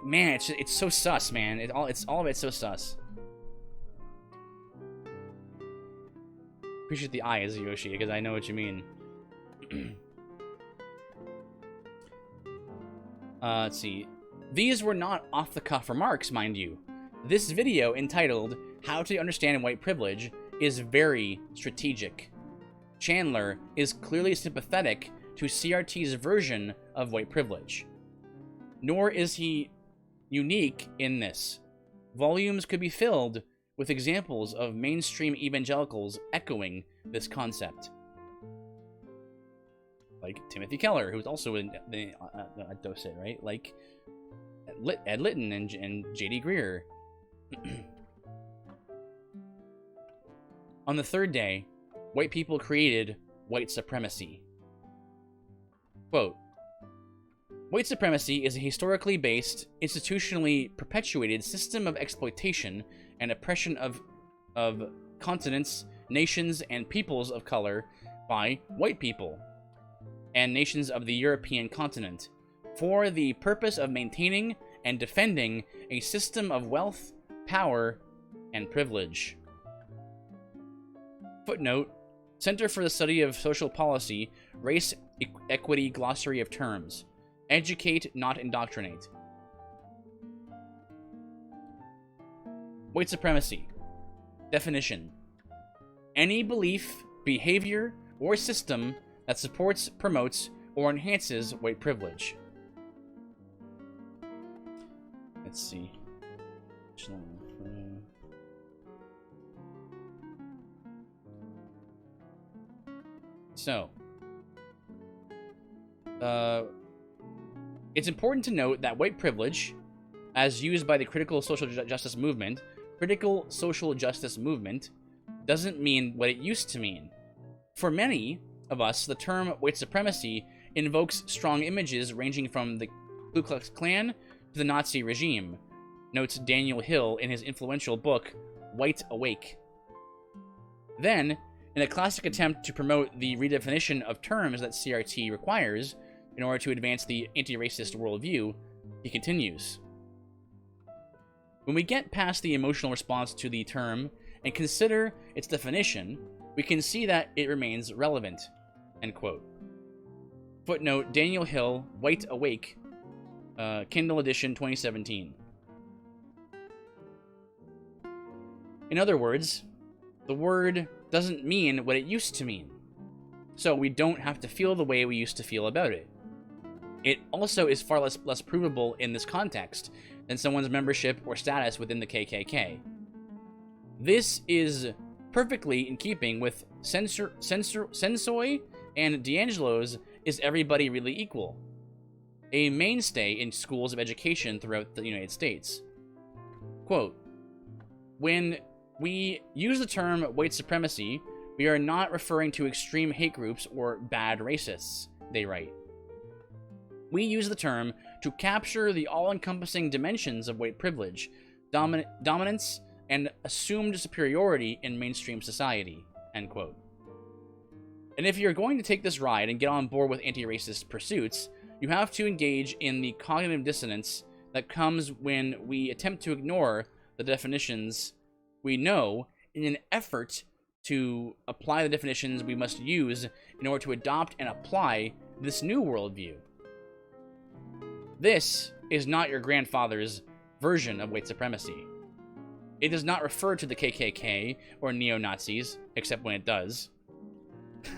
man, it's so sus, man. All of it's so sus. Appreciate the eyes, Yoshi, because I know what you mean. Let's see. These were not off-the-cuff remarks, mind you. This video, entitled How to Understand White Privilege, is very strategic. Chandler is clearly sympathetic to CRT's version of white privilege. Nor is he unique in this. Volumes could be filled with examples of mainstream evangelicals echoing this concept. Like Timothy Keller, who's also a Docent, right? Like Ed Litton and J.D. Greer. On the third day, white people created white supremacy. Quote, "White supremacy is a historically based, institutionally perpetuated system of exploitation and oppression of continents, nations, and peoples of color by white people and nations of the European continent for the purpose of maintaining and defending a system of wealth, power, and privilege." Footnote, Center for the Study of Social Policy, Race Equity Glossary of Terms. Educate, not indoctrinate. White supremacy. Definition: any belief, behavior, or system that supports, promotes, or enhances white privilege. Let's see. So, it's important to note that white privilege, as used by the critical social justice movement, doesn't mean what it used to mean. For many of us, the term white supremacy invokes strong images ranging from the Ku Klux Klan to the Nazi regime, notes Daniel Hill in his influential book, White Awake. Then, in a classic attempt to promote the redefinition of terms that CRT requires in order to advance the anti-racist worldview, he continues. When we get past the emotional response to the term and consider its definition, we can see that it remains relevant. End quote. Footnote, Daniel Hill, White Awake, Kindle edition 2017. In other words, the word doesn't mean what it used to mean. So we don't have to feel the way we used to feel about it. It also is far less provable in this context than someone's membership or status within the KKK. This is perfectly in keeping with Sensoi and D'Angelo's Is Everybody Really Equal?, a mainstay in schools of education throughout the United States. Quote, when we use the term white supremacy, we are not referring to extreme hate groups or bad racists, they write. We use the term to capture the all-encompassing dimensions of white privilege, dominance, and assumed superiority in mainstream society, end quote. And if you're going to take this ride and get on board with anti-racist pursuits, you have to engage in the cognitive dissonance that comes when we attempt to ignore the definitions we know in an effort to apply the definitions we must use in order to adopt and apply this new worldview. This is not your grandfather's version of white supremacy. It does not refer to the KKK or neo-Nazis, except when it does.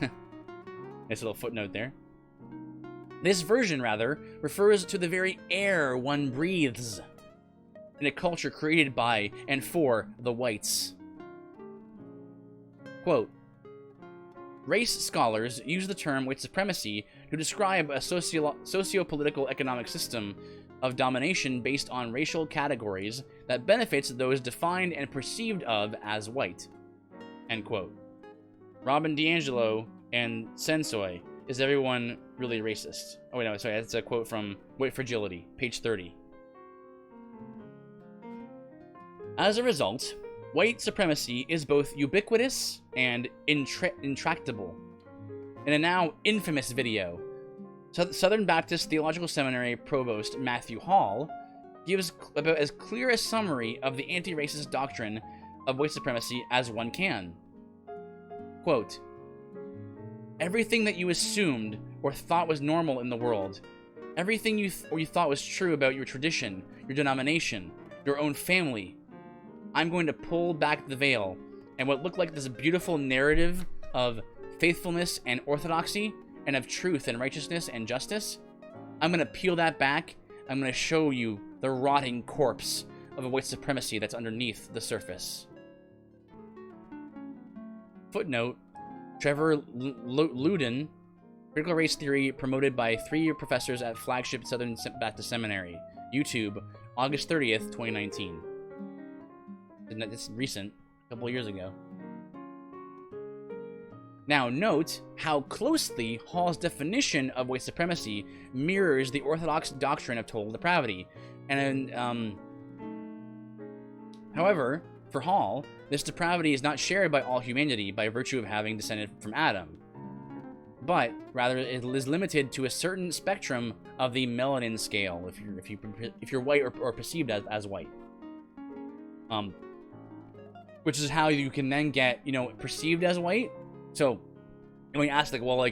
Nice little footnote there. This version, rather, refers to the very air one breathes in a culture created by and for the whites. Quote, race scholars use the term white supremacy to describe a socio-political economic system of domination based on racial categories that benefits those defined and perceived of as white. End quote. Robin DiAngelo and Sensoi, Is Everyone Really Racist? Oh wait, no, sorry, that's a quote from White Fragility, page 30. As a result, white supremacy is both ubiquitous and intractable. In a now infamous video, Southern Baptist Theological Seminary Provost Matthew Hall gives about as clear a summary of the anti-racist doctrine of white supremacy as one can. Quote, everything that you assumed or thought was normal in the world, everything you thought was true about your tradition, your denomination, your own family, I'm going to pull back the veil, and what looked like this beautiful narrative of faithfulness and orthodoxy, and of truth and righteousness and justice, I'm going to peel that back. I'm going to show you the rotting corpse of a white supremacy that's underneath the surface. Footnote, Trevor Luden, Critical Race Theory promoted by 3-year professors at flagship Southern Baptist Seminary. YouTube, August 30th, 2019. It's recent, a couple of years ago. Now note how closely Hall's definition of white supremacy mirrors the Orthodox doctrine of total depravity. And however, for Hall, this depravity is not shared by all humanity by virtue of having descended from Adam, but rather it is limited to a certain spectrum of the melanin scale, if you're white or perceived as white. Which is how you can then get, perceived as white. So, when you ask, well,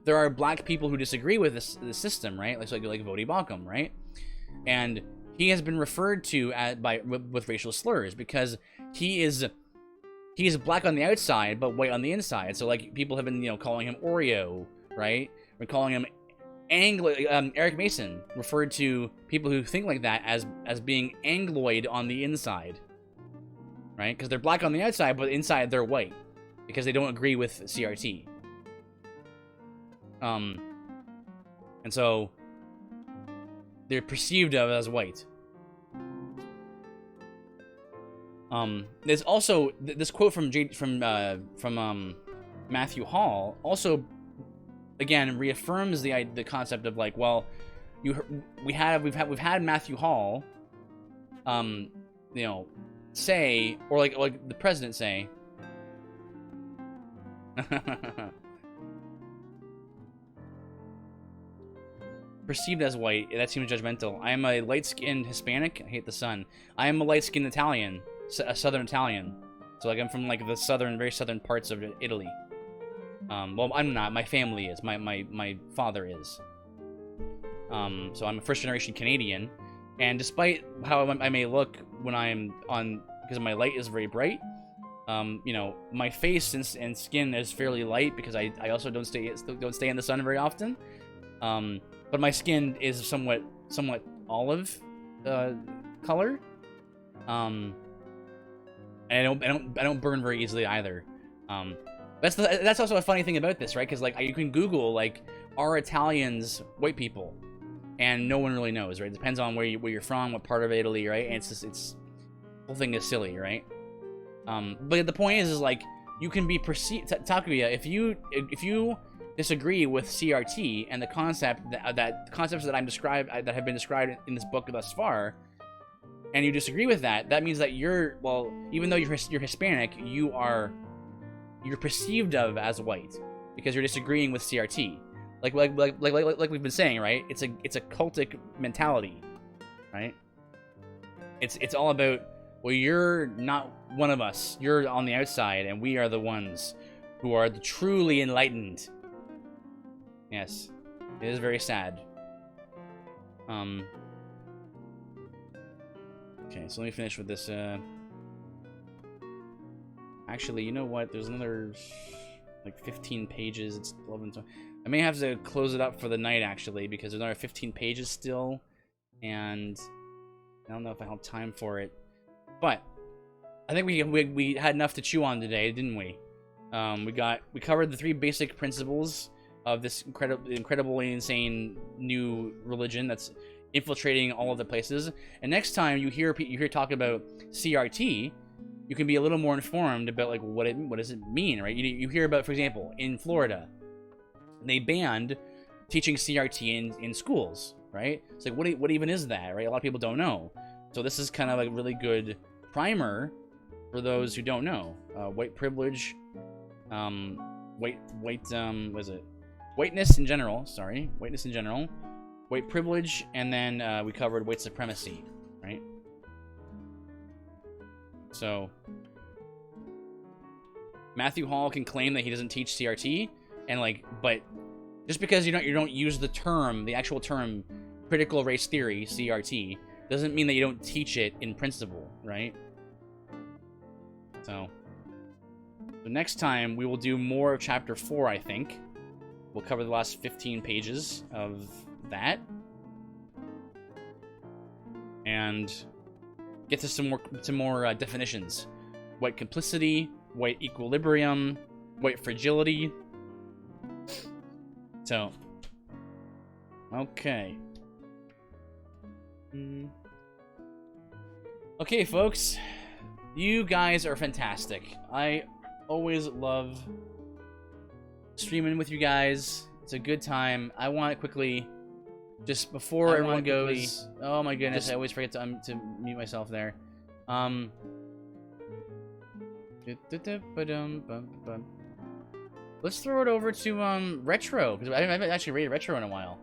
there are black people who disagree with this system, right? Like Vodi Bakum, right? And he has been referred to with racial slurs because he is black on the outside but white on the inside. So, people have been, calling him Oreo, right? We're calling him Eric Mason referred to people who think like that as being Angloid on the inside, right? Because they're black on the outside, but inside they're white because they don't agree with CRT. And so they're perceived of as white. There's also this quote from Matthew Hall also again reaffirms the concept of we've had Matthew Hall say, or like the president say perceived as white, that seems judgmental. I am a light-skinned Hispanic. I hate the sun. I am a light-skinned Italian, a Southern Italian. So I'm from the very southern parts of Italy. Well, I'm not. My family is. My father is. So I'm a first-generation Canadian, and despite how I may look when I am on, because my light is very bright, You know, my face and skin is fairly light because I also don't stay in the sun very often. But my skin is somewhat olive color. And I don't burn very easily either. That's also a funny thing about this, right? Because like you can Google like, are Italians white people, and no one really knows, right? It depends on where you're from, what part of Italy, right? And it's the whole thing is silly, right? But the point is like you can be perceived, Takuya, if you disagree with CRT and the concepts that have been described in this book thus far, and you disagree with that, that means that even though you're Hispanic, you're perceived of as white because you're disagreeing with CRT. Like we've been saying, right? It's a cultic mentality, right? It's all about, well, you're not one of us. You're on the outside, and we are the ones who are the truly enlightened. Yes, it is very sad. Okay, so let me finish with this. Actually, you know what? There's another like 15 pages. It's 11. I may have to close it up for the night actually because there's another 15 pages still, and I don't know if I have time for it. But I think we had enough to chew on today, didn't we? We covered the 3 basic principles of this incredibly insane new religion that's infiltrating all of the places. And next time you hear talk about CRT, you can be a little more informed about like what does it mean, right? You hear about, for example, in Florida, they banned teaching CRT in schools, right? It's like what even is that, right? A lot of people don't know. So this is kind of like a really good primer for those who don't know. White privilege, what is it? Whiteness in general, white privilege, and then we covered white supremacy, right? So Matthew Hall can claim that he doesn't teach CRT, and like, but just because you don't use the actual term critical race theory, CRT, doesn't mean that you don't teach it in principle, right? So next time we will do more of chapter 4, I think. We'll cover the last 15 pages of that. And get to some more definitions. White complicity, white equilibrium, white fragility. So, okay. Okay, folks. You guys are fantastic. I always love streaming with you guys. It's a good time. I want to quickly, just before everyone goes, oh my goodness, I always forget to mute myself there. Let's throw it over to Retro, because I haven't actually rated Retro in a while.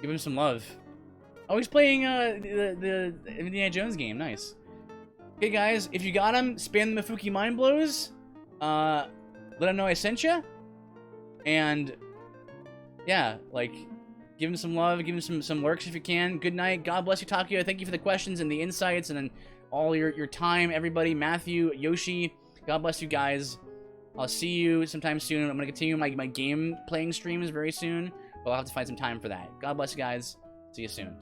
Give him some love. Oh, he's playing the Indiana Jones game. Nice. Okay, guys, if you got him, spam the Mifuki Mind Blows. Let him know I sent you. And yeah, like, give him some love, give him some lurks if you can. Good night. God bless you, Takuya. Thank you for the questions and the insights and then all your time, everybody. Matthew, Yoshi, God bless you guys. I'll see you sometime soon. I'm going to continue my game playing streams very soon, but I'll have to find some time for that. God bless you guys. See you soon.